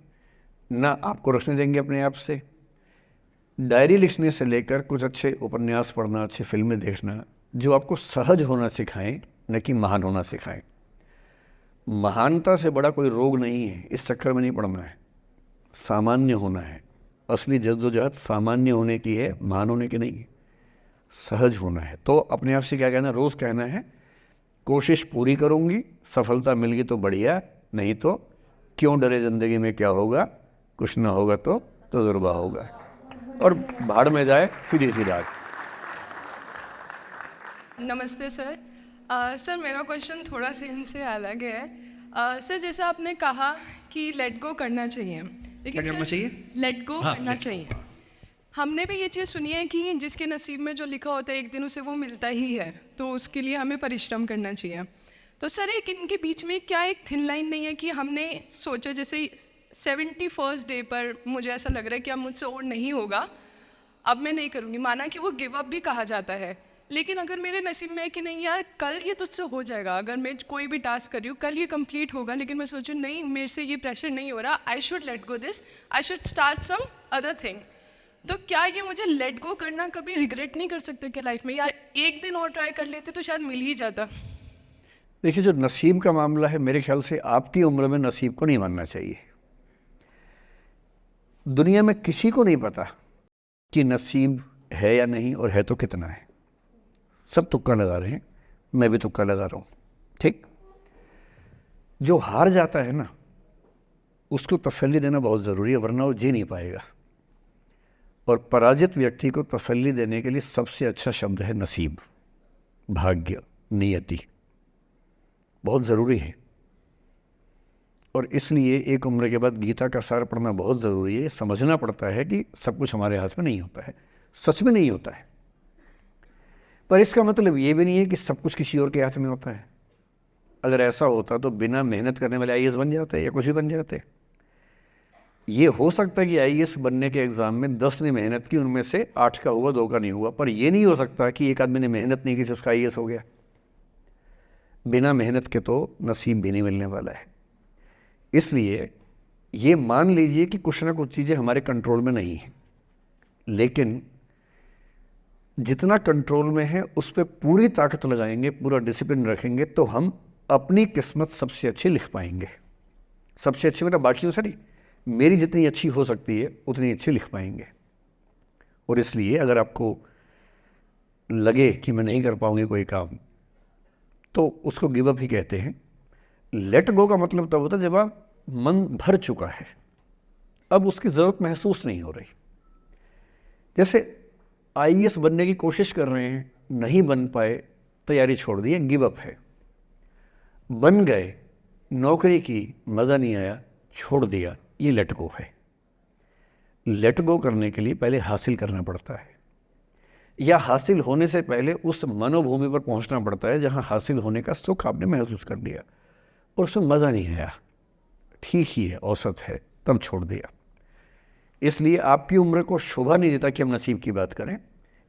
ना आपको रखने देंगे अपने आप से। डायरी लिखने से लेकर कुछ अच्छे उपन्यास पढ़ना, अच्छी फिल्में देखना, जो आपको सहज होना सिखाएं, न कि महान होना सिखाएं। महानता से बड़ा कोई रोग नहीं है, इस चक्कर में नहीं पड़ना है। सामान्य होना है। असली जद्दोजहद सामान्य होने की है, महान होने की नहीं है। सहज होना है। तो अपने आप से क्या कहना, रोज़ कहना है कोशिश पूरी करूँगी, सफलता मिल गई तो बढ़िया, नहीं तो क्यों डरे, ज़िंदगी में क्या होगा, कुछ ना होगा तो तजुर्बा होगा। और भाड़ में जाए सीधी सी रात। नमस्ते सर। सर मेरा क्वेश्चन थोड़ा सा इनसे अलग है। सर जैसे आपने कहा कि लेट गो करना चाहिए, लेकिन क्या करना चाहिए? लेट गो करना चाहिए। हमने भी ये चीज़ सुनी है कि जिसके नसीब में जो लिखा होता है एक दिन उसे वो मिलता ही है, तो उसके लिए हमें परिश्रम करना चाहिए। तो सर एक इनके बीच में क्या एक थिन लाइन नहीं है कि हमने सोचा जैसे 71st डे पर मुझे ऐसा लग रहा है कि अब मुझसे और नहीं होगा, अब मैं नहीं करूँगी। माना कि वो गिव अप भी कहा जाता है, लेकिन अगर मेरे नसीब में है कि नहीं यार कल ये तुझसे हो जाएगा, अगर मैं कोई भी टास्क कर रही हूँ कल ये कंप्लीट होगा, लेकिन मैं सोचूँ नहीं मेरे से ये प्रेशर नहीं हो रहा, I should let go this, I should start some other thing. तो क्या ये मुझे लेट गो करना कभी रिग्रेट नहीं कर सकते क्या लाइफ में, यार एक दिन और ट्राई कर लेते तो शायद मिल ही जाता? देखिए, जो नसीब का मामला है, मेरे ख्याल से आपकी उम्र में नसीब को नहीं मानना चाहिए। दुनिया में किसी को नहीं पता कि नसीब है या नहीं, और है तो कितना है। सब तुक्का लगा रहे हैं, मैं भी तुक्का लगा रहा हूँ। ठीक, जो हार जाता है ना उसको तसल्ली देना बहुत ज़रूरी है, वरना वो जी नहीं पाएगा। और पराजित व्यक्ति को तसल्ली देने के लिए सबसे अच्छा शब्द है नसीब, भाग्य, नियति। बहुत ज़रूरी है। और इसलिए एक उम्र के बाद गीता का सार पढ़ना बहुत ज़रूरी है। समझना पड़ता है कि सब कुछ हमारे हाथ में नहीं होता है, सच में नहीं होता है। पर इसका मतलब ये भी नहीं है कि सब कुछ किसी और के हाथ में होता है। अगर ऐसा होता तो बिना मेहनत करने वाले IAS बन जाते या कुछ भी बन जाते। ये हो सकता है कि IAS बनने के एग्ज़ाम में 10 ने मेहनत की, उनमें से 8 का हुआ, 2 का नहीं हुआ। पर ये नहीं हो सकता कि एक आदमी ने मेहनत नहीं की तो उसका IAS हो गया। बिना मेहनत के तो नसीब भी नहीं मिलने वाला है। इसलिए ये मान लीजिए कि कुछ ना कुछ चीज़ें हमारे कंट्रोल में नहीं हैं, लेकिन जितना कंट्रोल में है उस पर पूरी ताकत लगाएंगे, पूरा डिसिप्लिन रखेंगे, तो हम अपनी किस्मत सबसे अच्छी लिख पाएंगे। सबसे अच्छी मतलब बाकियों से नहीं, मेरी जितनी अच्छी हो सकती है उतनी अच्छी लिख पाएंगे। और इसलिए अगर आपको लगे कि मैं नहीं कर पाऊंगी कोई काम, तो उसको गिव अप ही कहते हैं। लेट गो का मतलब तब होता है जब आप मन भर चुका है, अब उसकी ज़रूरत महसूस नहीं हो रही। जैसे IAS बनने की कोशिश कर रहे हैं, नहीं बन पाए, तैयारी छोड़ दी, गिव अप है। बन गए, नौकरी की, मज़ा नहीं आया, छोड़ दिया, ये लेट गो है। लेट गो करने के लिए पहले हासिल करना पड़ता है, या हासिल होने से पहले उस मनोभूमि पर पहुंचना पड़ता है जहां हासिल होने का सुख आपने महसूस कर लिया और उसमें मज़ा नहीं आया, ठीक ही है, औसत है, तब छोड़ दिया। इसलिए आपकी उम्र को शोभा नहीं देता कि हम नसीब की बात करें,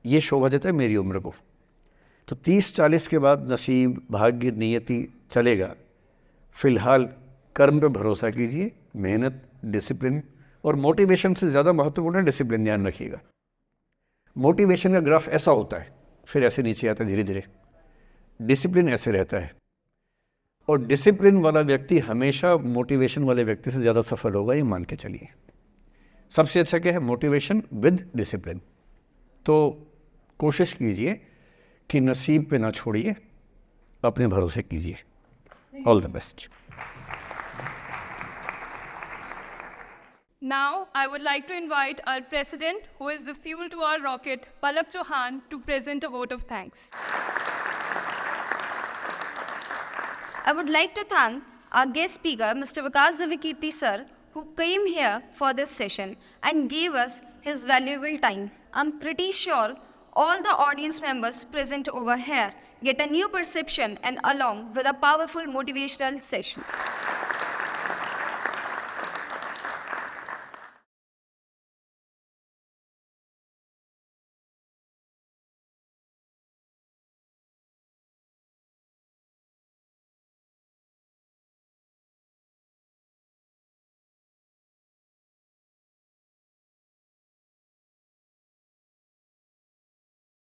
ये शोभा देता है मेरी उम्र को। तो 30-40 के बाद नसीब, भाग्य, नियति चलेगा। फ़िलहाल कर्म पे भरोसा कीजिए, मेहनत, डिसिप्लिन, और मोटिवेशन से ज़्यादा महत्वपूर्ण है डिसिप्लिन, ध्यान रखिएगा। मोटिवेशन का ग्राफ ऐसा होता है, फिर ऐसे नीचे आता है धीरे धीरे। डिसिप्लिन ऐसे रहता है, और डिसिप्लिन वाला व्यक्ति हमेशा मोटिवेशन वाले व्यक्ति से ज़्यादा सफल होगा, ये मान के चलिए। सबसे अच्छा क्या है? Motivation with discipline. तो कोशिश कीजिए कि नसीब पे ना छोड़िए, अपने भरोसे कीजिए। All the best. Now, I would like to invite our president, who is the fuel to our rocket, Palak Chauhan, to present a vote of thanks. I would like to thank our guest speaker, Mr. Vikas Divikirti sir, who came here for this session and gave us his valuable time. I'm pretty sure all the audience members present over here get a new perception and along with a powerful motivational session.